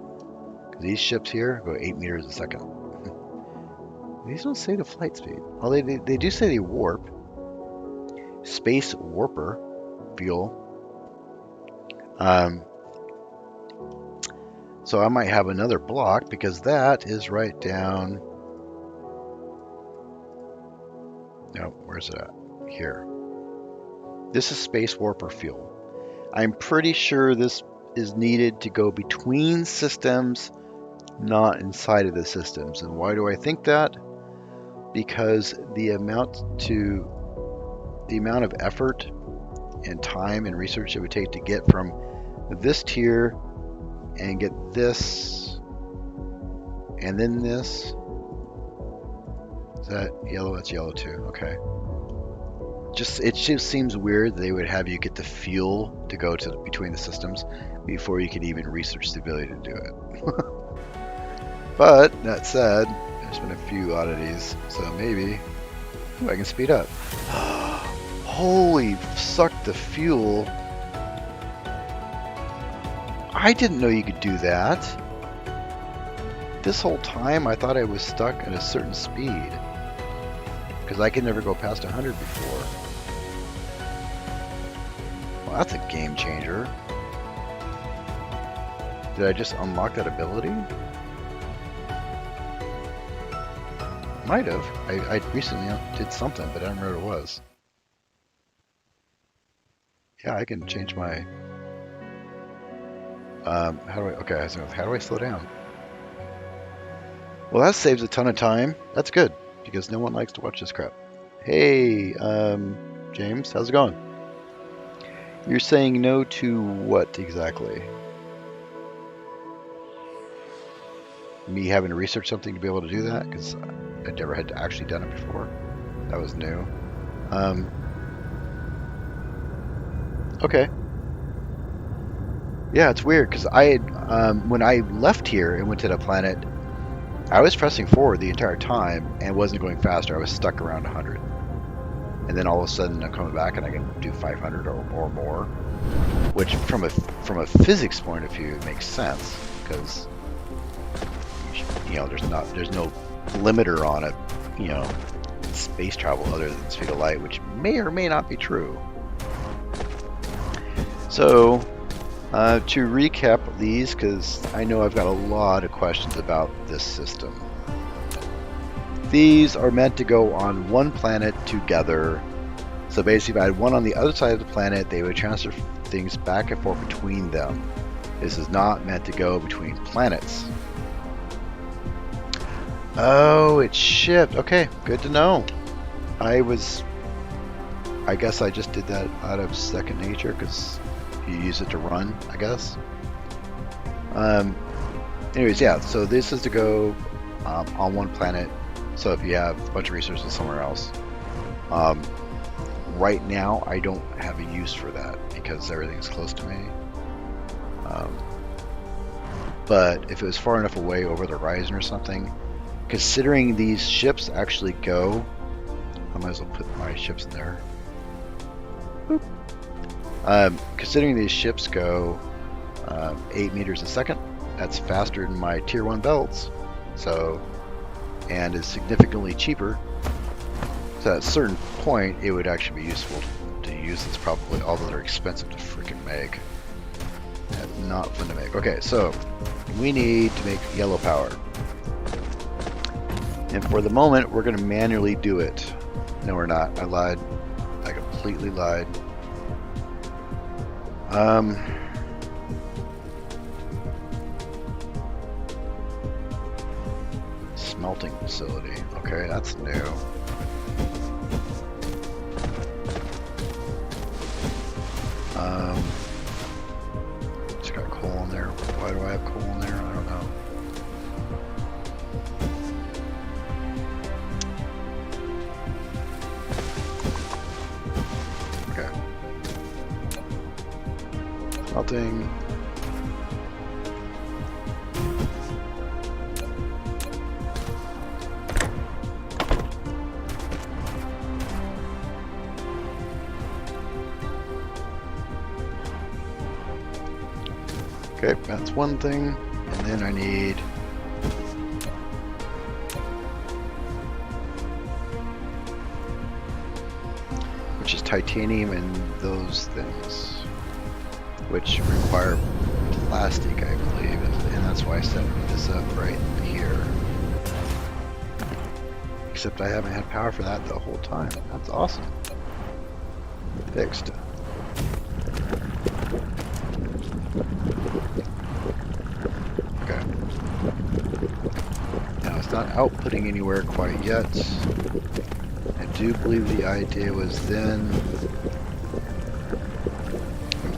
These ships here go 8 meters a second. These don't say the flight speed. Well, they do say they warp. Space warper fuel. Um, so I might have another block because that is right down. No, where's it at? Here. This is space warper fuel. I'm pretty sure this is needed to go between systems, not inside of the systems. And why do I think that? Because the amount of effort and time and research it would take to get from this tier and get this and then this. Is that yellow? That's yellow too. Okay. It just seems weird that they would have you get the fuel to go to between the systems before you could even research the ability to do it. But that said, there's been a few oddities, so maybe I can speed up. Holy, suck the fuel. I didn't know you could do that. This whole time I thought I was stuck at a certain speed, because I could never go past 100 before. Well, that's a game changer. Did I just unlock that ability? Might have. I recently did something, but I don't remember what it was. Yeah, I can change my... how do I slow down? Well, that saves a ton of time. That's good, because no one likes to watch this crap. Hey, James, how's it going? You're saying no to what exactly? Me having to research something to be able to do that? Because I never had actually done it before. That was new. Okay. Yeah, it's weird because I had, when I left here and went to the planet, I was pressing forward the entire time and wasn't going faster. I was stuck around 100. And then all of a sudden I'm coming back and I can do 500 or more, which from a physics point of view makes sense because there's no limiter on it, space travel other than the speed of light, which may or may not be true. So to recap these, because I know I've got a lot of questions about this system. These are meant to go on one planet together. So basically, if I had one on the other side of the planet, they would transfer things back and forth between them. This is not meant to go between planets. Oh, it's shipped. Okay, good to know. I guess I just did that out of second nature because you use it to run, I guess. Anyways, yeah, so this is to go on one planet. So if you have a bunch of resources somewhere else. Right now, I don't have a use for that because everything's close to me. But if it was far enough away over the horizon or something, considering these ships actually go, I might as well put my ships in there. Boop. Considering these ships go 8 meters a second, that's faster than my tier 1 belts, and is significantly cheaper. So at a certain point, it would actually be useful to use this probably, although they're expensive to freaking make. And not fun to make. Okay, so we need to make yellow power. And for the moment, we're going to manually do it. No, we're not. I lied. I completely lied. Smelting facility. Okay, that's new. It's got coal in there. Why do I have coal in there? I don't know. Okay. Smelting. Okay, that's one thing, and then I need which is titanium and those things. which require plastic, I believe, and that's why I set this up right here. Except I haven't had power for that the whole time. That's awesome. Fixed. Okay. Now it's not outputting anywhere quite yet. I do believe the idea was then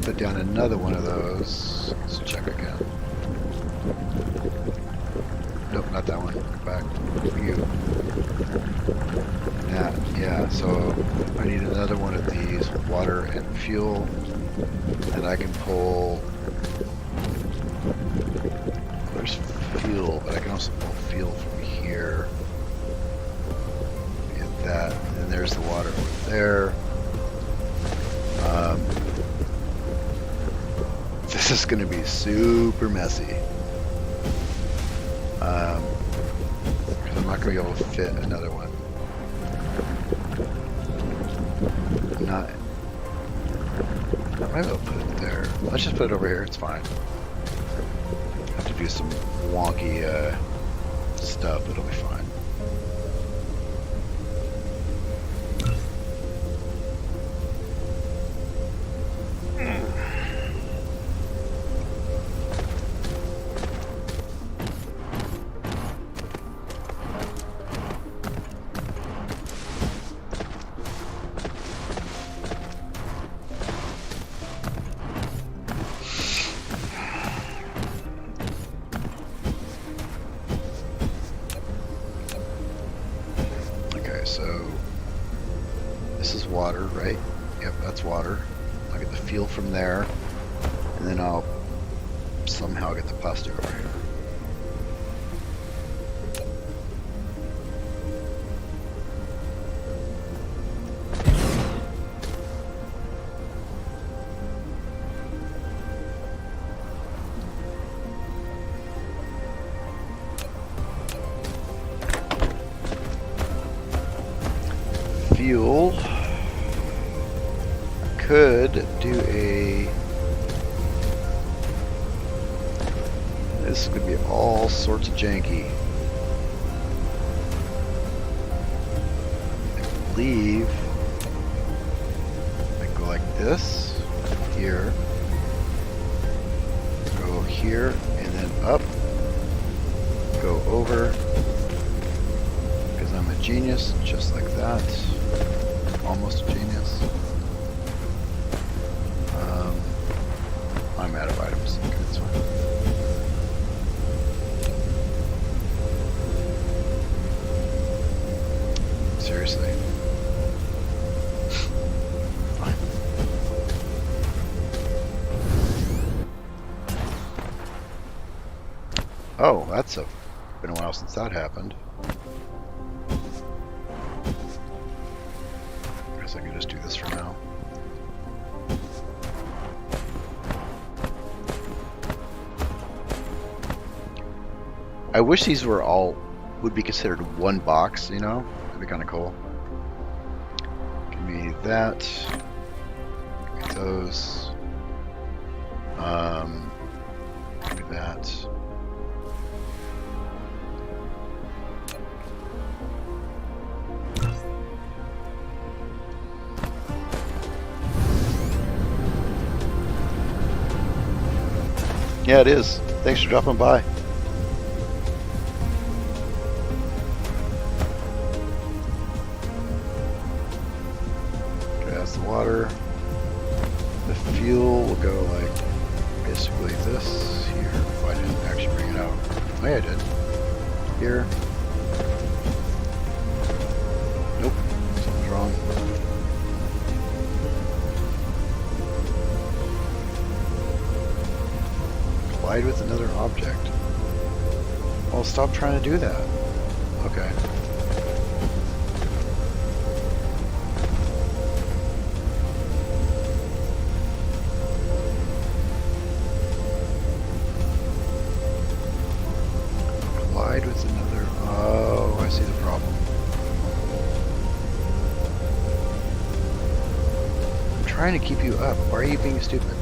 put down another one of those. Let's check again. Nope, not that one. Go back. You. That, yeah, so I need another one of these, water and fuel, and I can pull, there's fuel, but I can also pull fuel from here. Get that, and then there's the water over there. This is going to be super messy. Because I'm not going to be able to fit another one. Not. I might be able to put it there. Let's just put it over here. It's fine. Have to do some wonky stuff, but it'll be fine. So this is water, right? Yep, that's water. I'll get the fuel from there, and then I'll somehow get the plastic over here. Fuel could do a. This is going to be all sorts of janky. I believe I go like this, here, go here, and then up, go over, because I'm a genius, just like that. Almost a genius. I'm out of items. Okay, that's fine. Seriously. Fine. Oh, that's been a while since that happened. I can just do this for now. I wish these were all would be considered one box, you know? That'd be kind of cool. Give me that. Give me those. Give me that. Yeah, it is. Thanks for dropping by. Okay, that's the water. The fuel will go like basically this here. If I didn't actually bring it out. Oh yeah, I did. Here. Nope. Something's wrong. Collide with another object. Well, stop trying to do that. Okay. Collide with another. Oh, I see the problem. I'm trying to keep you up. Why are you being stupid?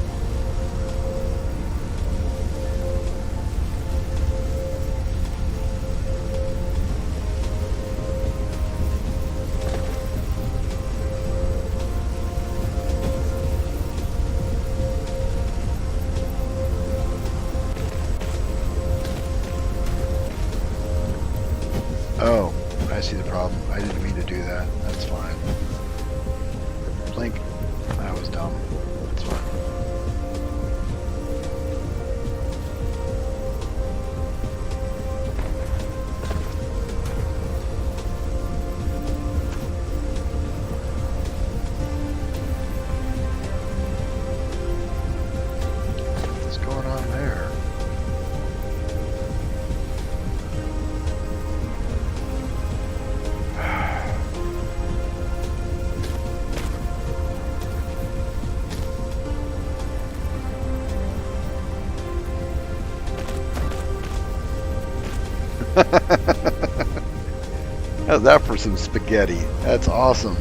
link. That was dumb. That's fine. What's going on there? How's that for some spaghetti? That's awesome.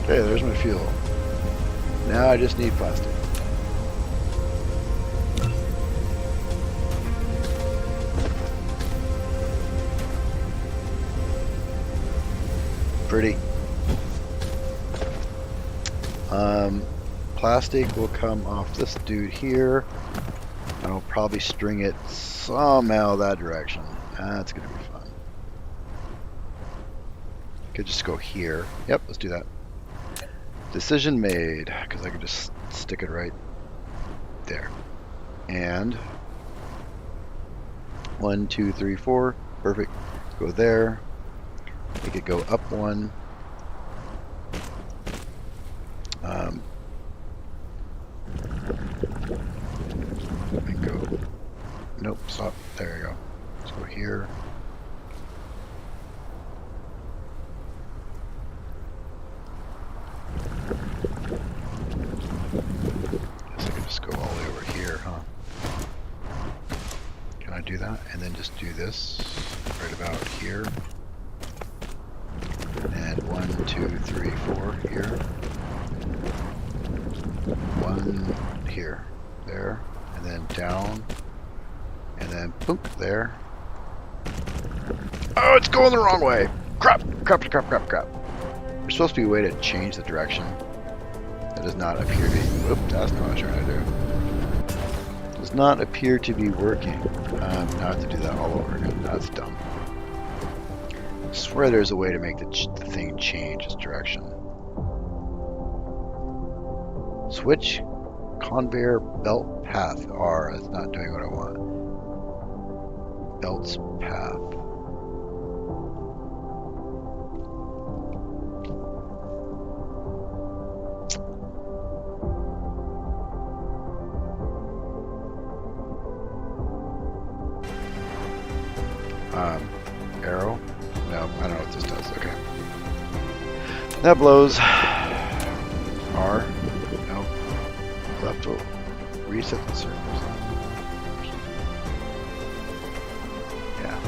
Okay, there's my fuel. Now I just need plastic. Pretty. Plastic will come off this dude here. I'll probably string it somehow that direction. That's gonna be fun. Could just go here. Yep, let's do that. Decision made, because I could just stick it right there. And 1, 2, 3, 4. Perfect. Go there. We could go up one. And go. Nope, stop. There you go. Let's go here. Guess I can just go all the way over here, huh? Can I do that? And then just do this right about here. And 1, 2, 3, 4 here. 1 here. There. And then down. And then boop there. Oh, it's going the wrong way! Crap! Crap, crap, crap, crap. There's supposed to be a way to change the direction. That does not appear to be. Whoop, that's not what I was trying to do. Does not appear to be working. Now I have to do that all over again. That's dumb. I swear there's a way to make the thing change its direction. Switch conveyor belt path R. That's not doing what I want. Belts path. Arrow? No, I don't know what this does. Okay. That blows. R. Nope. Left will reset the circles. Yeah.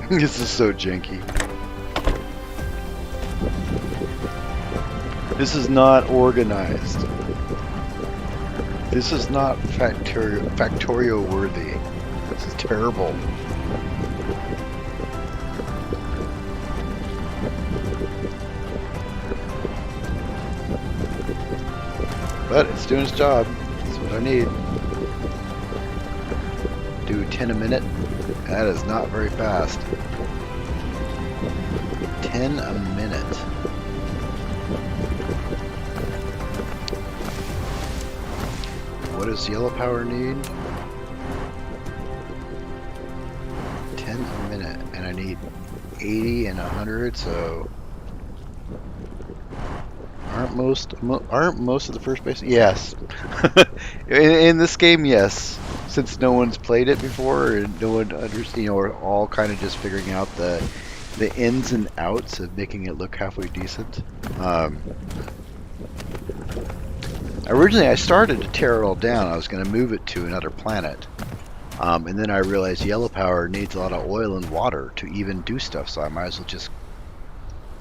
This is so janky. This is not organized. This is not factorial worthy. This is terrible. But it's doing its job. That's what I need. do 10 a minute. That is not very fast. 10 a minute. What does yellow power need? 10 a minute, and I need 80 and 100, so aren't most of the first base? Yes. in this game, yes. Since no one's played it before and no one we're all kind of just figuring out the ins and outs of making it look halfway decent. Originally, I started to tear it all down. I was going to move it to another planet. And then I realized yellow power needs a lot of oil and water to even do stuff, so I might as well just,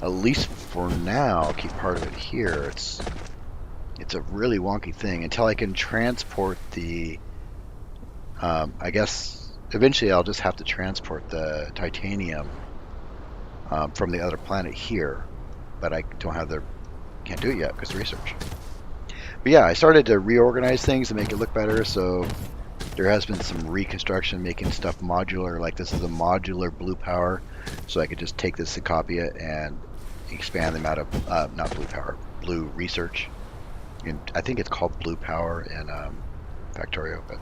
at least for now, keep part of it here. It's a really wonky thing until I can transport the, I guess eventually I'll just have to transport the titanium from the other planet here, but I can't do it yet because of research. But yeah, I started to reorganize things to make it look better, so there has been some reconstruction, making stuff modular. Like this is a modular blue power, so I could just take this and copy it and expand them out of not blue power, blue research. And I think it's called blue power in Factorio, but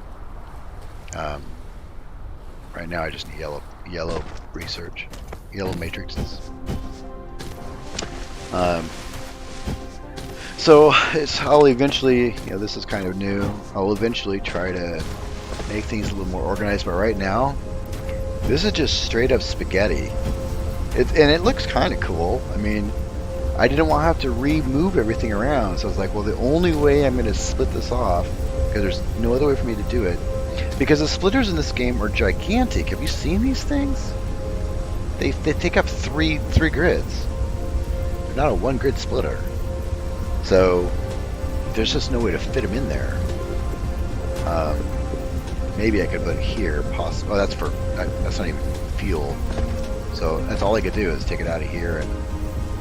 right now I just need yellow research, yellow matrices. So I'll eventually, this is kind of new. I'll eventually try to make things a little more organized, but right now, this is just straight up spaghetti. And it looks kind of cool. I mean, I didn't want to have to remove everything around, so I was like, well, the only way I'm going to split this off, because there's no other way for me to do it, because the splitters in this game are gigantic. Have you seen these things? They take up three grids. They're not a one grid splitter. So there's just no way to fit them in there. Maybe I could put it here, possibly. Oh, that's not even fuel. So that's all I could do is take it out of here and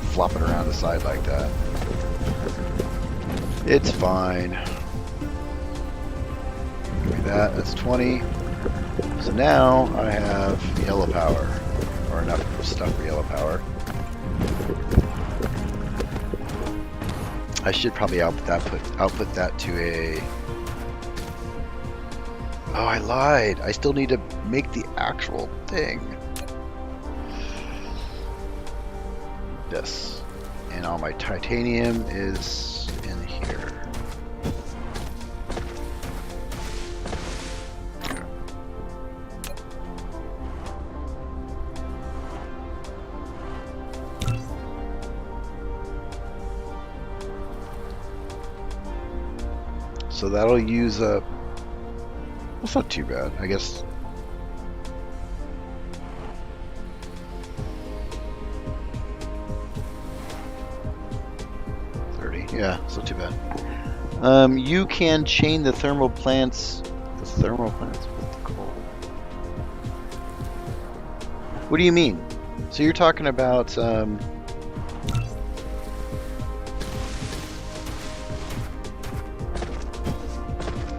flop it around the side like that. It's fine. Give me that. That's 20. So now I have yellow power, or enough stuff for yellow power. I should probably output that to a... Oh, I lied. I still need to make the actual thing. This. And all my titanium is in here. So that'll use up... That's not too bad, I guess. Yeah, it's not too bad. You can chain the thermal plants with the coal. What do you mean? So you're talking about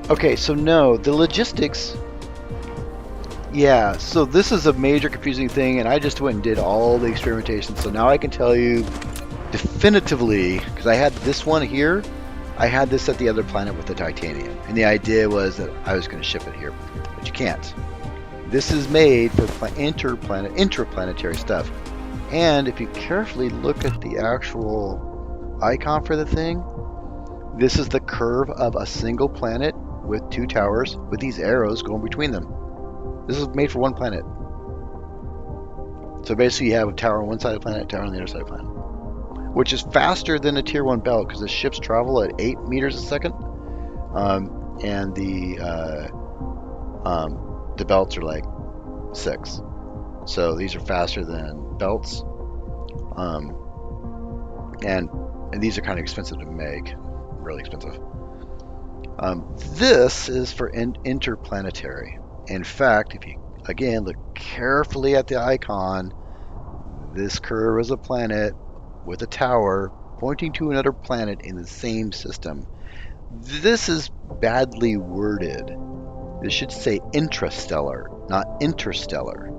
okay, so no, the logistics. Yeah, so this is a major confusing thing, and I just went and did all the experimentation. So now I can tell you definitively, because I had this one here, I had this at the other planet with the titanium, and the idea was that I was going to ship it here, but you can't. This is made for interplanetary stuff, and if you carefully look at the actual icon for the thing, this is the curve of a single planet with two towers with these arrows going between them. This is made for one planet. So basically you have a tower on one side of the planet, a tower on the other side of the planet, which is faster than a tier 1 belt because the ships travel at 8 meters a second, and the belts are like 6. So these are faster than belts, and these are kind of expensive to make, really expensive. This is for interplanetary. In fact, if you again look carefully at the icon, this curve is a planet with a tower pointing to another planet in the same system. This is badly worded. This should say intrastellar, not interstellar.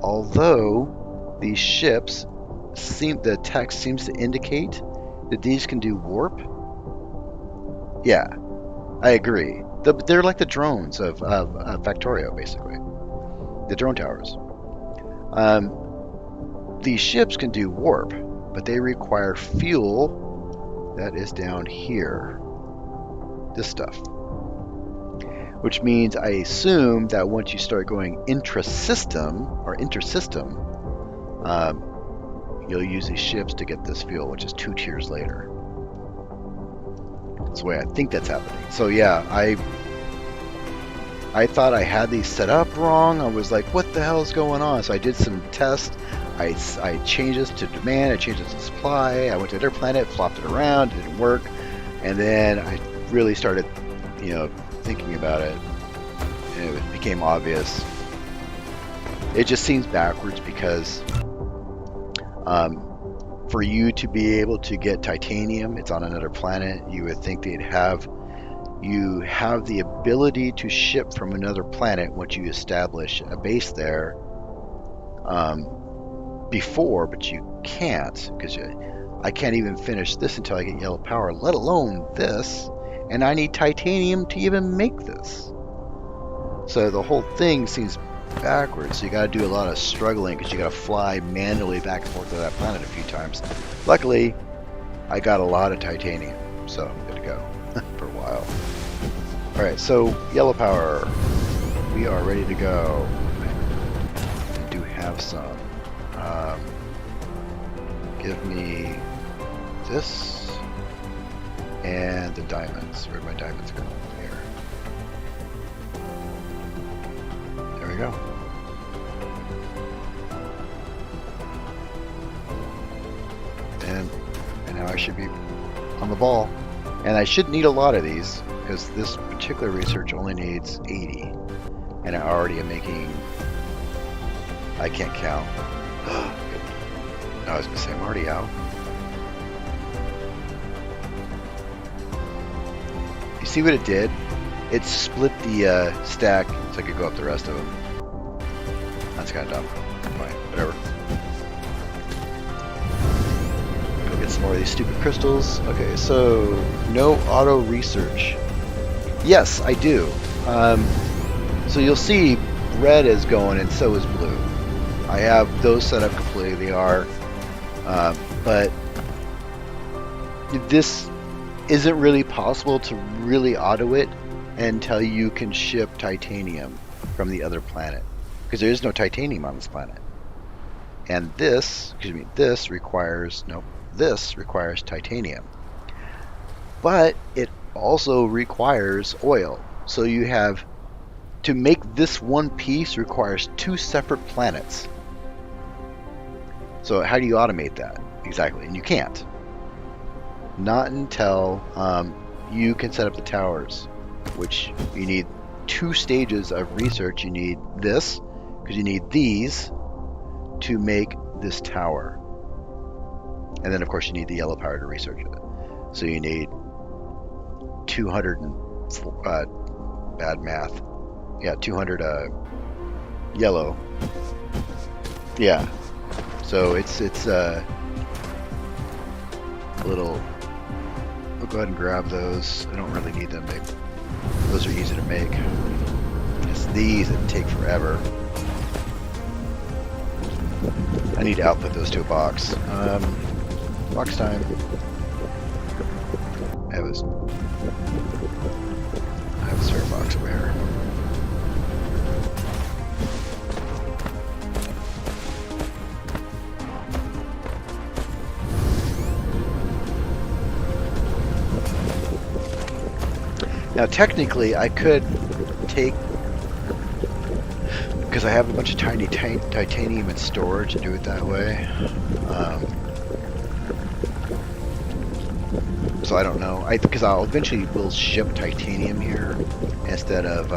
Although these ships the text seems to indicate that these can do warp. Yeah, I agree. They're like the drones of Factorio, basically. The drone towers. These ships can do warp, but they require fuel that is down here. This stuff. Which means I assume that once you start going intra-system or intersystem, you'll use these ships to get this fuel, which is 2 tiers later. That's the way I think that's happening. So yeah, I thought I had these set up wrong. I was like, what the hell is going on? So I did some tests. I changed this to demand. I changed it to supply. I went to their planet, flopped it around. It didn't work. And then I really started, thinking about it. And it became obvious. It just seems backwards because for you to be able to get titanium, it's on another planet. You would think you have the ability to ship from another planet once you establish a base there before, but you can't, because I can't even finish this until I get yellow power, let alone this, and I need titanium to even make this. So the whole thing seems backwards. So you got to do a lot of struggling because you got to fly manually back and forth to that planet a few times. Luckily, I got a lot of titanium, so I'm good to go for a while. Alright, so yellow power. We are ready to go. I do have some. Give me this and the diamonds. Where'd my diamonds go? Here. There we go. And now I should be on the ball. And I shouldn't need a lot of these, because this particular research only needs 80. And I already am making... I can't count. I was going to say, I'm already out. You see what it did? It split the stack so I could go up the rest of them. That's kind of dumb. Fine, whatever. Go get some more of these stupid crystals. Okay, so no auto research. Yes, I do. So you'll see red is going and so is blue. I have those set up completely. They are. But this isn't really possible to really auto it until you can ship titanium from the other planet, because there is no titanium on this planet. And this requires titanium, but it also requires oil. So you have to make this one piece requires 2 separate planets. So how do you automate that exactly? And you can't. Not until you can set up the towers, which you need 2 stages of research. You need this, because you need these to make this tower. And then of course you need the yellow power to research it. So you need 200 bad math. Yeah, 200 yellow. Yeah. So it's a little. We'll go ahead and grab those. I don't really need them. Those are easy to make. It's these that take forever. I need to output those to a box. Box time. I have a spare box over here. Now technically I could take, because I have a bunch of tiny titanium in storage, and do it that way. So I don't know. Because I'll eventually will ship titanium here instead of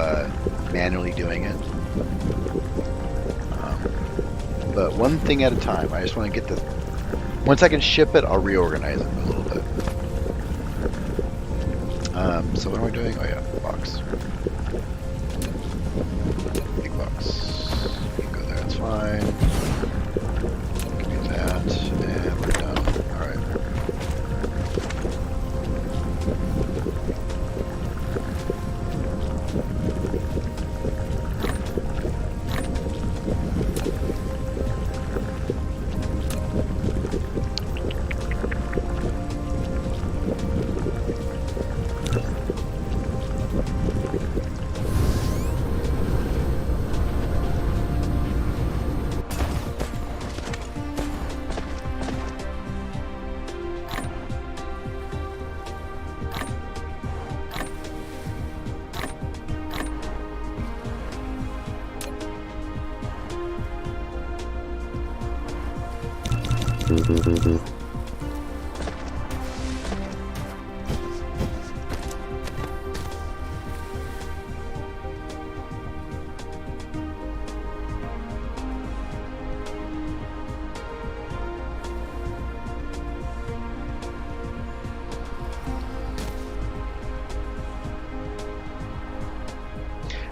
manually doing it. But one thing at a time. I just want to get the. Once I can ship it, I'll reorganize it a little bit. So what am I doing? Oh yeah, box.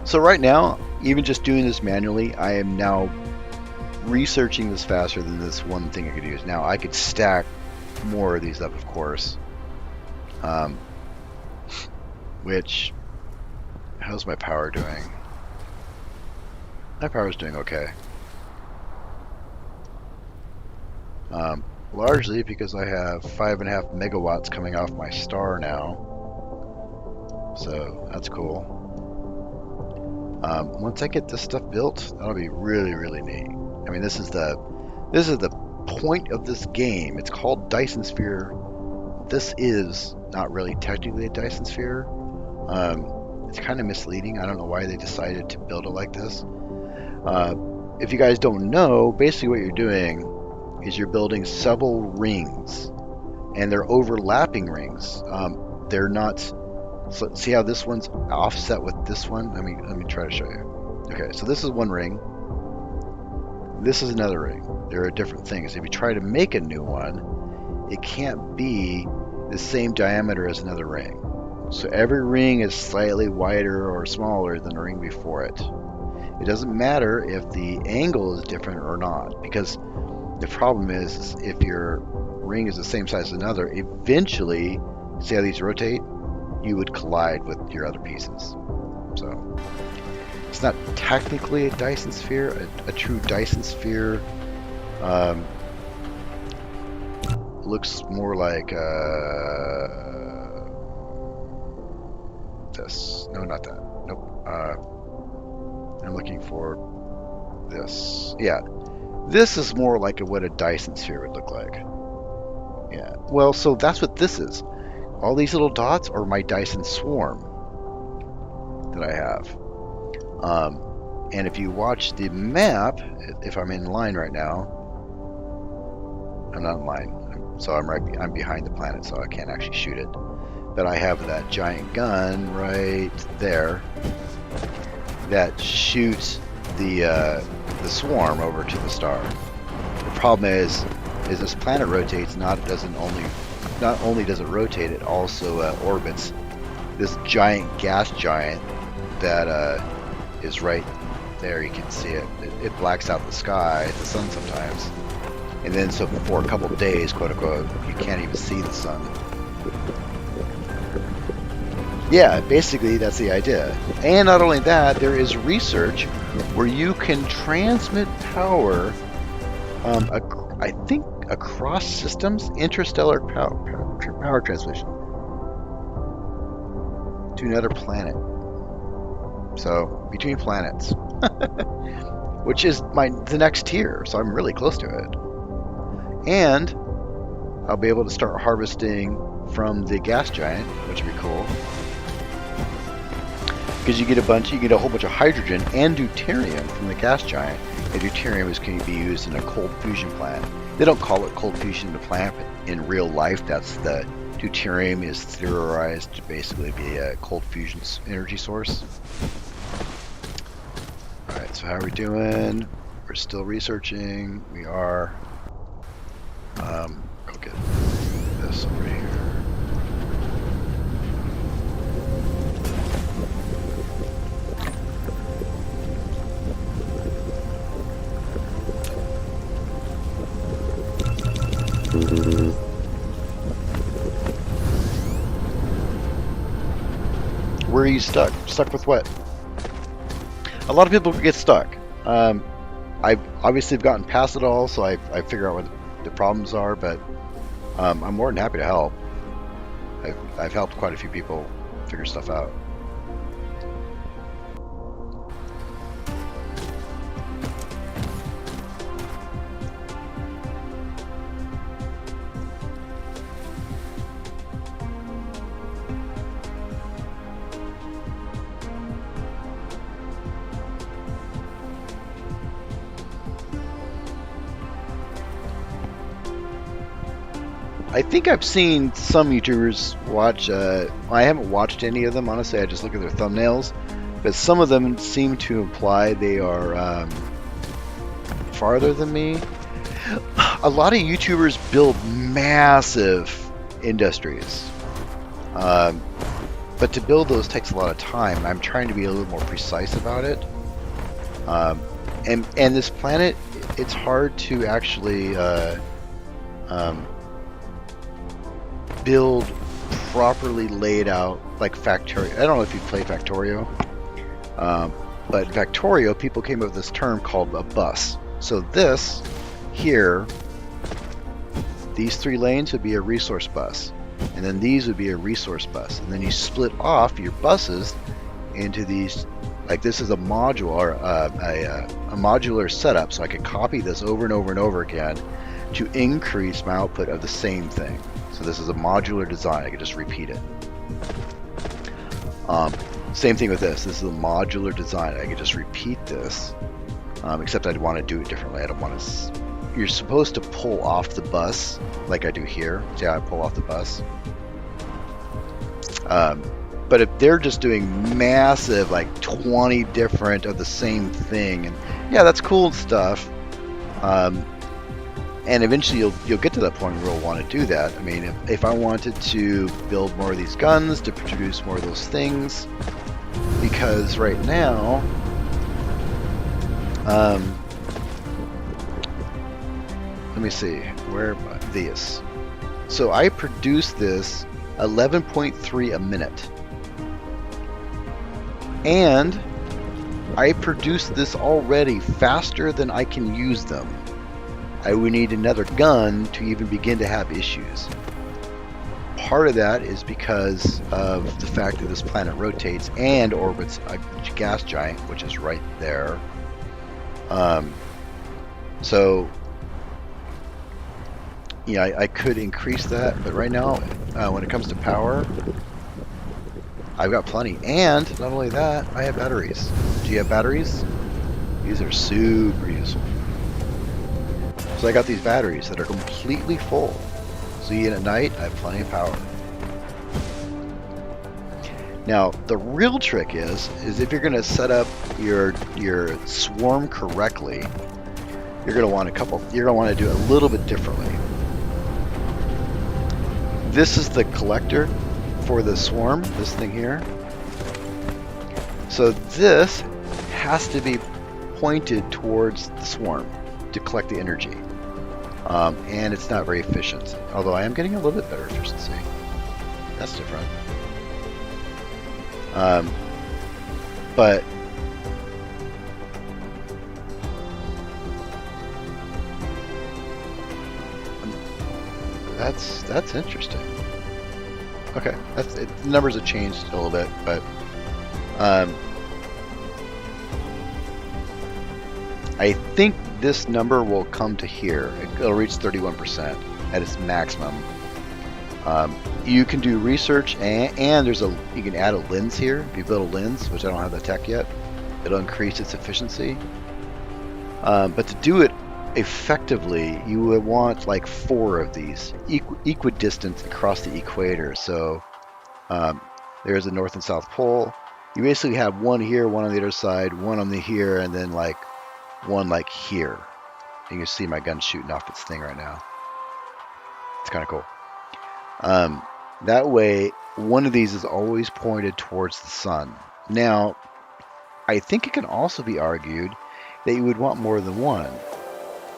So right now, even just doing this manually, I am now researching this faster than this one thing I could use. Now I could stack more of these up, of course. Which, how's my power doing? My power's doing okay. Largely because I have 5.5 megawatts coming off my star now. So that's cool. Once I get this stuff built, that'll be really, really neat. I mean, this is the point of this game. It's called Dyson Sphere. This is not really technically a Dyson Sphere. It's kind of misleading. I don't know why they decided to build it like this. If you guys don't know, basically what you're doing is you're building several rings, and they're overlapping rings. They're not. So see how this one's offset with this one? Let me try to show you. Okay, so this is one ring. This is another ring. There are different things. If you try to make a new one, it can't be the same diameter as another ring. So every ring is slightly wider or smaller than the ring before it. It doesn't matter if the angle is different or not, because the problem is if your ring is the same size as another, eventually, see how these rotate? You would collide with your other pieces. So it's not technically a Dyson Sphere. A true Dyson Sphere looks more like this. No, not that. Nope. I'm looking for this. Yeah, this is more like what a Dyson Sphere would look like. Yeah. Well, so that's what this is. All these little dots are my Dyson swarm that I have. And if you watch the map, if I'm in line right now, I'm not in line, so I'm behind the planet, so I can't actually shoot it. But I have that giant gun right there that shoots the swarm over to the star. The problem is this planet rotates. Not only does it rotate, it also orbits this giant gas giant that is right there. You can see it. It blacks out the sky, the sun sometimes, and then so for a couple of days, quote unquote, you can't even see the sun. Yeah, basically that's the idea. And not only that, there is research where you can transmit power, I think across systems, interstellar power transmission to another planet. So between planets, which is the next tier. So I'm really close to it, and I'll be able to start harvesting from the gas giant, which would be cool. Because you get a whole bunch of hydrogen and deuterium from the gas giant. And deuterium can be used in a cold fusion plant. They don't call it cold fusion in the plant, but in real life, that's the deuterium is theorized to basically be a cold fusion energy source. All right, so how are we doing? We're still researching. We are. Go get this over here. Where are you stuck? Stuck with what? A lot of people get stuck. I've obviously gotten past it all, so I figure out what the problems are, but I'm more than happy to help. I've helped quite a few people figure stuff out. I think I've seen some YouTubers watch. I haven't watched any of them, honestly. I just look at their thumbnails, but some of them seem to imply they are farther than me. A lot of YouTubers build massive industries, but to build those takes a lot of time. I'm trying to be a little more precise about it. And this planet, it's hard to actually build properly laid out like Factorio. I don't know if you play Factorio, but Factorio, people came up with this term called a bus. So this here, these 3 lanes would be a resource bus, and then these would be a resource bus, and then you split off your buses into these. Like this is a module or a modular setup, so I can copy this over and over and over again to increase my output of the same thing. So this is a modular design. I can just repeat it. Same thing with this. This is a modular design. I can just repeat this, except I'd want to do it differently. I don't want to. You're supposed to pull off the bus like I do here. See how I pull off the bus? But if they're just doing massive, like 20 different of the same thing, and yeah, that's cool and stuff. And eventually you'll get to that point where you'll want to do that. I mean, if I wanted to build more of these guns to produce more of those things, because right now, let me see, where am I? This. So I produce this 11.3 a minute. And I produce this already faster than I can use them. I would need another gun to even begin to have issues. Part of that is because of the fact that this planet rotates and orbits a gas giant, which is right there. So, yeah, I could increase that, but right now, when it comes to power, I've got plenty. And not only that, I have batteries. Do you have batteries? These are super useful. So I got these batteries that are completely full. So even at night, I have plenty of power. Now, the real trick is if you're going to set up your swarm correctly, you're going to want to do it a little bit differently. This is the collector for the swarm, this thing here. So this has to be pointed towards the swarm to collect the energy. And it's not very efficient, although I am getting a little bit better efficiency. That's different. But that's interesting. Okay, the numbers have changed a little bit, but I think this number will come to here. It'll reach 31% at its maximum. You can do research, and you can add a lens here. If you build a lens, which I don't have the tech yet, it'll increase its efficiency. But to do it effectively, you would want like 4 of these equidistant across the equator. So there's the North and South Pole. You basically have one here, one on the other side, one on the here, and then like one like here. You can see my gun shooting off its thing right now. It's kind of cool. That way, one of these is always pointed towards the sun. Now, I think it can also be argued that you would want more than one,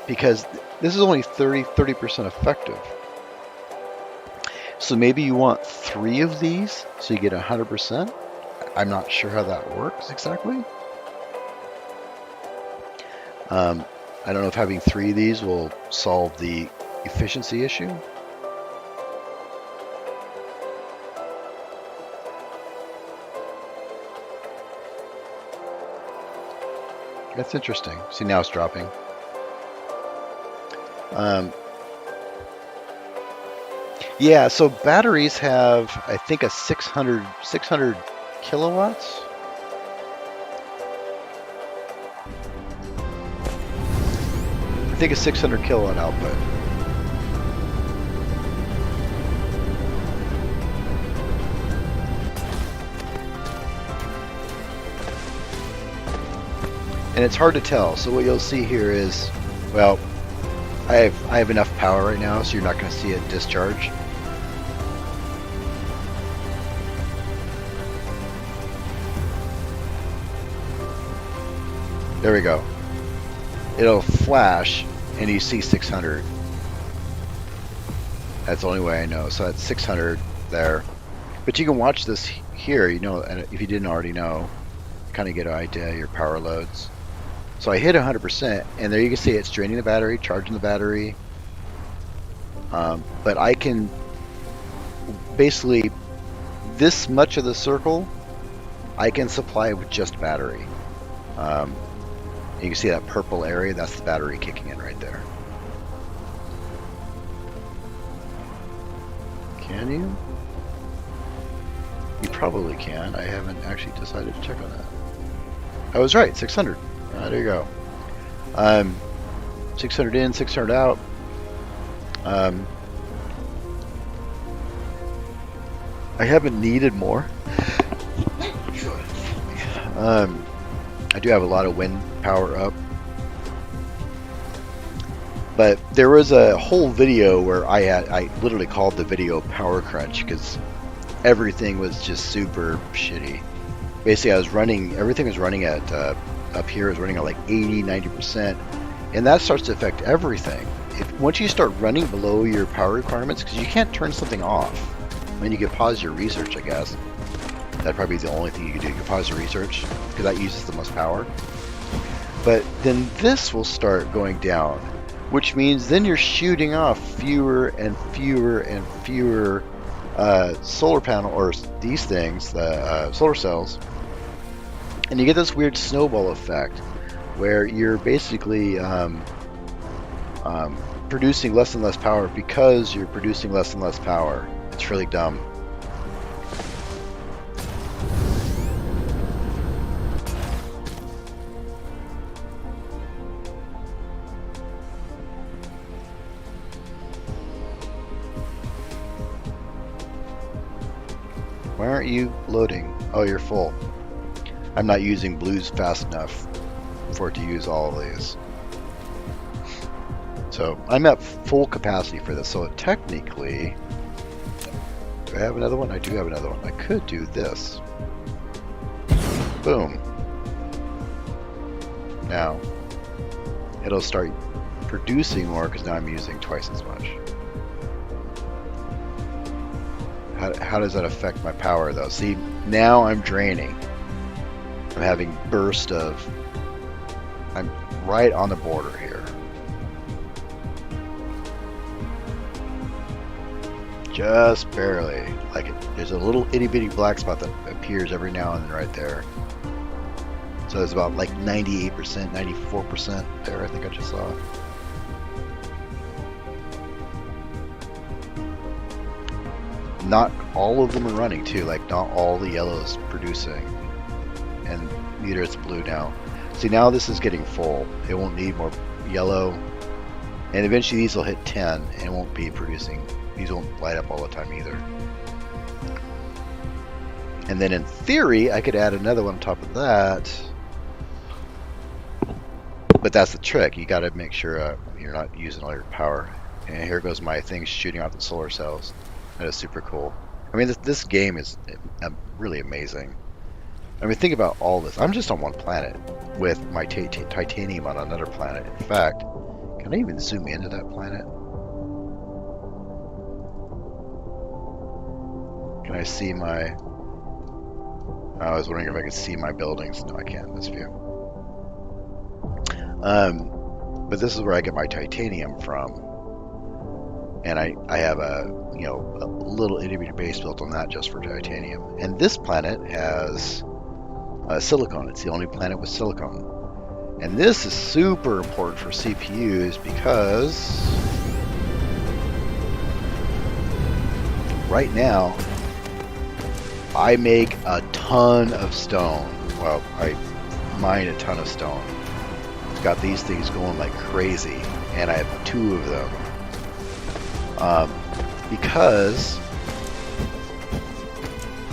because this is only 30% effective. So maybe you want 3 of these so you get 100%. I'm not sure how that works exactly. I don't know if having 3 of these will solve the efficiency issue. That's interesting. See, now it's dropping. Yeah, so batteries have, I think, a 600 kilowatts. I think a 600 kilowatt output. and it's hard to tell. So what you'll see here is, well, I have enough power right now, so you're not going to see it discharge. There we go. It'll flash, and you see 600. That's the only way I know. So that's 600 there. But you can watch this here, you know, and if you didn't already know, kind of get an idea of your power loads. So I hit 100%, and there you can see it's draining the battery, charging the battery. But I can basically, this much of the circle, I can supply with just battery. You can see that purple area, that's the battery kicking in right there. Can you? You probably can. I haven't actually decided to check on that. I was right, 600. There you go. 600 in, 600 out. I haven't needed more. I do have a lot of wind power up. But there was a whole video where I literally called the video Power Crunch because everything was just super shitty. Basically, everything was running at, up here was running at like 80, 90%, and that starts to affect everything. Once you start running below your power requirements, because you can't turn something off. I mean, you can pause your research, I guess. That'd probably be the only thing you can do. You can pause your research, because that uses the most power. But then this will start going down, which means then you're shooting off fewer and fewer and fewer solar panel, or these things, the solar cells, and you get this weird snowball effect where you're basically producing less and less power because you're producing less and less power. It's really dumb. Why aren't you loading? Oh, you're full. I'm not using blues fast enough for it to use all of these. So I'm at full capacity for this. So technically, do I have another one? I do have another one. I could do this. Boom. Now, it'll start producing more because now I'm using twice as much. How does that affect my power though? See, now I'm draining. I'm having burst of, I'm right on the border here. Just barely. Like there's a little itty bitty black spot that appears every now and then right there. So it's about like 98%, 94% there, I think I just saw it. Not all of them are running too, like not all the yellow's producing. And neither it's blue now. See, now this is getting full. It won't need more yellow. And eventually these will hit 10 and it won't be producing. These won't light up all the time either. And then in theory, I could add another one on top of that. But that's the trick. You got to make sure you're not using all your power. And here goes my thing shooting out the solar cells. That is super cool. I mean, this game is really amazing. I mean, think about all this. I'm just on one planet with my titanium on another planet. In fact, can I even zoom into that planet? Can I see my... I was wondering if I could see my buildings. No, I can't in this view. But this is where I get my titanium from. And I have a little itty bitty base built on that just for titanium. And this planet has silicon. It's the only planet with silicon. And this is super important for CPUs because right now I make a ton of stone. Well, I mine a ton of stone. It's got these things going like crazy, and I have 2 of them. Because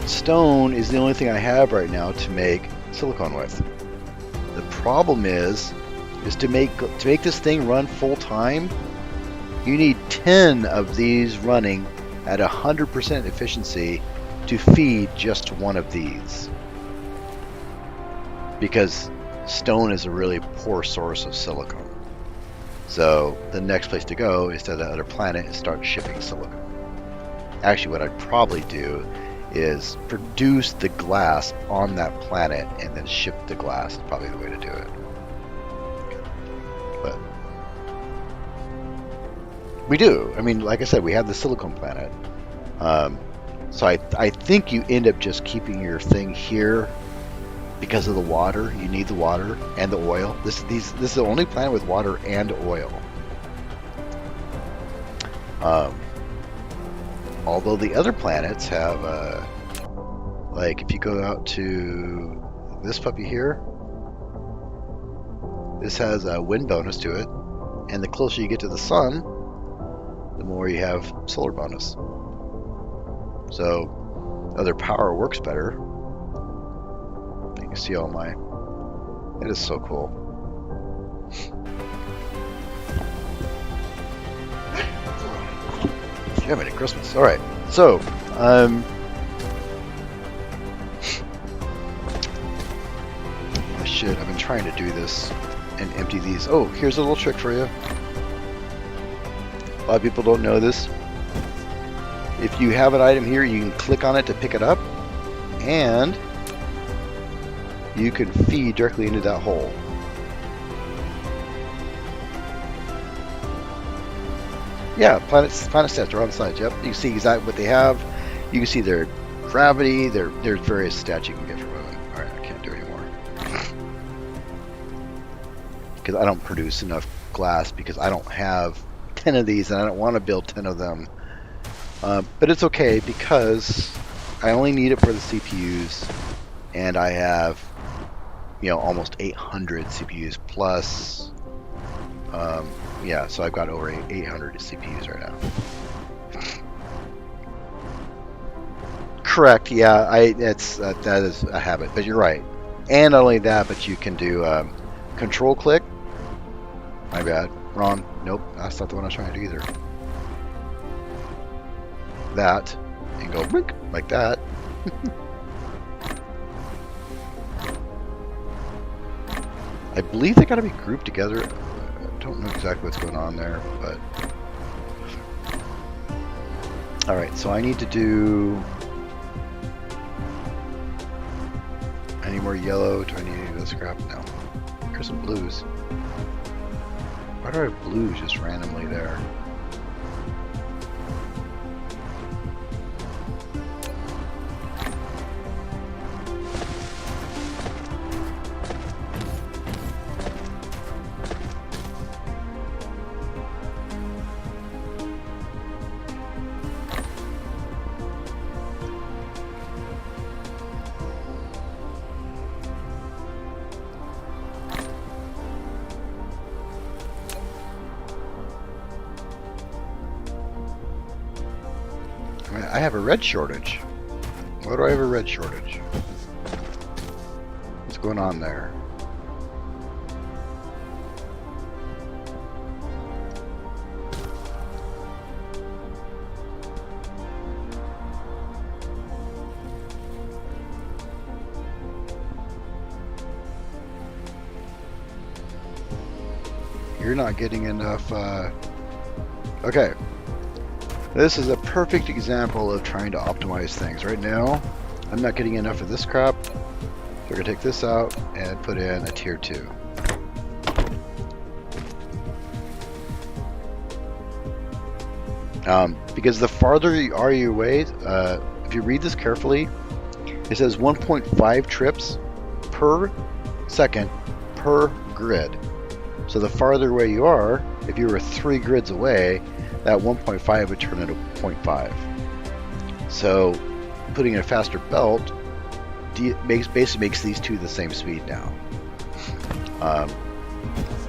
stone is the only thing I have right now to make silicon with. The problem is to make this thing run full time, you need 10 of these running at 100% efficiency to feed just one of these. Because stone is a really poor source of silicon. So the next place to go is to the other planet and start shipping silicon. Actually, what I'd probably do is produce the glass on that planet and then ship the glass. Is probably the way to do it. But we do. I mean, like I said, we have the silicon planet. So I think you end up just keeping your thing here because of the water. You need the water and the oil. This is the only planet with water and oil. Although the other planets have, like if you go out to this puppy here, this has a wind bonus to it, and the closer you get to the sun, the more you have solar bonus. So other power works better. You can see all my, it is so cool. Yeah, Merry Christmas. All right, so oh shit, I've been trying to do this and empty these. Oh, here's a little trick for you. A lot of people don't know this. If you have an item here, you can click on it to pick it up, and you can feed directly into that hole. Yeah, planet stats are on the side. Yep, you can see exactly what they have. You can see their gravity. There's various stats you can get from them. All right, I can't do anymore because I don't produce enough glass because I don't have 10 of these, and I don't want to build 10 of them. But it's okay because I only need it for the CPUs, and I have, almost 800 CPUs plus. Yeah, so I've got over 800 CPUs right now. Correct. Yeah, that is a habit, but you're right. And not only that, but you can do control click. My bad, Ron. Nope, that's not the one I was trying to do either. That and go blink like that. I believe they got to be grouped together. I don't know exactly what's going on there, but all right. So I need to do any more yellow? Do I need to do this crap? No. Here's some blues. Why do I have blues just randomly there? I have a red shortage. Why do I have a red shortage? What's going on there? You're not getting enough, okay. This is a perfect example of trying to optimize things. Right now, I'm not getting enough of this crap. So we're gonna take this out and put in a tier 2. Because the farther you are away, if you read this carefully, it says 1.5 trips per second per grid. So the farther away you are, if you were 3 grids away, that 1.5 would turn into 0.5. So putting in a faster belt basically makes these two the same speed now,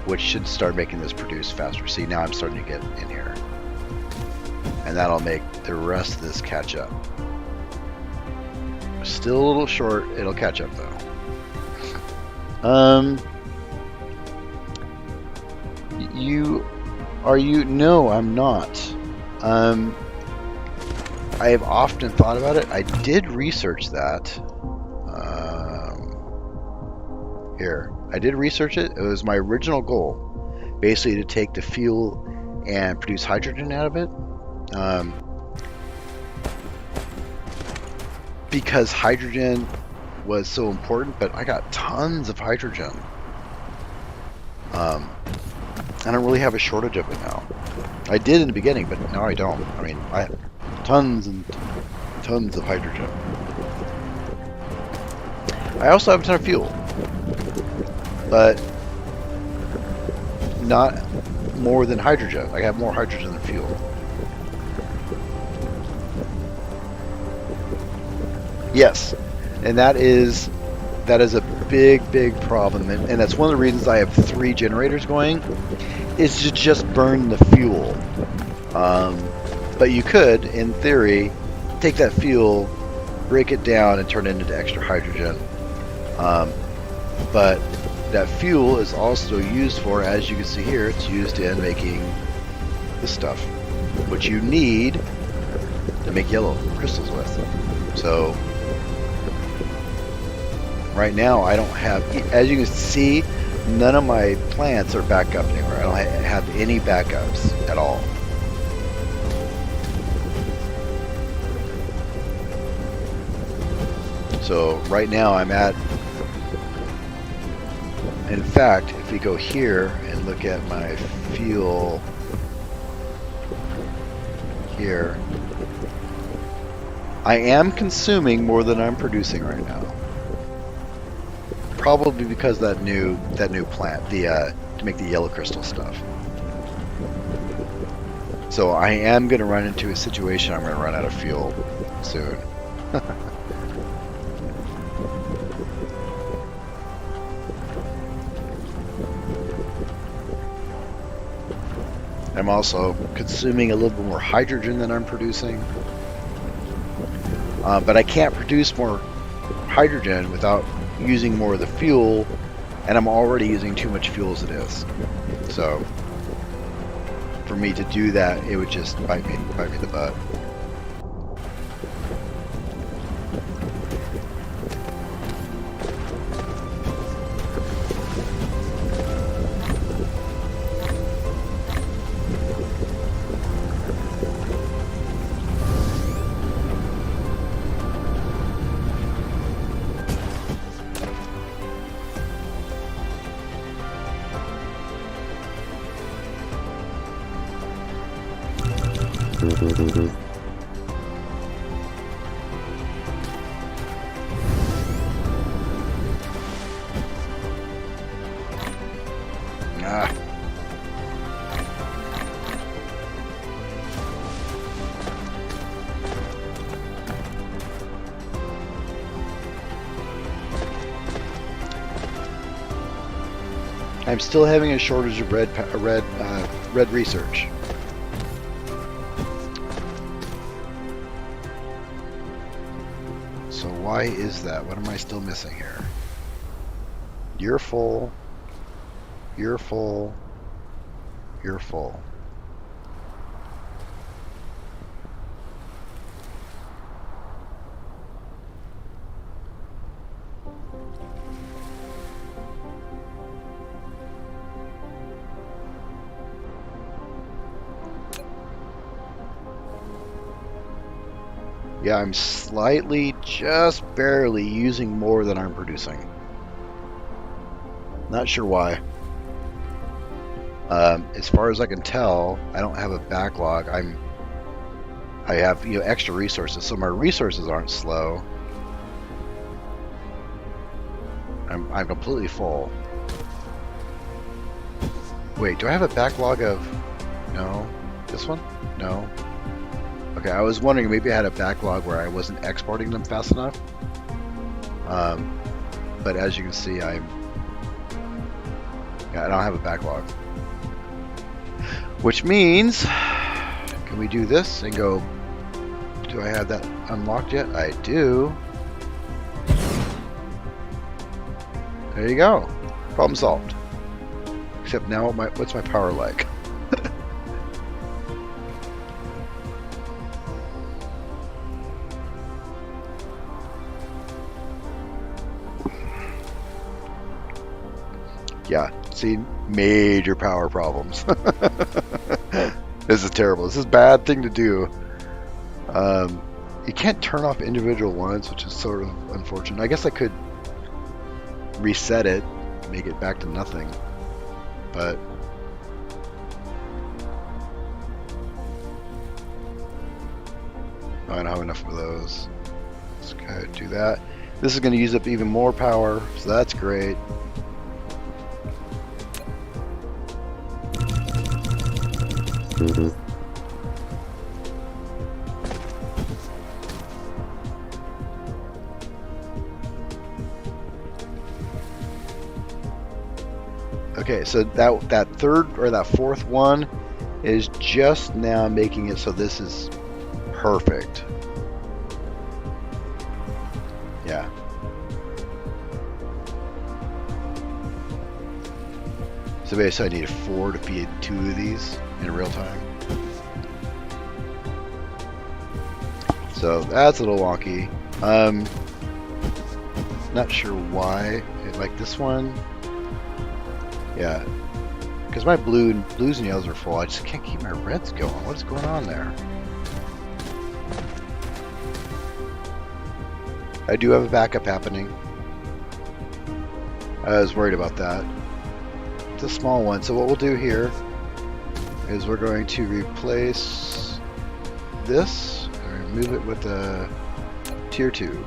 which should start making this produce faster. See, now I'm starting to get in here, and that'll make the rest of this catch up. Still a little short. It'll catch up though. No, I'm not. I have often thought about it. I did research that. Here, I did research it. It was my original goal, basically to take the fuel and produce hydrogen out of it. Because hydrogen was so important, but I got tons of hydrogen. I don't really have a shortage of it now. I did in the beginning, but now I don't. I mean, I have tons and tons of hydrogen. I also have a ton of fuel, but not more than hydrogen. I have more hydrogen than fuel. Yes, and that is a big problem, and that's one of the reasons I have 3 generators going, is to just burn the fuel. But you could, in theory, take that fuel, break it down, and turn it into extra hydrogen. But that fuel is also used for, as you can see here, it's used in making this stuff, which you need to make yellow crystals with. So right now I don't have, as you can see, none of my plants are back up anywhere. I don't have any backups at all. So right now I'm at, in fact, if we go here and look at my fuel here, I am consuming more than I'm producing right now. Probably because that new plant, to make the yellow crystal stuff. So I am going to run into a situation I'm going to run out of fuel soon. I'm also consuming a little bit more hydrogen than I'm producing. But I can't produce more hydrogen without using more of the fuel, and I'm already using too much fuel as it is. So for me to do that, it would just bite me in the butt. I'm still having a shortage of red research. So why is that? What am I still missing here? You're full. You're full. You're full. Yeah, I'm slightly, just barely using more than I'm producing. Not sure why. As far as I can tell, I don't have a backlog. I have extra resources, so my resources aren't slow. I'm completely full. Wait, do I have a backlog of? No. This one? No. Okay, I was wondering maybe I had a backlog where I wasn't exporting them fast enough. But as you can see, I don't have a backlog. Which means, can we do this and go, do I have that unlocked yet? I do. There you go. Problem solved. Except now, what's my power like? Yeah, see, major power problems. This is terrible. This is a bad thing to do. You can't turn off individual ones, which is sort of unfortunate. I guess I could reset it, make it back to nothing, but I don't have enough of those. Let's go ahead and do that. This is going to use up even more power, so that's great. Okay, so that third or that fourth one is just now making it so this is perfect. Yeah. So basically I need 4 to feed 2 of these in real time. So that's a little wonky. Not sure why. Like this one. Yeah. Because my blues and yellows are full. I just can't keep my reds going. What's going on there? I do have a backup happening. I was worried about that. It's a small one. So what we'll do here is we're going to replace this and remove it with a tier 2.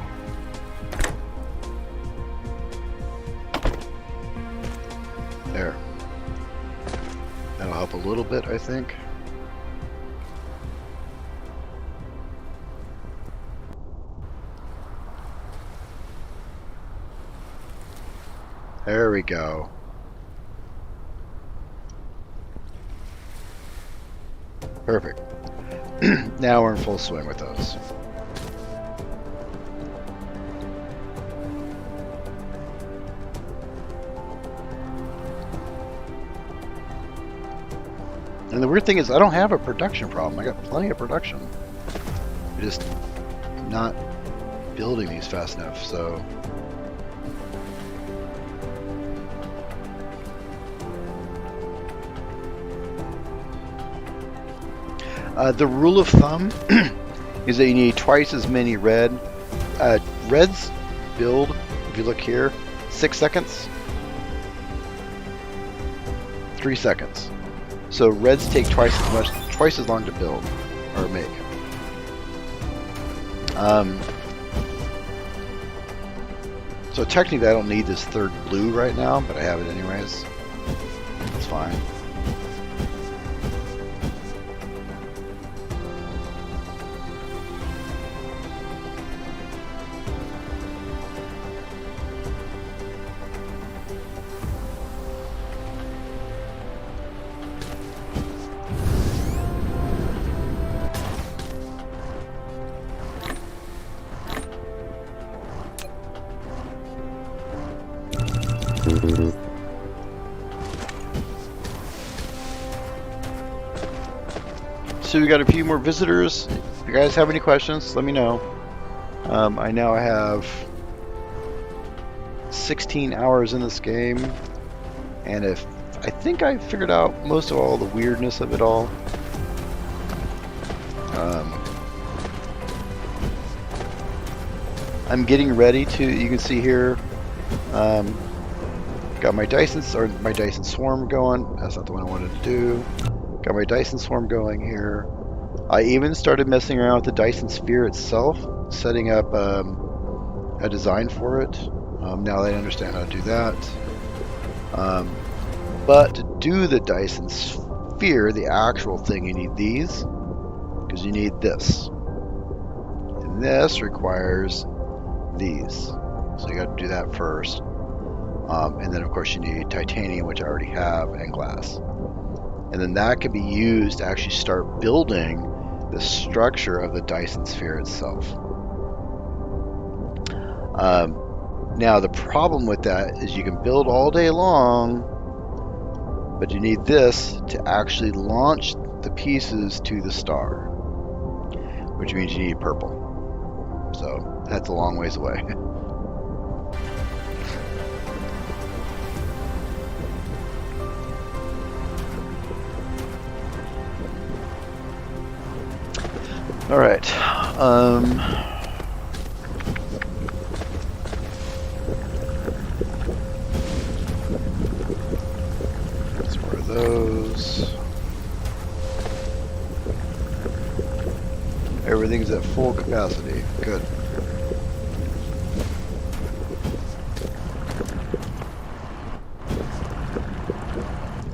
There. That'll help a little bit, I think. There we go. Perfect. Now we're in full swing with those. And the weird thing is I don't have a production problem. I got plenty of production. I'm just not building these fast enough, so... the rule of thumb is that you need twice as many red. Reds build, if you look here, 6 seconds, 3 seconds. So reds take twice as long to build or make. So technically I don't need this third blue right now, but I have it anyways. That's fine. So we got a few more visitors. If you guys have any questions, let me know. I now have 16 hours in this game, and I think I figured out most of all the weirdness of it all. I'm getting ready to. You can see here. Got my Dyson Swarm going. That's not the one I wanted to do. Got my Dyson Swarm going here. I even started messing around with the Dyson Sphere itself, setting up a design for it. Now that I understand how to do that. But to do the Dyson Sphere, the actual thing, you need these, because you need this. And this requires these. So you got to do that first. And then of course you need titanium, which I already have, and glass. And then that can be used to actually start building the structure of the Dyson Sphere itself. Now the problem with that is you can build all day long, But you need this to actually launch the pieces to the star, which means you need purple. So that's a long ways away. All right. That's more of those. Everything's at full capacity. Good.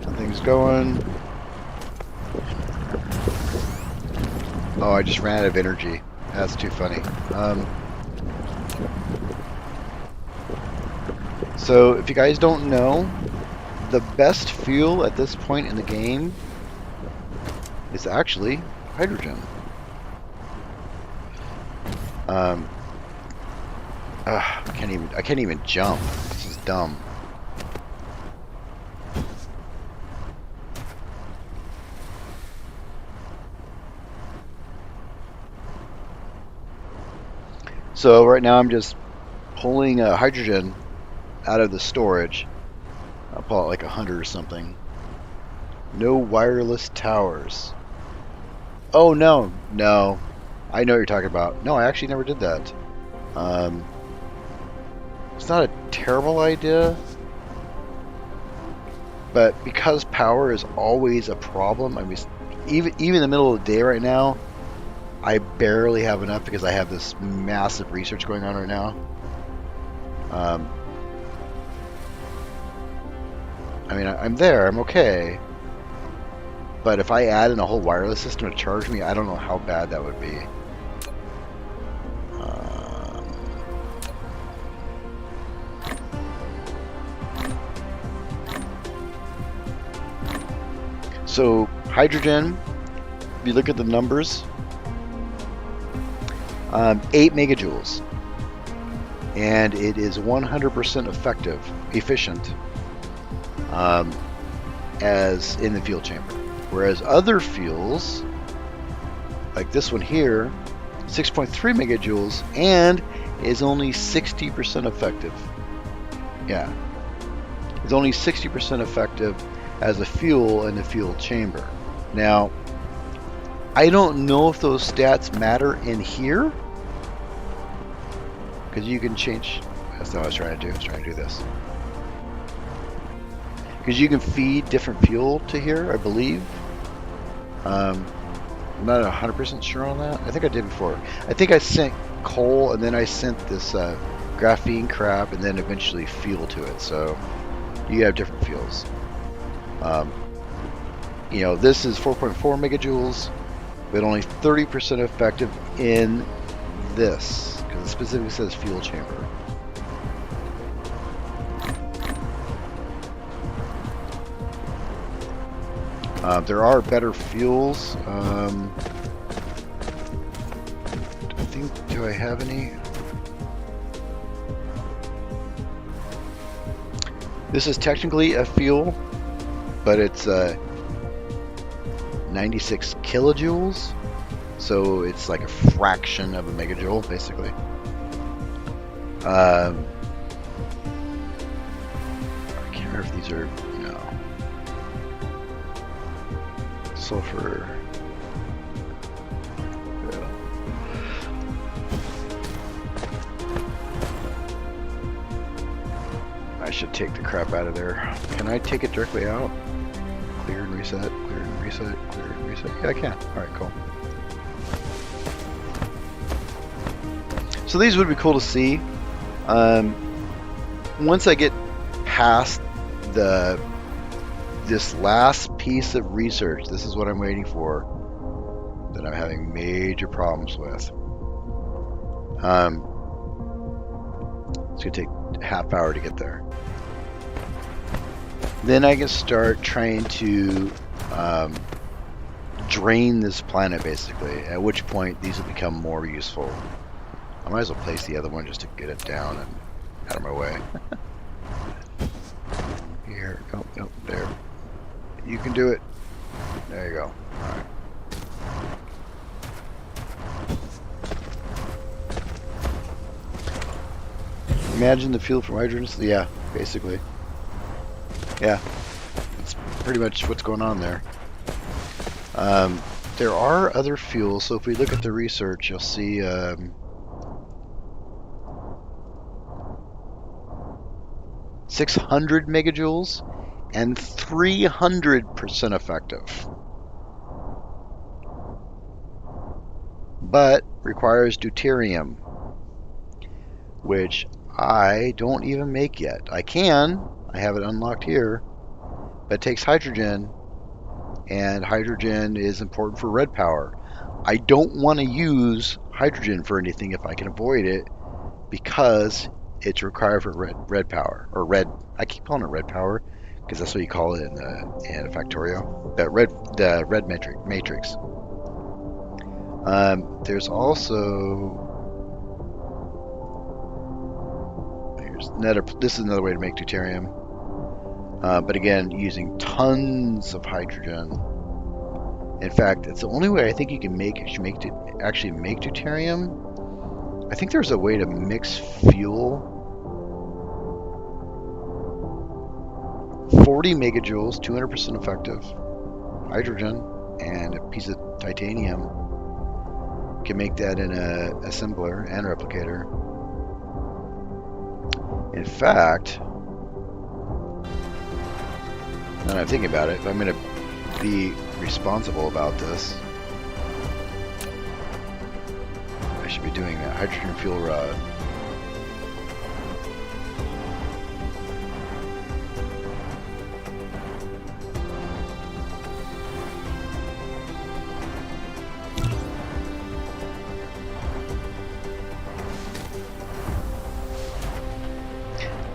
Nothing's going. Oh, I just ran out of energy. That's too funny. So, if you guys don't know, the best fuel at this point in the game is actually hydrogen. I can't even jump. This is dumb. So right now I'm just pulling hydrogen out of the storage. I'll pull it like 100 or something. No wireless towers. Oh no, no. I know what you're talking about. No, I actually never did that. It's not a terrible idea, but because power is always a problem, I mean, even in the middle of the day right now, I barely have enough because I have this massive research going on right now. I mean, I'm there, I'm okay. But if I add in a whole wireless system to charge me, I don't know how bad that would be. So, hydrogen, if you look at the numbers, 8 megajoules, and it is 100% efficient, as in the fuel chamber. Whereas other fuels, like this one here, 6.3 megajoules, and is only 60% effective. Yeah, it's only 60% effective as a fuel in the fuel chamber. Now, I don't know if those stats matter in here, because you can change. That's not what I was trying to do. I was trying to do this. Because you can feed different fuel to here, I believe. I'm not 100% sure on that. I think I did before. I think I sent coal, and then I sent this graphene crap, and then eventually fuel to it. So you have different fuels. You know, this is 4.4 megajoules, but only 30% effective in this, because it specifically says fuel chamber. There are better fuels. Do I have any? This is technically a fuel, but it's 96 kilojoules, so it's like a fraction of a megajoule, basically. I can't remember if these are, no. Sulfur. Yeah. I should take the crap out of there. Can I take it directly out? Clear and reset, clear and reset, clear and reset. Yeah, I can. Alright, cool. So these would be cool to see. Once I get past this last piece of research, this is what I'm waiting for, that I'm having major problems with. It's going to take a half hour to get there. Then I can start trying to drain this planet, basically, at which point these will become more useful. I might as well place the other one just to get it down and out of my way. Here, oh, there. You can do it. There you go. Alright. Imagine the fuel from hydrogens. Yeah, basically. Yeah. That's pretty much what's going on there. There are other fuels, so if we look at the research, you'll see 600 megajoules and 300% effective. But requires deuterium, which I don't even make yet. I can. I have it unlocked here. But it takes hydrogen, and hydrogen is important for red power. I don't want to use hydrogen for anything if I can avoid it, because it's required for red power, or red. I keep calling it red power because that's what you call it in Factorio. The red matrix. There's also this is another way to make deuterium, but again using tons of hydrogen. In fact, it's the only way I think you can actually make deuterium. I think there's a way to mix fuel. 40 megajoules, 200% effective hydrogen, and a piece of titanium. You can make that in a assembler and replicator. In fact, now that I'm thinking about it, if I'm going to be responsible about this, I should be doing a hydrogen fuel rod.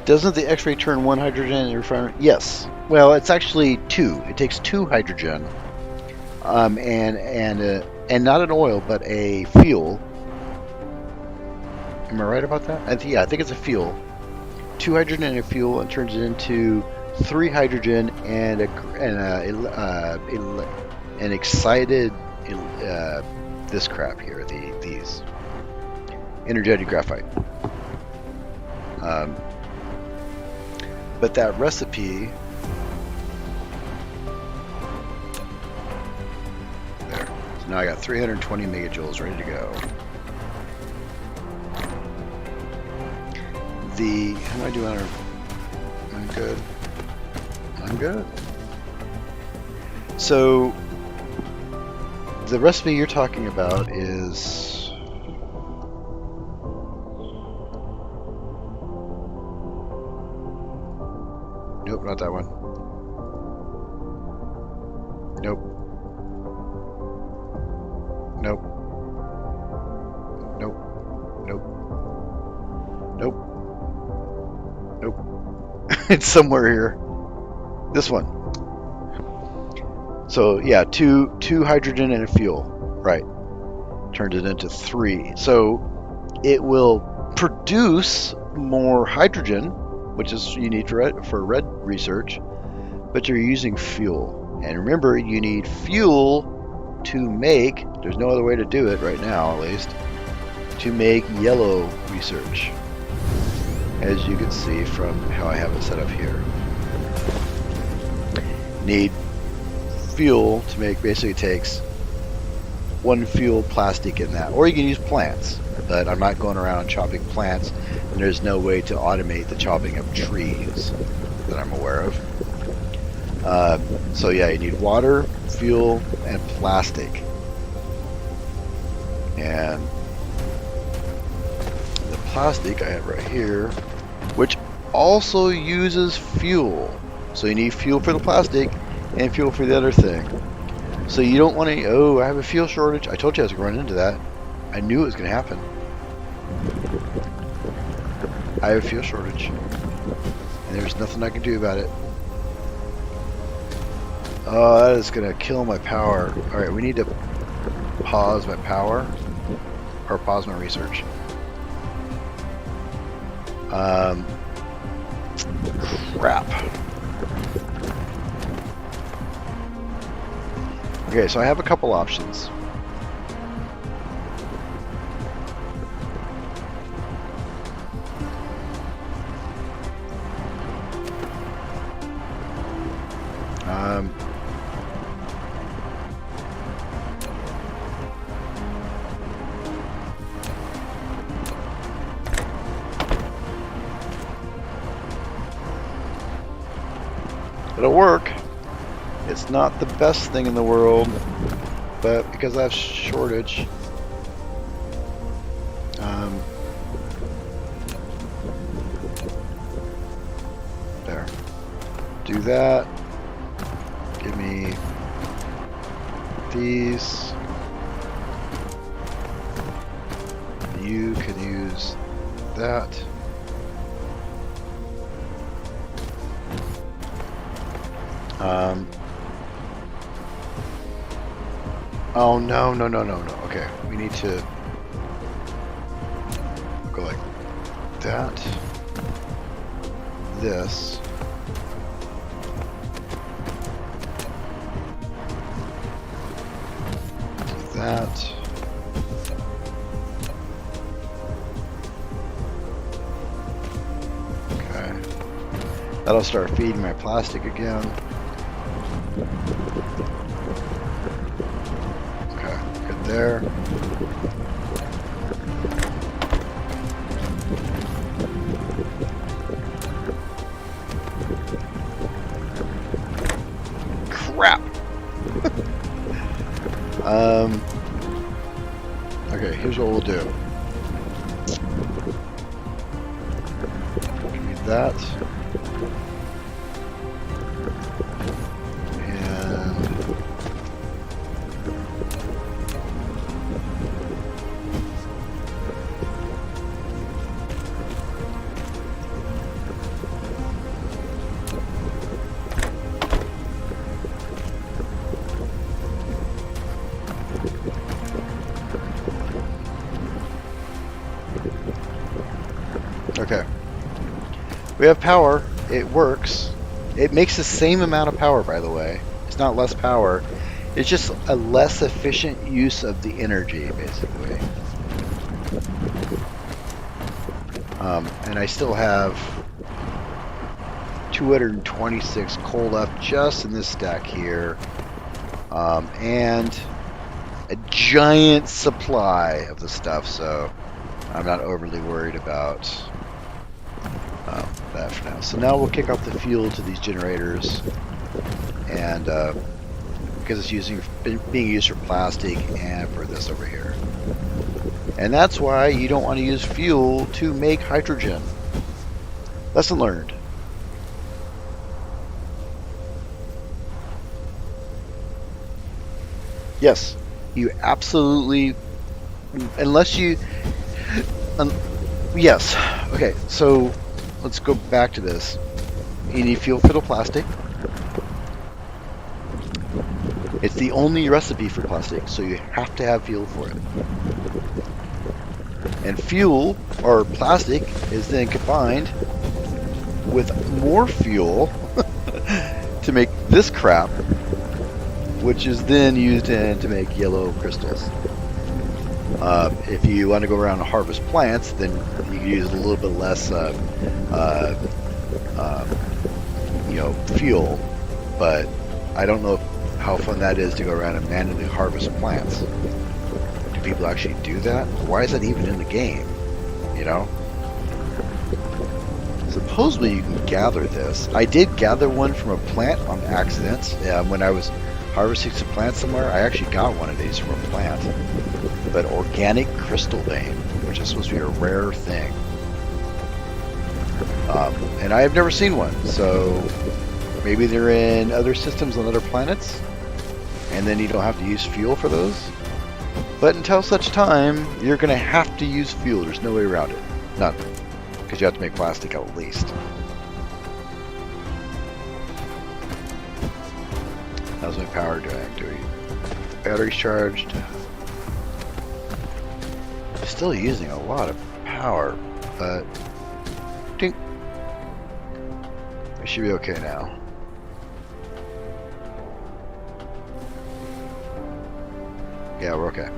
Doesn't the X-ray turn one hydrogen in refinery? Yes. Well, it's actually two. It takes two hydrogen, and not an oil, but a fuel. Am I right about that? I think it's a fuel. Two hydrogen and a fuel, and turns it into three hydrogen and an excited this crap here. These energetic graphite. But that recipe there. So now I got 320 megajoules ready to go. How am I doing? I'm good. I'm good. So the recipe you're talking about is. Nope, not that one. Nope. Nope. Nope. Nope. Nope. Nope. It's somewhere here. This one. So yeah, two hydrogen and a fuel. Right. Turned it into three. So it will produce more hydrogen, which is you need for red research, but you're using fuel. And remember, you need fuel to make, there's no other way to do it right now at least, to make yellow research, as you can see from how I have it set up here. Need fuel to make, basically takes one fuel plastic in that, or you can use plants, but I'm not going around chopping plants, and there's no way to automate the chopping of trees that I'm aware of. So yeah, you need water, fuel, and plastic. And the plastic I have right here, which also uses fuel. So you need fuel for the plastic and fuel for the other thing. So you don't want to, oh, I have a fuel shortage. I told you I was going to run into that. I knew it was going to happen. I have a fuel shortage. And there's nothing I can do about it. Oh, that is going to kill my power. Alright, we need to pause my power. Or pause my research. Crap. Okay, so I have a couple options. It'll work. It's not the best thing in the world, but because I have shortage, there. Do that. Give me these. You can use that. Oh no, no, no, no, no. Okay, we need to go like that. This. Do that. Okay. That'll start feeding my plastic again. There. Crap. Okay, here's what we'll do. Give me that. Okay. We have power. It works. It makes the same amount of power, by the way. It's not less power. It's just a less efficient use of the energy, basically. And I still have 226 coal left just in this stack here. And a giant supply of the stuff, so I'm not overly worried about that for now. So now we'll kick off the fuel to these generators, and because it's being used for plastic and for this over here. And that's why you don't want to use fuel to make hydrogen. Lesson learned. Yes, you absolutely, unless you, yes. Okay, so let's go back to this. You need fuel for the plastic. It's the only recipe for plastic, so you have to have fuel for it. And fuel, or plastic, is then combined with more fuel to make this crap, which is then used to make yellow crystals. If you want to go around and harvest plants, then you can use a little bit less, fuel. But I don't know how fun that is to go around and manually harvest plants. Do people actually do that? Why is that even in the game? You know? Supposedly you can gather this. I did gather one from a plant on accident. When I was harvesting some plants somewhere, I actually got one of these from a plant. But organic crystal vein, which is supposed to be a rare thing. And I have never seen one, so maybe they're in other systems on other planets, and then you don't have to use fuel for those. But until such time, you're going to have to use fuel. There's no way around it. None. Because you have to make plastic at least. How's my power doing? Batteries charged. Still using a lot of power, but ding. We should be okay now. Yeah, we're okay.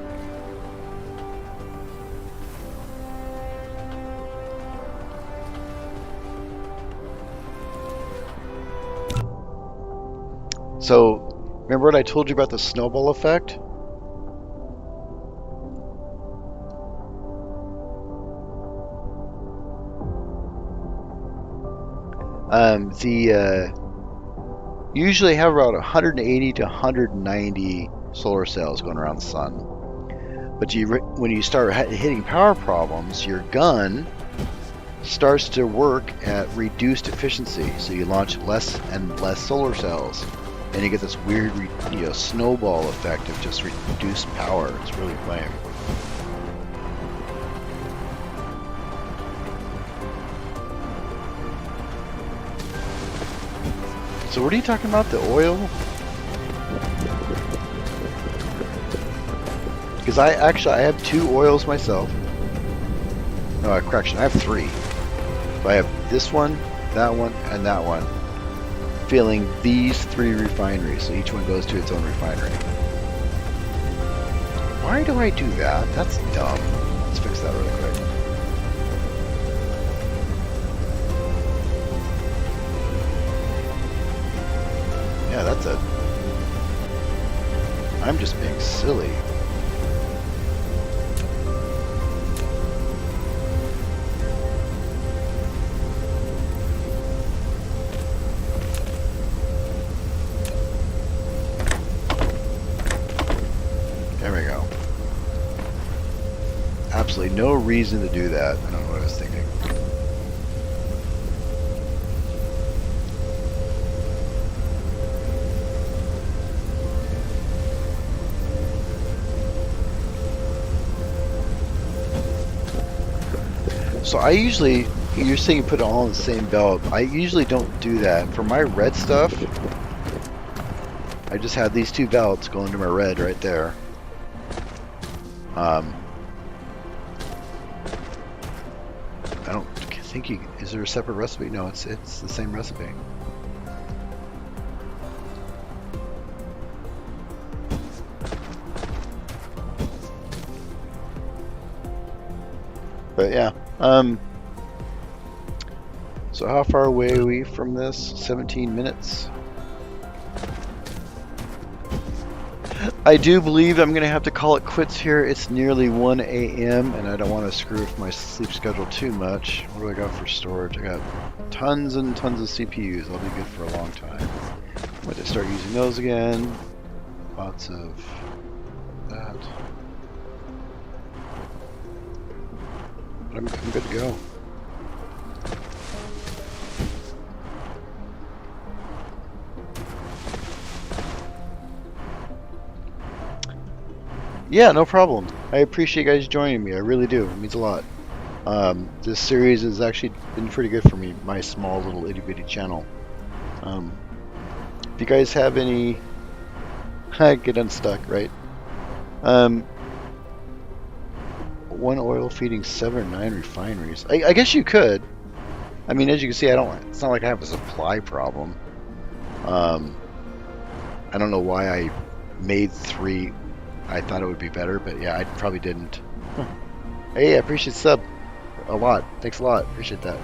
So, remember what I told you about the snowball effect? You usually have about 180 to 190 solar cells going around the sun. But when you start hitting power problems, your gun starts to work at reduced efficiency. So you launch less and less solar cells, and you get this weird, snowball effect of just reduced power. It's really lame. So what are you talking about? The oil? Because I have 2 oils myself. No, correction, I have 3. So I have this one, that one, and that one. Filling these 3 refineries. So each one goes to its own refinery. Why do I do that? That's dumb. Let's fix that really quick. Yeah, that's it. I'm just being silly. There we go. Absolutely no reason to do that. I don't know what I was thinking. So I usually, you're saying you put it all in the same belt. I usually don't do that. For my red stuff, I just have these 2 belts going to my red right there. I don't think is there a separate recipe? No, it's the same recipe. But yeah. So how far away are we from this? 17 minutes. I do believe I'm going to have to call it quits here. It's nearly 1 a.m. and I don't want to screw with my sleep schedule too much. What do I got for storage? I got tons and tons of CPUs. I'll be good for a long time. I'm going to start using those again. Lots of that. But I'm good to go. Yeah, no problem. I appreciate you guys joining me. I really do. It means a lot. This series has actually been pretty good for me, my small little itty bitty channel. If you guys have any... get unstuck, right? 1 oil feeding 7 or 9 refineries. I guess you could. I mean, as you can see, it's not like I have a supply problem. I don't know why I made 3. I thought it would be better, but yeah, I probably didn't. Hey, I appreciate the sub a lot. Thanks a lot. Appreciate that.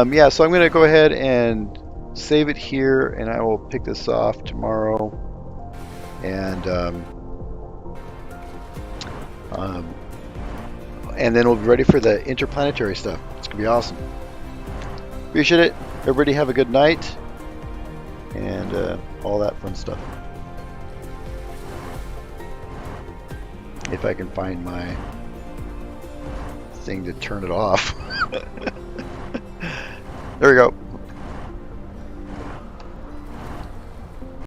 Yeah, so I'm going to go ahead and save it here, and I will pick this off tomorrow. And then we'll be ready for the interplanetary stuff. It's going to be awesome. Appreciate it. Everybody have a good night. And all that fun stuff. If I can find my thing to turn it off. There we go.